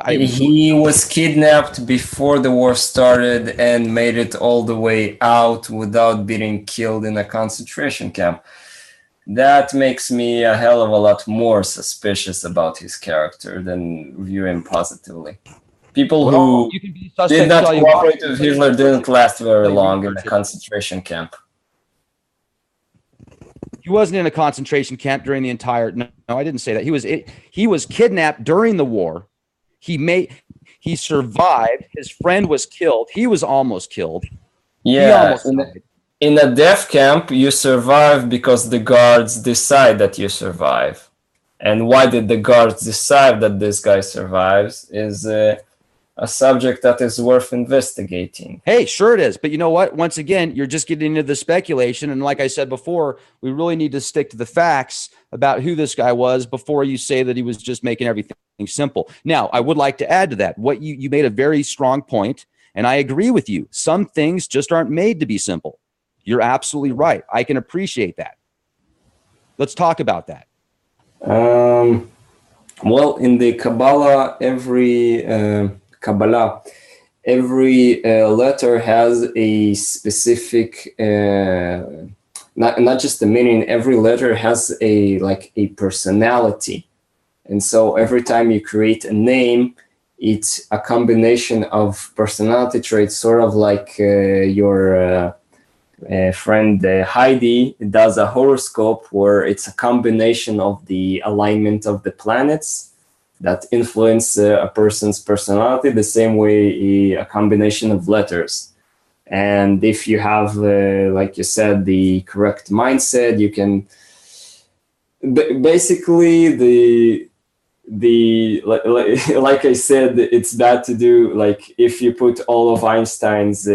He was kidnapped before the war started and made it all the way out without being killed in a concentration camp. That makes me a hell of a lot more suspicious about his character than view him positively. People who did not cooperate with Hitler didn't last very long in a concentration camp. He wasn't in a concentration camp during the entire. No, I didn't say that. He was kidnapped during the war. He survived. His friend was killed. He was almost killed. Yeah, in a death camp, you survive because the guards decide that you survive. And why did the guards decide that this guy survives is a subject that is worth investigating. Hey, sure it is. But you know what? Once again, you're just getting into the speculation. And like I said before, we really need to stick to the facts about who this guy was before you say that he was just making everything simple. Now, I would like to add to that. What you made a very strong point, and I agree with you. Some things just aren't made to be simple. You're absolutely right. I can appreciate that. Let's talk about that. Well, in the Kabbalah, every letter has a specific, not just the meaning. Every letter has a personality, and so every time you create a name, it's a combination of personality traits, sort of like your friend Heidi does a horoscope where it's a combination of the alignment of the planets that influence a person's personality, the same way a combination of letters. And if you have, like you said, the correct mindset, you can basically like I said, it's bad to do, like if you put all of Einstein's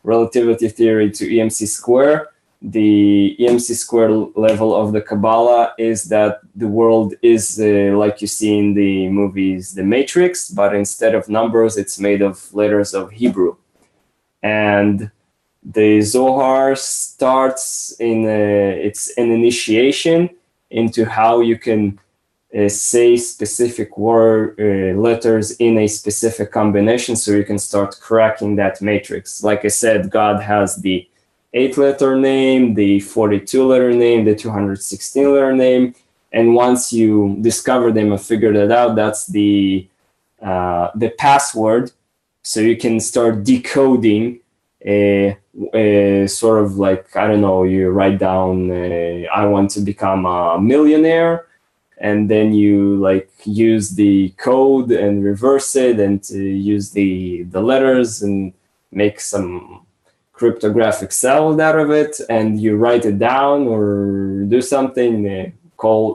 relativity theory to EMC square, the EMC square level of the Kabbalah is that the world is like you see in the movies The Matrix, but instead of numbers, it's made of letters of Hebrew. And the Zohar starts in it's an initiation into how you can say specific word letters in a specific combination, so you can start cracking that matrix. Like I said, God has the 8-letter name, the 42-letter name, the 216-letter name, and once you discover them and figure that out, that's the password. So you can start decoding sort of like, I don't know, you write down I want to become a millionaire, and then you like use the code and reverse it and to use the letters and make some cryptographic cell out of it, and you write it down or do something,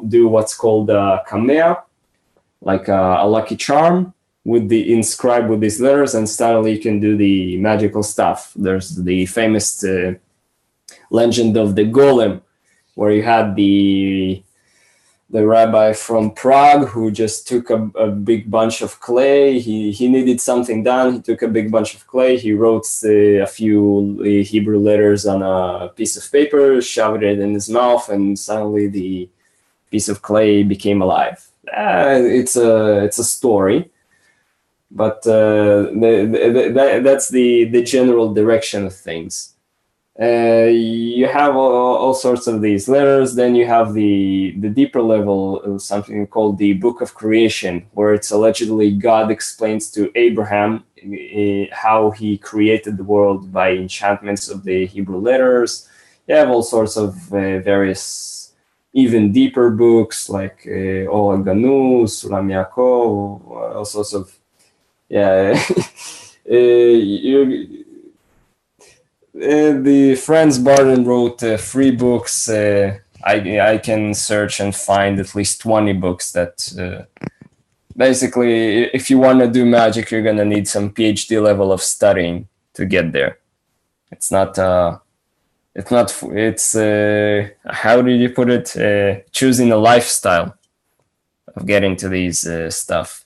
do what's called a kamea, like a lucky charm with the inscribed with these letters, and suddenly you can do the magical stuff. There's the famous legend of the golem, where you had the rabbi from Prague who just took a big bunch of clay. He needed something done. He took a big bunch of clay. He wrote a few Hebrew letters on a piece of paper, shoved it in his mouth, and suddenly the piece of clay became alive. It's a story, but that's the general direction of things. You have all sorts of these letters. Then you have the deeper level of something called the Book of Creation, where it's allegedly God explains to Abraham how he created the world by enchantments of the Hebrew letters. You have all sorts of various, even deeper books like Or Ganu, Sulam Yaakov, all sorts of, yeah. The Franz Barton wrote 3 books. I can search and find at least 20 books that basically, if you want to do magic, you're going to need some PhD level of studying to get there. It's not, it's how did you put it? Choosing a lifestyle of getting to these stuff.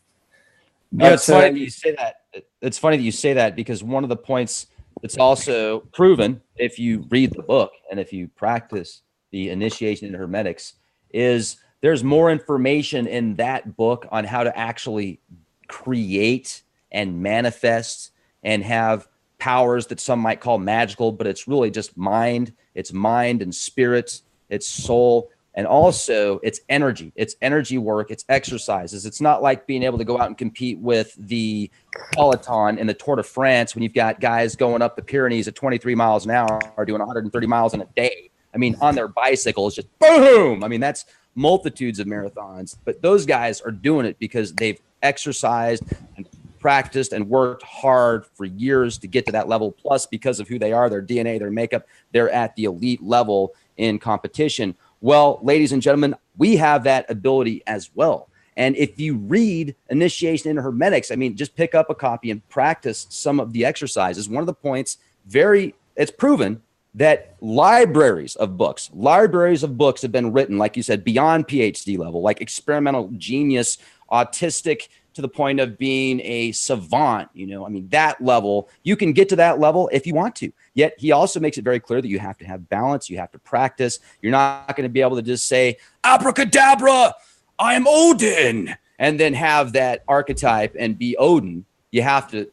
But, Yeah, it's funny that you say that. It's funny that you say that because one of the points that's also proven if you read the book and if you practice the initiation into hermetics is there's more information in that book on how to actually create and manifest and have powers that some might call magical, but it's really just mind. It's mind and spirit. It's soul. And also it's energy work, it's exercises. It's not like being able to go out and compete with the peloton in the Tour de France when you've got guys going up the Pyrenees at 23 miles an hour or doing 130 miles in a day. I mean, on their bicycles, just boom. I mean, that's multitudes of marathons, but those guys are doing it because they've exercised and practiced and worked hard for years to get to that level. Plus, because of who they are, their DNA, their makeup, they're at the elite level in competition. Well, ladies and gentlemen, we have that ability as well. And if you read Initiation into Hermetics, I mean, just pick up a copy and practice some of the exercises. One of the points, it's proven that libraries of books have been written, like you said, beyond PhD level, like experimental genius, autistic to the point of being a savant, I mean, that level, you can get to that level if you want to. Yet he also makes it very clear that you have to have balance. You have to practice. You're not going to be able to just say, abracadabra, I am Odin, and then have that archetype and be Odin. You have to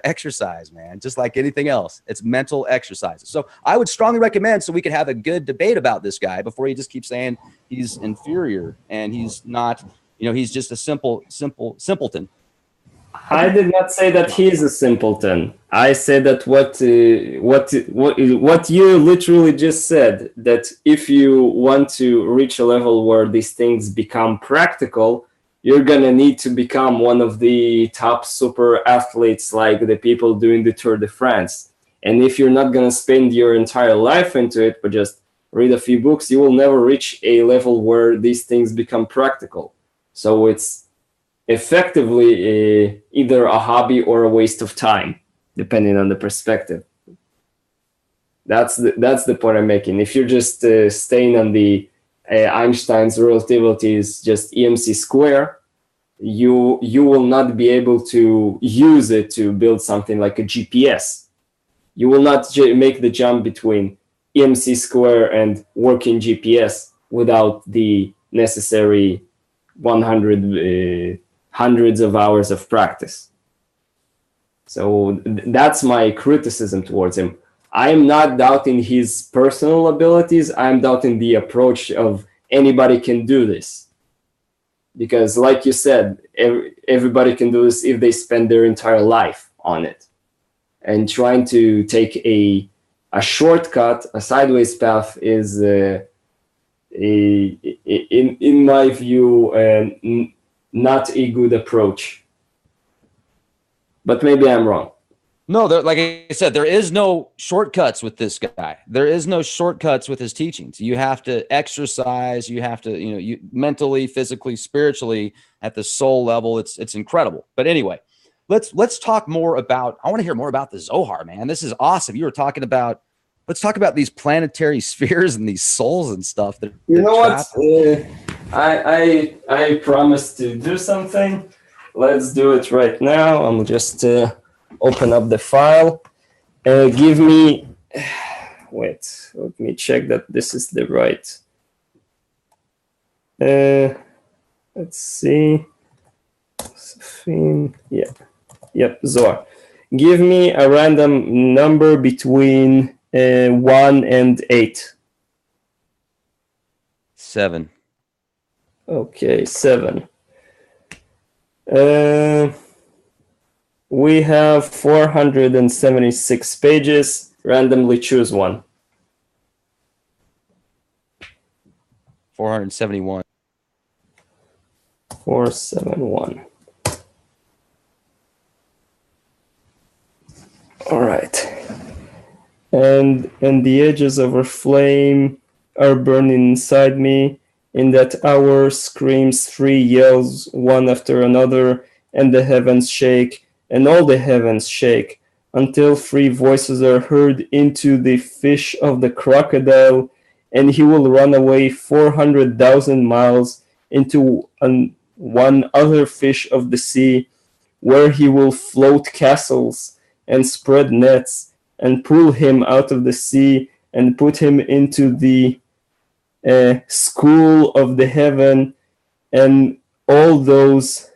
exercise, man, just like anything else. It's mental exercises. So I would strongly recommend so we could have a good debate about this guy before he just keeps saying he's inferior and he's not, he's just a simpleton. I did not say that he's a simpleton. I said that what you literally just said, that if you want to reach a level where these things become practical, you're gonna need to become one of the top super athletes, like the people doing the Tour de France. And if you're not gonna spend your entire life into it, but just read a few books, you will never reach a level where these things become practical. So it's effectively either a hobby or a waste of time, depending on the perspective. That's the point I'm making. If you're just staying on the Einstein's relativity is just EMC square, you will not be able to use it to build something like a GPS. You will not make the jump between EMC square and working GPS without the necessary 100 hundreds of hours of practice. So that's my criticism towards him. I'm not doubting his personal abilities. I'm doubting the approach of anybody can do this. Because like you said, everybody can do this if they spend their entire life on it. And trying to take a shortcut, a sideways path is, in my view, not a good approach. But maybe I'm wrong. No, like I said, there is no shortcuts with this guy. There is no shortcuts with his teachings. You have to exercise. You have to, you mentally, physically, spiritually, at the soul level. It's incredible. But anyway, let's talk more about. I want to hear more about the Zohar, man. This is awesome. You were talking about. Let's talk about these planetary spheres and these souls and stuff. You know what? I promised to do something. Let's do it right now. I'm just open up the file. Give me. Wait. Let me check that this is the right. Let's see. Yeah. Yep. Zohar. Give me a random number between 1 and 8. 7. Okay, 7. We have 476 pages. Randomly choose one. 471. 471. All right. and the edges of her flame are burning inside me. In that hour screams three yells, one after another, and the heavens shake, and all the heavens shake, until three voices are heard into the fish of the crocodile, and he will run away 400,000 miles into one other fish of the sea, where he will float castles and spread nets and pull him out of the sea and put him into the school of the heaven, and all those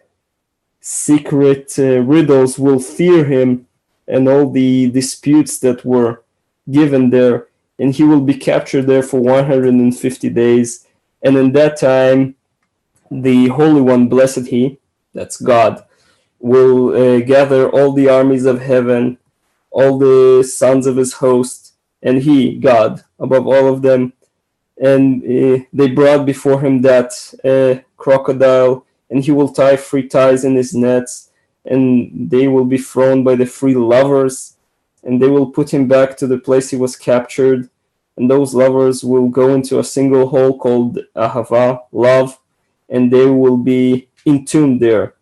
secret riddles will fear him, and all the disputes that were given there, and he will be captured there for 150 days. And in that time, the Holy One, blessed He, that's God, will gather all the armies of heaven, all the sons of His host, and He, God, above all of them. And they brought before Him that crocodile, and He will tie three ties in his nets, and they will be thrown by the three lovers, and they will put him back to the place he was captured, and those lovers will go into a single hole called Ahava, love, and they will be entombed there.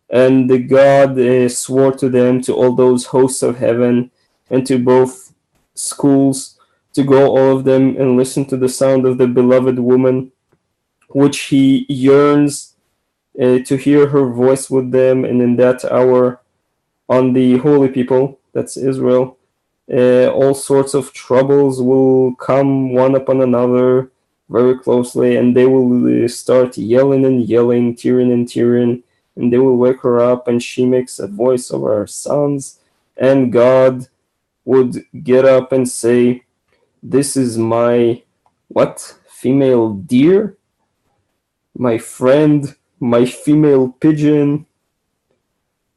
And the God swore to them, to all those hosts of heaven, and to both schools, to go all of them and listen to the sound of the beloved woman, which he yearns to hear her voice with them. And in that hour, on the holy people, that's Israel, all sorts of troubles will come one upon another very closely, and they will start yelling and yelling, tearing and tearing, and they will wake her up, and she makes a voice over her sons, and God would get up and say, "This is my what? Female deer? My friend, my female pigeon,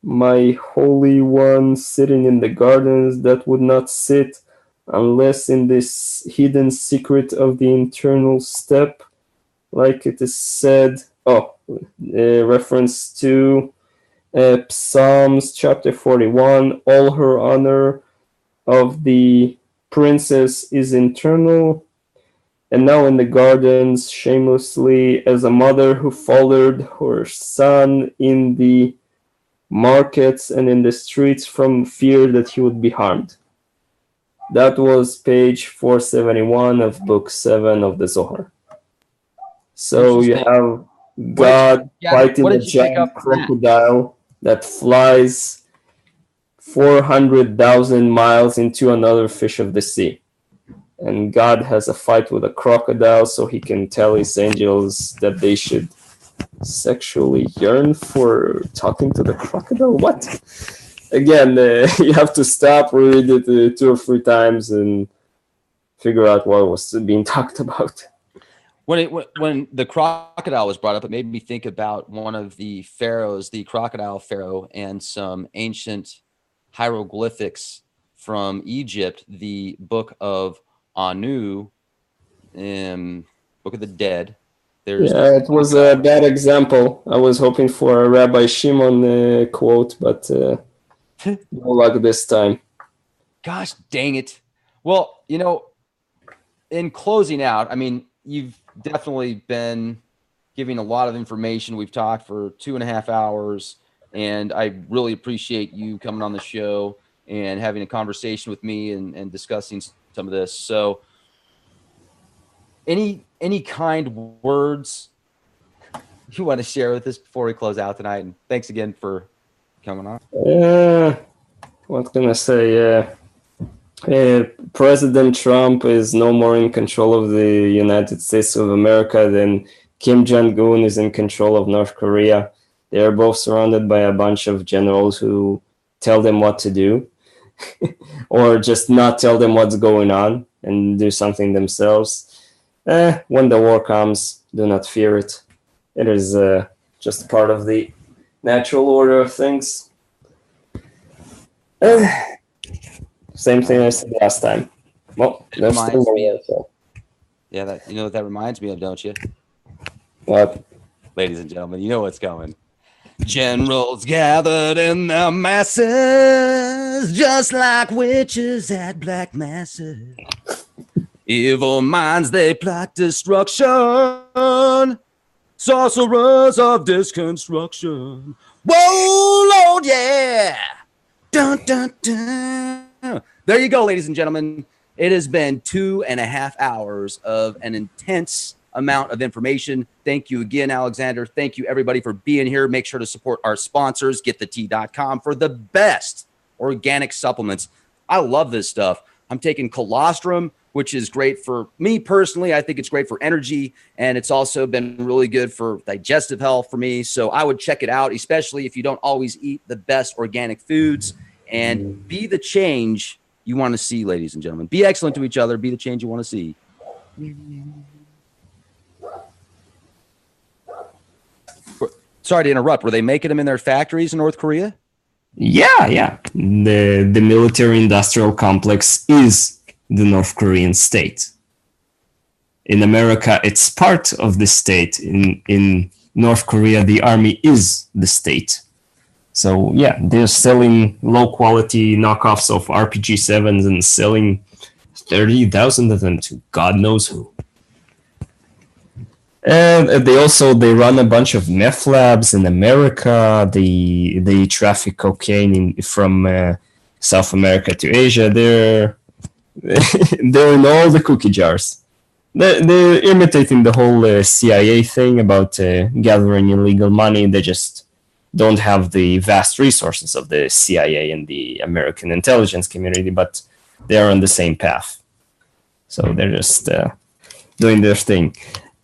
my holy one sitting in the gardens that would not sit unless in this hidden secret of the internal step," like it is said. Oh, reference to Psalms chapter 41. All her honor of the princess is internal. And now in the gardens, shamelessly, as a mother who fathered her son in the markets and in the streets from fear that he would be harmed. That was page 471 of book 7 of the Zohar. So you have God fighting a giant crocodile that flies 400,000 miles into another fish of the sea. And God has a fight with a crocodile so he can tell his angels that they should sexually yearn for talking to the crocodile. What? Again, you have to stop, read it 2 or 3 times, and figure out what was being talked about. When the crocodile was brought up, it made me think about one of the pharaohs, the crocodile pharaoh, and some ancient hieroglyphics from Egypt, the Book of Anu, Book of the Dead. It was a bad example. I was hoping for a Rabbi Shimon quote, but no luck this time. Gosh dang it. Well, in closing out, I mean, you've definitely been giving a lot of information. We've talked for 2.5 hours, and I really appreciate you coming on the show and having a conversation with me and discussing some of this. So any kind words you want to share with us before we close out tonight? And thanks again for coming on. What can I say? President Trump is no more in control of the United States of America than Kim Jong-un is in control of North Korea. They are both surrounded by a bunch of generals who tell them what to do or just not tell them what's going on and do something themselves. When the war comes, do not fear it. It is just part of the natural order of things. Same thing I said last time. Well, there's still more. So. Yeah, that what that reminds me of, don't you? What? Ladies and gentlemen, you know what's coming. Generals gathered in their masses, just like witches at black masses. Evil minds, they plot destruction. Sorcerers of disconstruction. Whoa, Lord, yeah. Dun, dun, dun. There you go, ladies and gentlemen. It has been 2.5 hours of an intense amount of information. Thank you again, Alexander. Thank you, everybody, for being here. Make sure to support our sponsors, getthetea.com, for the best organic supplements. I love this stuff. I'm taking colostrum, which is great for me personally. I think it's great for energy, and it's also been really good for digestive health for me. So I would check it out, especially if you don't always eat the best organic foods, and be the change you want to see, ladies and gentlemen. Be excellent to each other. Be the change you want to see. Sorry to interrupt. Were they making them in their factories in North Korea? Yeah. The military-industrial complex is the North Korean state. In America, it's part of the state. In North Korea, the army is the state. So yeah, they're selling low-quality knockoffs of RPG-7s and selling 30,000 of them to God knows who. And they run a bunch of meth labs in America. They traffic cocaine from South America to Asia. They're in all the cookie jars. They're imitating the whole CIA thing about gathering illegal money. They just don't have the vast resources of the CIA and the American intelligence community, but they are on the same path. So they're just doing their thing.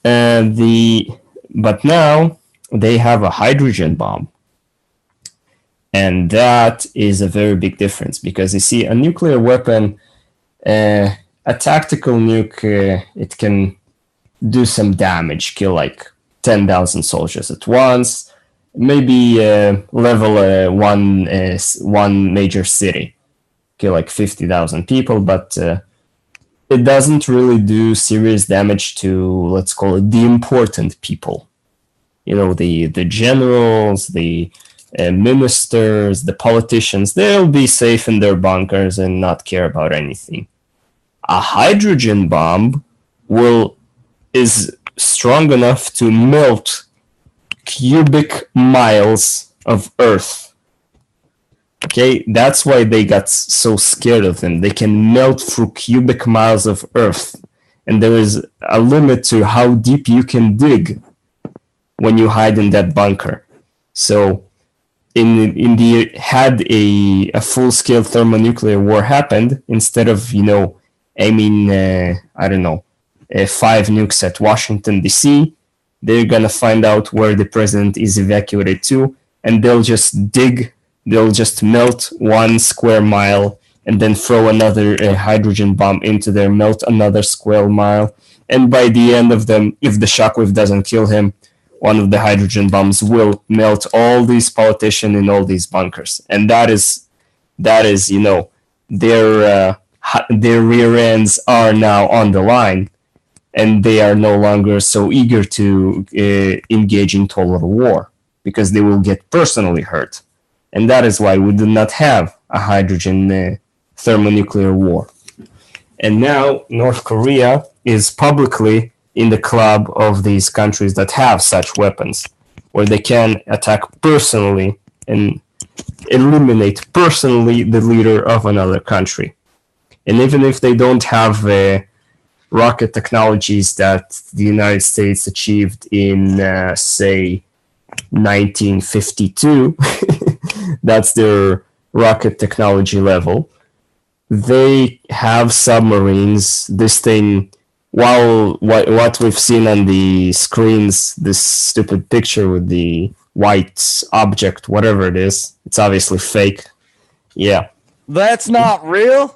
But now they have a hydrogen bomb. And that is a very big difference, because you see, a nuclear weapon, a tactical nuke, it can do some damage, kill like 10,000 soldiers at once, maybe level one major city, kill like 50,000 people, but it doesn't really do serious damage to, let's call it, the important people. You know, the generals, the ministers, the politicians, they'll be safe in their bunkers and not care about anything. A hydrogen bomb is strong enough to melt cubic miles of Earth. Okay, that's why they got so scared of them. They can melt through cubic miles of Earth. And there is a limit to how deep you can dig when you hide in that bunker. So had a full-scale thermonuclear war happened, instead of, aiming, 5 nukes at Washington, D.C., they're going to find out where the president is evacuated to, and they'll just melt 1 square mile and then throw another hydrogen bomb into there, melt another square mile. And by the end of them, if the shockwave doesn't kill him, one of the hydrogen bombs will melt all these politicians in all these bunkers. And that is, their rear ends are now on the line, and they are no longer so eager to engage in total war, because they will get personally hurt. And that is why we do not have a hydrogen thermonuclear war. And now North Korea is publicly in the club of these countries that have such weapons, where they can attack personally and eliminate personally the leader of another country. And even if they don't have rocket technologies that the United States achieved in, say, 1952, that's their rocket technology level, they have submarines. This thing, while what we've seen on the screens, this stupid picture with the white object, whatever it is, it's obviously fake. Yeah. That's not real?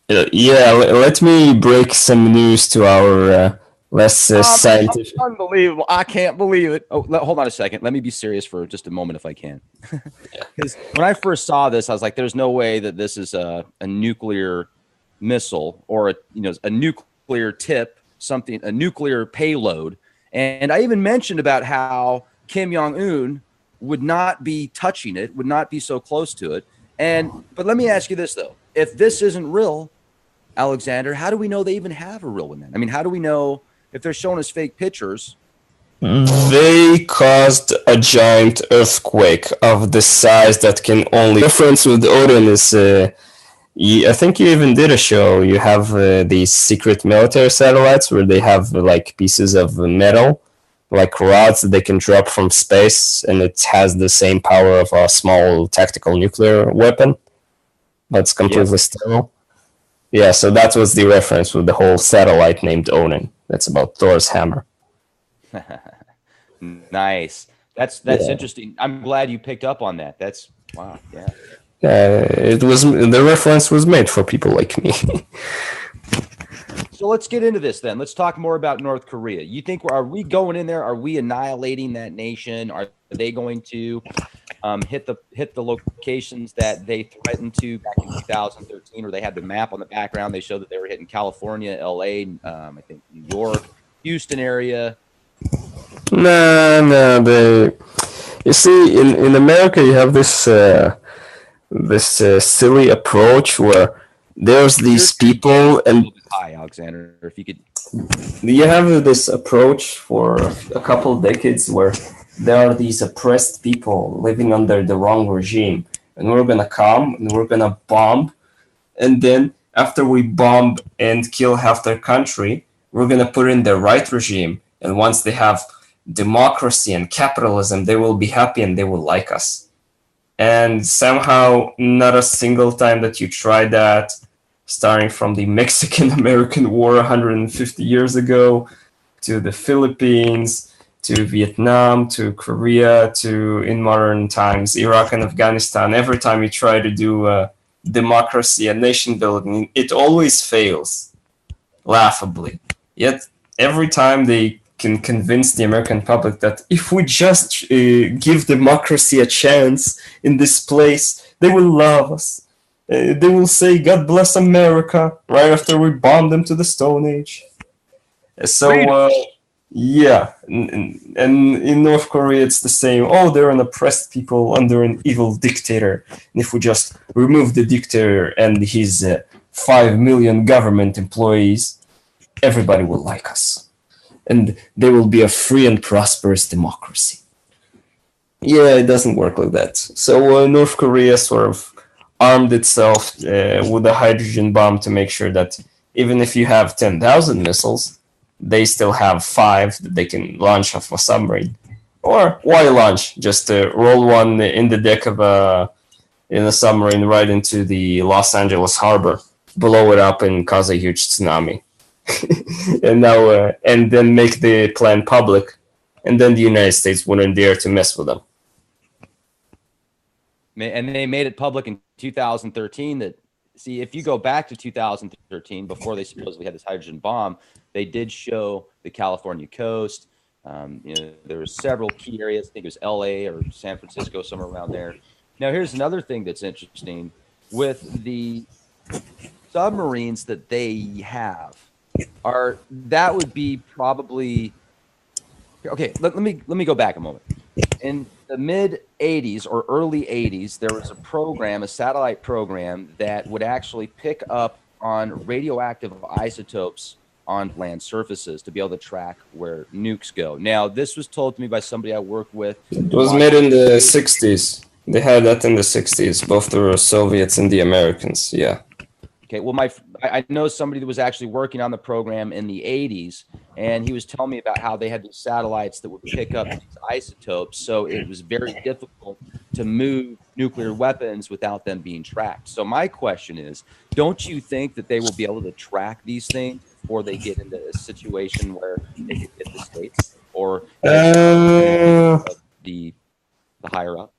Yeah, let me break some news to our less scientific. Unbelievable. I can't believe it. Oh, hold on a second. Let me be serious for just a moment if I can. Because when I first saw this, I was like, there's no way that this is a nuclear missile or a nuclear tip, something, a nuclear payload. And I even mentioned about how Kim Jong-un would not be touching it, would not be so close to it. But let me ask you this, though. If this isn't real, Alexander, how do we know they even have a real one then? I mean, how do we know if they're showing us fake pictures? They caused a giant earthquake of the size that can only... The difference with Odin is, I think you even did a show. You have these secret military satellites where they have like pieces of metal, like rods that they can drop from space, and it has the same power of a small tactical nuclear weapon, but it's completely sterile. Yeah, so that was the reference with the whole satellite named Odin. That's about Thor's hammer. Nice. That's interesting. I'm glad you picked up on that. That's wow. Yeah. It was, the reference was made for people like me. So let's get into this then. Let's talk more about North Korea. You think, are we going in there? Are we annihilating that nation? Are they going to hit the locations that they threatened to back in 2013, or they had the map on the background? They showed that they were hitting California, LA, I think New York, Houston area. No. You see, in America, you have this silly approach where there's these people, and hi, Alexander, if you could. You have this approach for a couple decades where there are these oppressed people living under the wrong regime, and we're gonna come and we're gonna bomb, and then after we bomb and kill half their country, we're gonna put in the right regime, and once they have democracy and capitalism, they will be happy and they will like us. And somehow, not a single time that you try that, starting from the Mexican-American War 150 years ago, to the Philippines, to Vietnam, to Korea, to, in modern times, Iraq and Afghanistan, every time you try to do democracy and nation building, it always fails, laughably. Yet, every time they can convince the American public that if we just give democracy a chance in this place, they will love us. They will say, God bless America, right after we bomb them to the Stone Age. So, yeah. And in North Korea, it's the same. Oh, they're an oppressed people under an evil dictator. And if we just remove the dictator and his 5 million government employees, everybody will like us. And there will be a free and prosperous democracy. Yeah, it doesn't work like that. So North Korea sort of armed itself with a hydrogen bomb to make sure that even if you have 10,000 missiles, they still have 5 that they can launch off a submarine. Or why launch? Just roll one in the deck of a submarine right into the Los Angeles harbor, blow it up, and cause a huge tsunami. and then make the plan public, and then the United States wouldn't dare to mess with them. And they made it public in 2013 that, see, if you go back to 2013, before they supposedly had this hydrogen bomb, they did show the California coast. There were several key areas. I think it was LA or San Francisco, somewhere around there. Now, here's another thing that's interesting with the submarines that they have. That would be probably okay. Let me go back a moment. In the mid 80s or early 80s, there was a satellite program that would actually pick up on radioactive isotopes on land surfaces to be able to track where nukes go. Now, this was told to me by somebody I work with. It was made in the 60s. They had that in the 60s, both the Soviets and the Americans. Yeah. Okay, well, I know somebody that was actually working on the program in the 80s, and he was telling me about how they had these satellites that would pick up these isotopes, so it was very difficult to move nuclear weapons without them being tracked. So my question is, don't you think that they will be able to track these things before they get into a situation where they could hit the States or the higher up?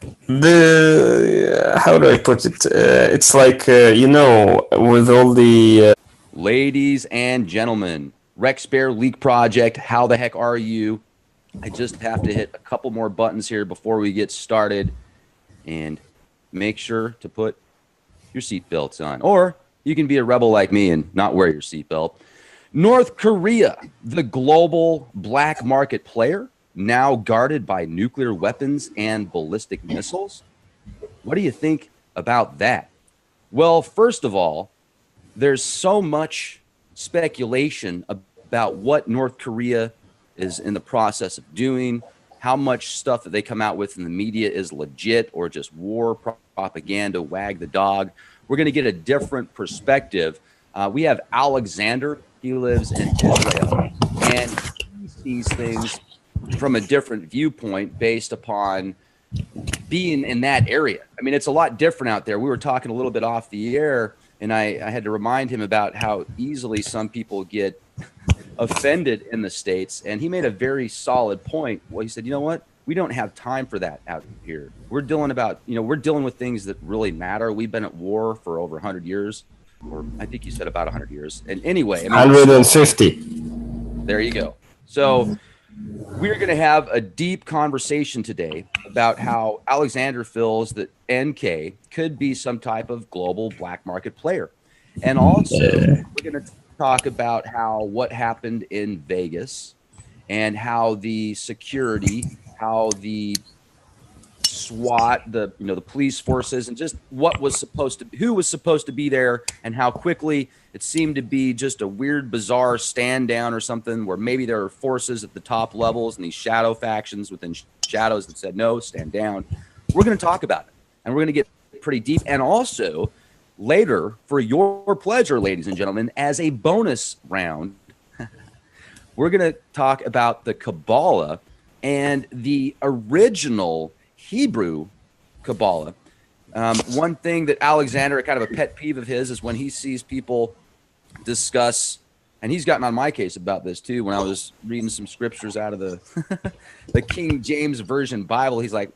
How do I put it? It's like with all the ladies and gentlemen, Rex Bear Leak Project. How the heck are you? I just have to hit a couple more buttons here before we get started, and make sure to put your seatbelts on, or you can be a rebel like me and not wear your seatbelt. North Korea, the global black market player, now guarded by nuclear weapons and ballistic missiles? What do you think about that? Well, first of all, there's so much speculation about what North Korea is in the process of doing, how much stuff that they come out with in the media is legit or just war propaganda, wag the dog. We're going to get a different perspective. We have Alexander. He lives in Israel, and he sees things from a different viewpoint based upon being in that area. I mean, it's a lot different out there. We were talking a little bit off the air, and I had to remind him about how easily some people get offended in the States. And he made a very solid point. Well, he said, you know what? We don't have time for that out here. We're dealing with things that really matter. We've been at war for over 100 years, or I think you said about 100 years. And anyway, I mean, 150. There you go. So we're going to have a deep conversation today about how Alexander feels that NK could be some type of global black market player. And also, we're going to talk about what happened in Vegas and how the security, how the SWAT, the police forces, and just who was supposed to be there, and how quickly it seemed to be just a weird, bizarre stand down or something, where maybe there are forces at the top levels and these shadow factions within shadows that said, no, stand down. We're going to talk about it, and we're going to get pretty deep. And also later, for your pleasure, ladies and gentlemen, as a bonus round, we're going to talk about the Kabbalah and the original Hebrew Kabbalah. One thing that Alexander, kind of a pet peeve of his, is when he sees people discuss, and he's gotten on my case about this too, when I was reading some scriptures out of the the King James Version Bible. He's like,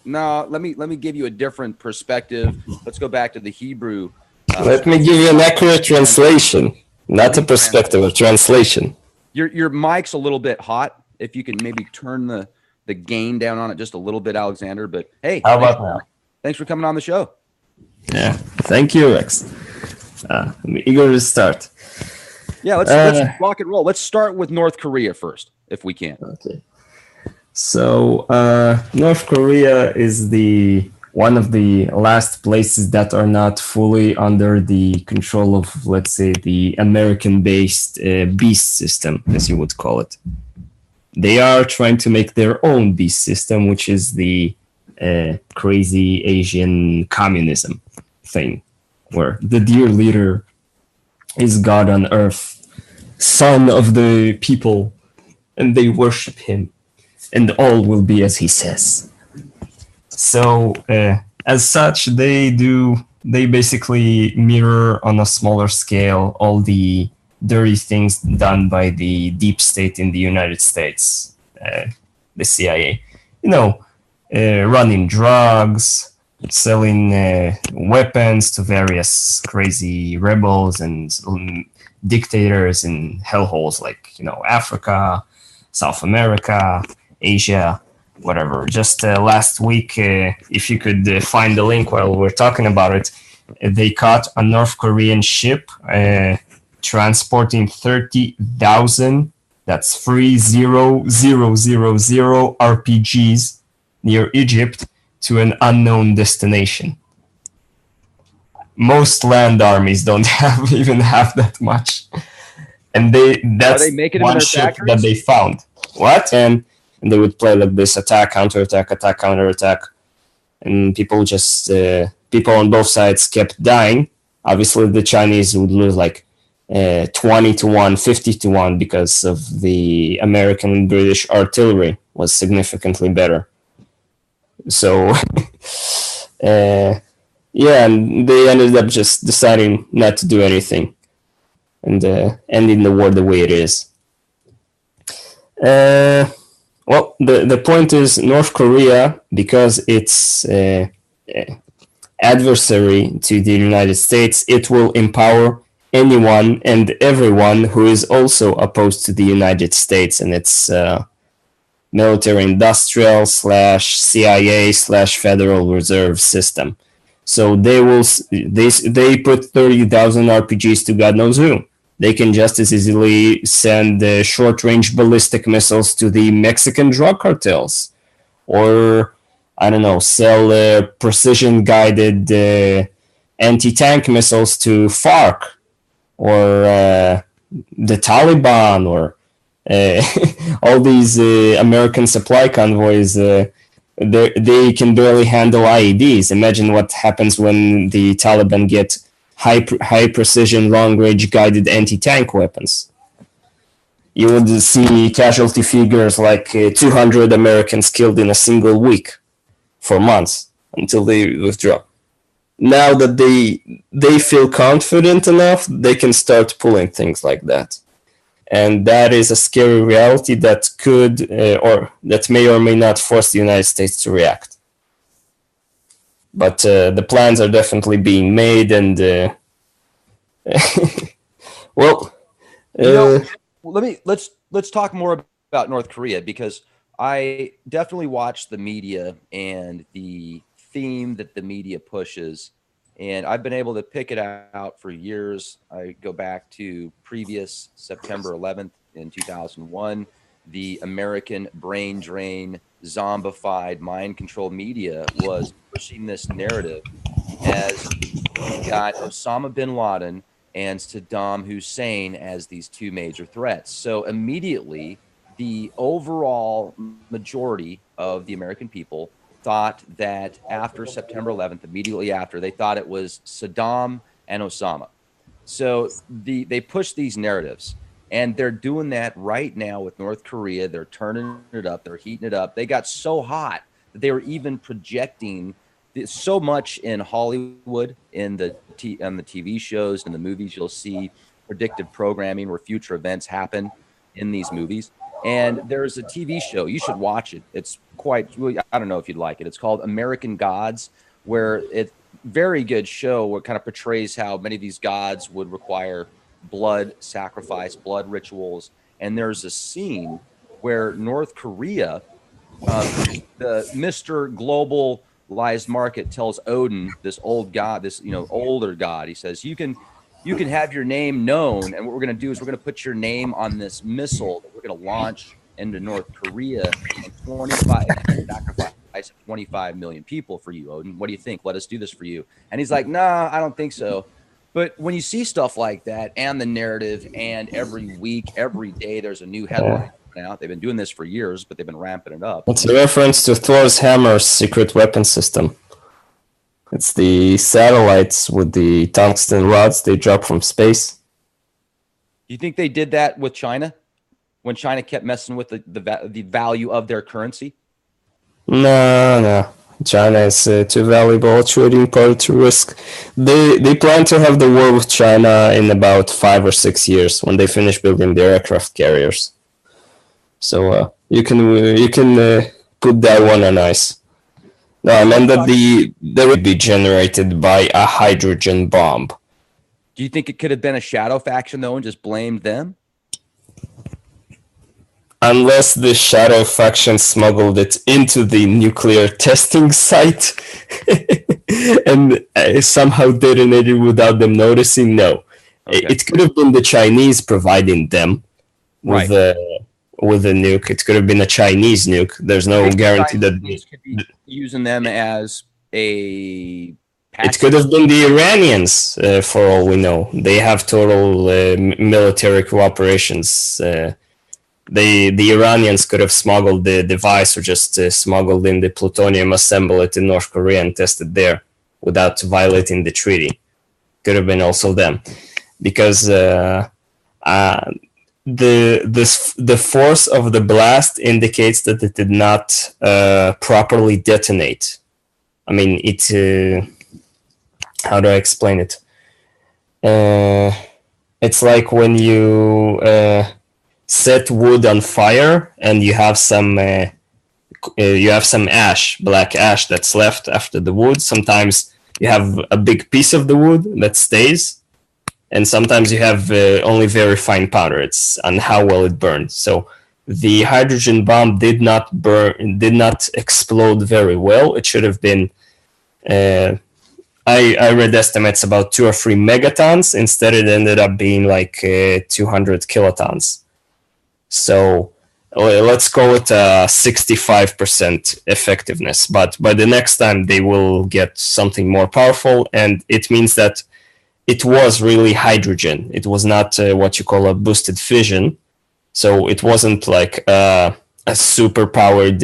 no, let me give you a different perspective. Let's go back to the Hebrew. Let me give you an accurate translation, not a perspective, of translation. Your mic's a little bit hot. If you can maybe turn the gain down on it just a little bit, Alexander. But hey, how about now? Thanks for coming on the show. Yeah, thank you, Rex. I'm eager to start. Yeah, let's rock and roll. Let's start with North Korea first, if we can. Okay. So North Korea is one of the last places that are not fully under the control of, let's say, the American-based beast system, as you would call it. They are trying to make their own beast system, which is the crazy Asian communism thing, where the dear leader is God on earth, son of the people, and they worship him, and all will be as he says. So, as such, they basically mirror on a smaller scale all the dirty things done by the deep state in the United States, the CIA. Running drugs, selling weapons to various crazy rebels and dictators in hellholes like, Africa, South America, Asia, whatever. Just last week, if you could find the link while we're talking about it, they caught a North Korean ship transporting 30,000, that's 30,000 RPGs near Egypt to an unknown destination. Most land armies don't even have that much. And that's one ship that they found. What? And they would play like this: attack, counterattack, attack, counterattack. And people on both sides kept dying. Obviously, the Chinese would lose like 20-1, 50-1, because of the American and British artillery was significantly better. So, and they ended up just deciding not to do anything and ending the war the way it is. Well, the point is, North Korea, because it's adversary to the United States, it will empower anyone and everyone who is also opposed to the United States and its military industrial / CIA / Federal Reserve system. So they put 30,000 RPGs to God knows who. they can just as easily send short-range ballistic missiles to the Mexican drug cartels, or I don't know, sell precision-guided anti-tank missiles to FARC or the Taliban, or all these American supply convoys. They can barely handle IEDs. Imagine what happens when the Taliban get high precision, long range guided anti-tank weapons. You would see casualty figures like 200 Americans killed in a single week for months until they withdraw. Now that they feel confident enough, they can start pulling things like that. And that is a scary reality that could, or that may or may not force the United States to react. But the plans are definitely being made, and well, let's talk more about North Korea, because I definitely watch the media and the theme that the media pushes, and I've been able to pick it out for years. I go back to previous September 11th in 2001. The American brain drain, zombified, mind-controlled media was pushing this narrative as you got Osama bin Laden and Saddam Hussein as these two major threats. So immediately, the overall majority of the American people thought that after September 11th, immediately after, they thought it was Saddam and Osama. So they push these narratives, and they're doing that right now with North Korea. They're turning it up. They're heating it up. They got so hot that they were even projecting so much in Hollywood, on the TV shows and the movies. You'll see predictive programming where future events happen in these movies. And there's a TV show, you should watch it. It's quite, I don't know if you'd like it. It's called American Gods, where it's very good show where it kind of portrays how many of these gods would require blood sacrifice, blood rituals. And there's a scene where North Korea, the Mr. Globalized Market tells Odin, this old god, this older god, he says, you can have your name known, and what we're going to do is we're going to put your name on this missile that we're going to launch into North Korea, and 25 sacrifice 25 million people for you, Odin. What do you think? Let us do this for you. And he's like, nah, I don't think so. But when you see stuff like that, and the narrative, and every week, every day, there's a new headline out. They've been doing this for years, but they've been ramping it up. It's a reference to Thor's hammer's secret weapon system. It's the satellites with the tungsten rods they drop from space. You think they did that with China when China kept messing with the value of their currency? No. China is too valuable a trading partner to risk. They plan to have the war with China in about 5 or 6 years when they finish building their aircraft carriers. So you can put that one on ice. No, I meant that they would be generated by a hydrogen bomb. Do you think it could have been a shadow faction, though, and just blamed them? Unless the shadow faction smuggled it into the nuclear testing site and somehow detonated without them noticing, no. Okay. It could have been the Chinese providing them with a nuke. It could have been a Chinese nuke. There's no guarantee that Chinese could be using them as a passive. It could have been the Iranians, for all we know. They have total military cooperations. The Iranians could have smuggled the device, or just smuggled in the plutonium, assemble it in North Korea and test it there without violating the treaty. Could have been also them, because the force of the blast indicates that it did not properly detonate. I mean, it. How do I explain it? It's like when you set wood on fire and you have some ash, black ash that's left after the wood. Sometimes you have a big piece of the wood that stays, and sometimes you have only very fine powder. It's on how well it burned. So the hydrogen bomb did not explode very well. It should have been I read estimates about 2 or 3 megatons. Instead, it ended up being like 200 kilotons. So let's call it 65% effectiveness. But by the next time, they will get something more powerful, and it means that it was really hydrogen. It was not what you call a boosted fission. So it wasn't like a super powered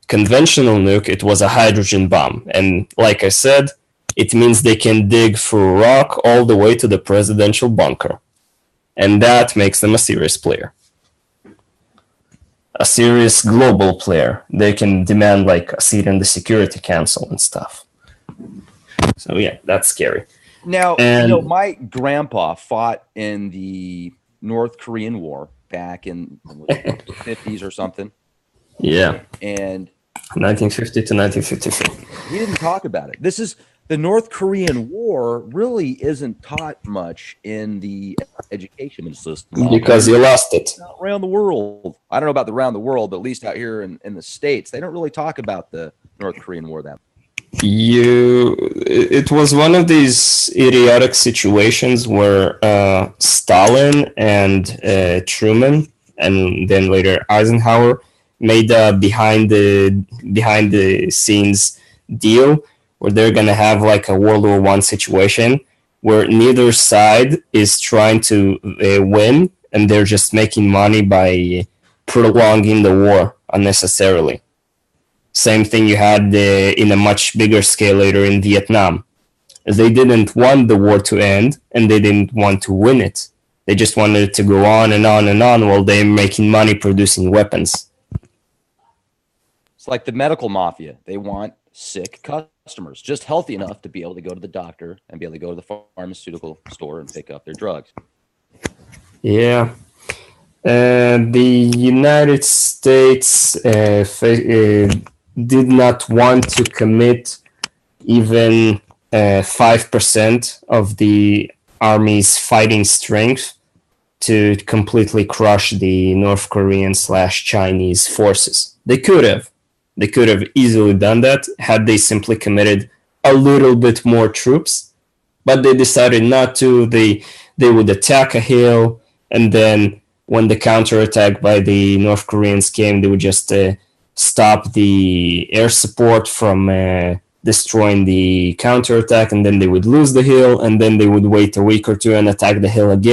conventional nuke. It was a hydrogen bomb. And like I said, it means they can dig through rock all the way to the presidential bunker. And that makes them a serious player. A serious global player. They can demand like a seat in the Security Council and stuff. So yeah, that's scary. Now, my grandpa fought in the North Korean War back in the 50s or something. Yeah. And 1950 to 1953. He didn't talk about it. The North Korean War really isn't taught much in the education system. Because you lost it. Around the world. I don't know about around the world, but at least out here in the States, they don't really talk about the North Korean War that much. It was one of these idiotic situations where Stalin and Truman, and then later Eisenhower, made a behind the scenes deal where they're gonna have like a World War I situation where neither side is trying to win, and they're just making money by prolonging the war unnecessarily. Same thing you had in a much bigger scale later in Vietnam. They didn't want the war to end, and they didn't want to win it. They just wanted it to go on and on and on while they're making money producing weapons. It's like the medical mafia. They want sick customers, just healthy enough to be able to go to the doctor and be able to go to the pharmaceutical store and pick up their drugs. Yeah. The United States did not want to commit even 5% of the army's fighting strength to completely crush the North Korean / Chinese forces. They could have easily done that had they simply committed a little bit more troops, but they decided not to. They would attack a hill, and then when the counterattack by the North Koreans came, they would just stop the air support from destroying the counterattack, and then they would lose the hill, and then they would wait a week or two and attack the hill again.